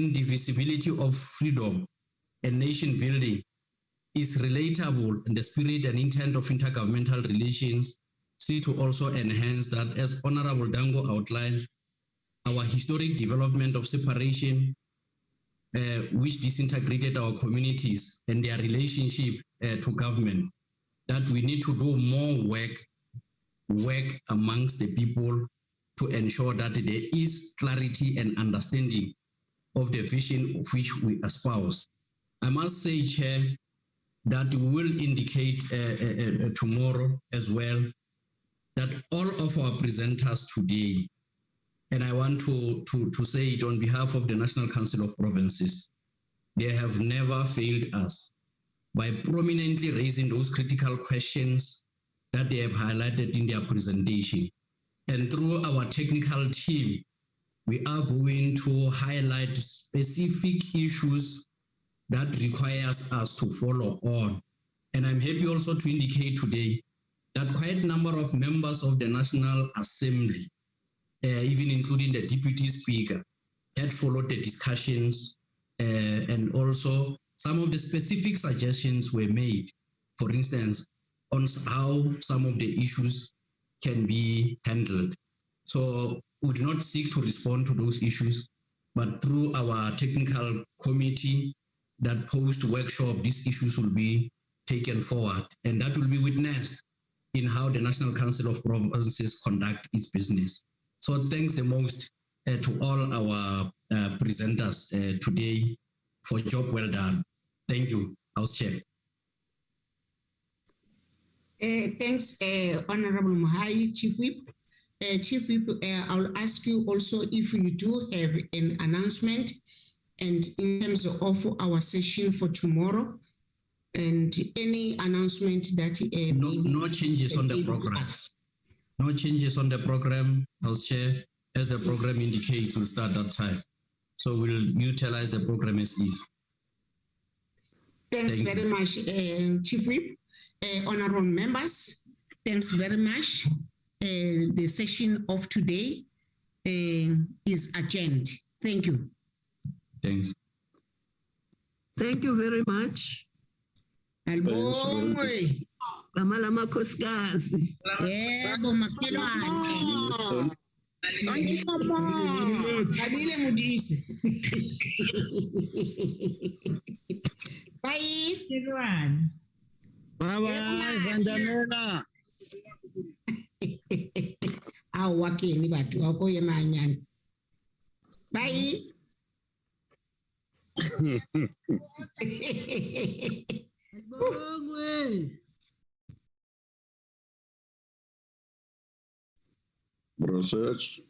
indivisibility of freedom and nation building is relatable in the spirit and intent of intergovernmental relations, see to also enhance that, as Honorable Dango outlined, our historic development of separation, which disintegrated our communities and their relationship to government, that we need to do more work amongst the people to ensure that there is clarity and understanding of the vision of which we espouse. I must say, Chair, that we will indicate tomorrow as well that all of our presenters today, and I want to say it on behalf of the National Council of Provinces, they have never failed us by prominently raising those critical questions that they have highlighted in their presentation. And through our technical team, we are going to highlight specific issues that requires us to follow on. And I'm happy also to indicate today that quite a number of members of the National Assembly, even including the Deputy Speaker, had followed the discussions, and also some of the specific suggestions were made, for instance, on how some of the issues can be handled. So we do not seek to respond to those issues, but through our technical committee that post-workshop, these issues will be taken forward, and that will be witnessed in how the National Council of Provinces conduct its business. So thanks the most to all our presenters today for a job well done. Thank you, House Chair. Thanks, Honorable Muhai, Chief Whip. Chief Whip, I'll ask you also if you do have an announcement and in terms of our session for tomorrow, and any announcement that no changes on the program. No changes on the program, House Chair. As the program indicates, we'll start that time. So we'll utilize the program as is. Thanks very much, Chief Whip. Honorable members, thanks very much. The session of today is adjourned. Thank you. Thanks. Thank you very much. Albongwe. Gamalama Koskazi. Yebo makhelwane. Adile Mudisi. Bye. Everyone. Bye-bye, Zandamela. Awakeni batu wakoye manyani. Bye. Research.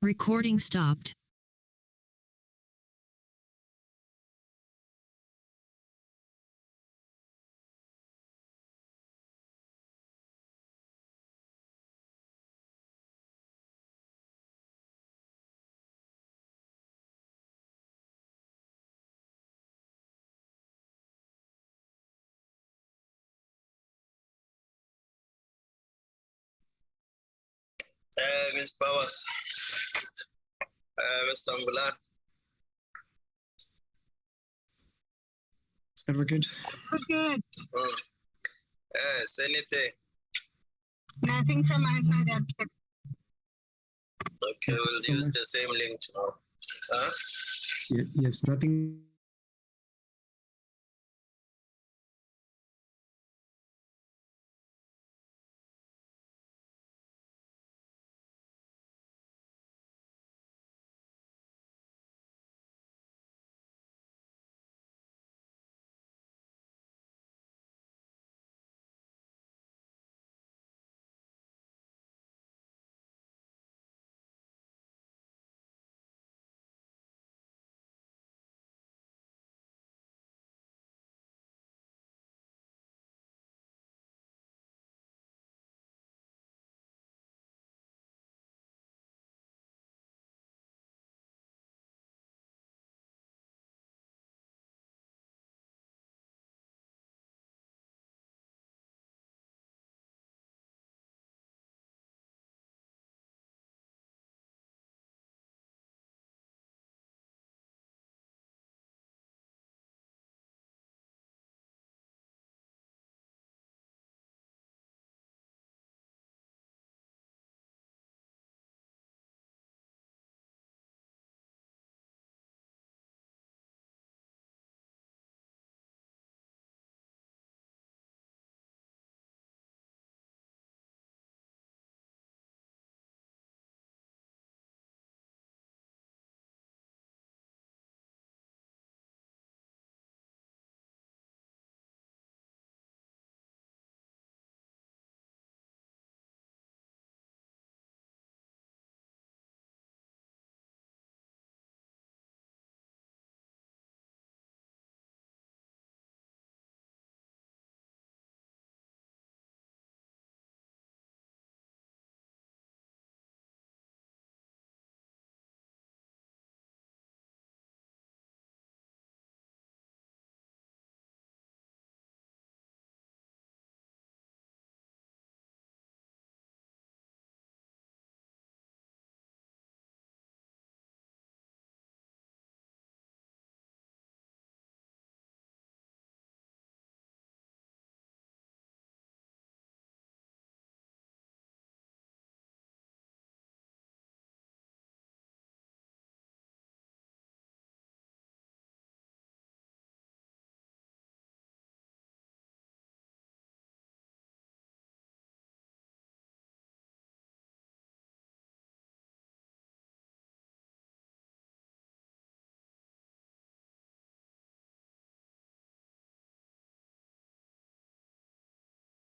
Recording stopped. Ms. Powers, Mr. Mbula. Advocate. Advocate. Yes, anything? Nothing from my side, Advocate. Okay, we'll use the same link tomorrow. Huh? Yes, nothing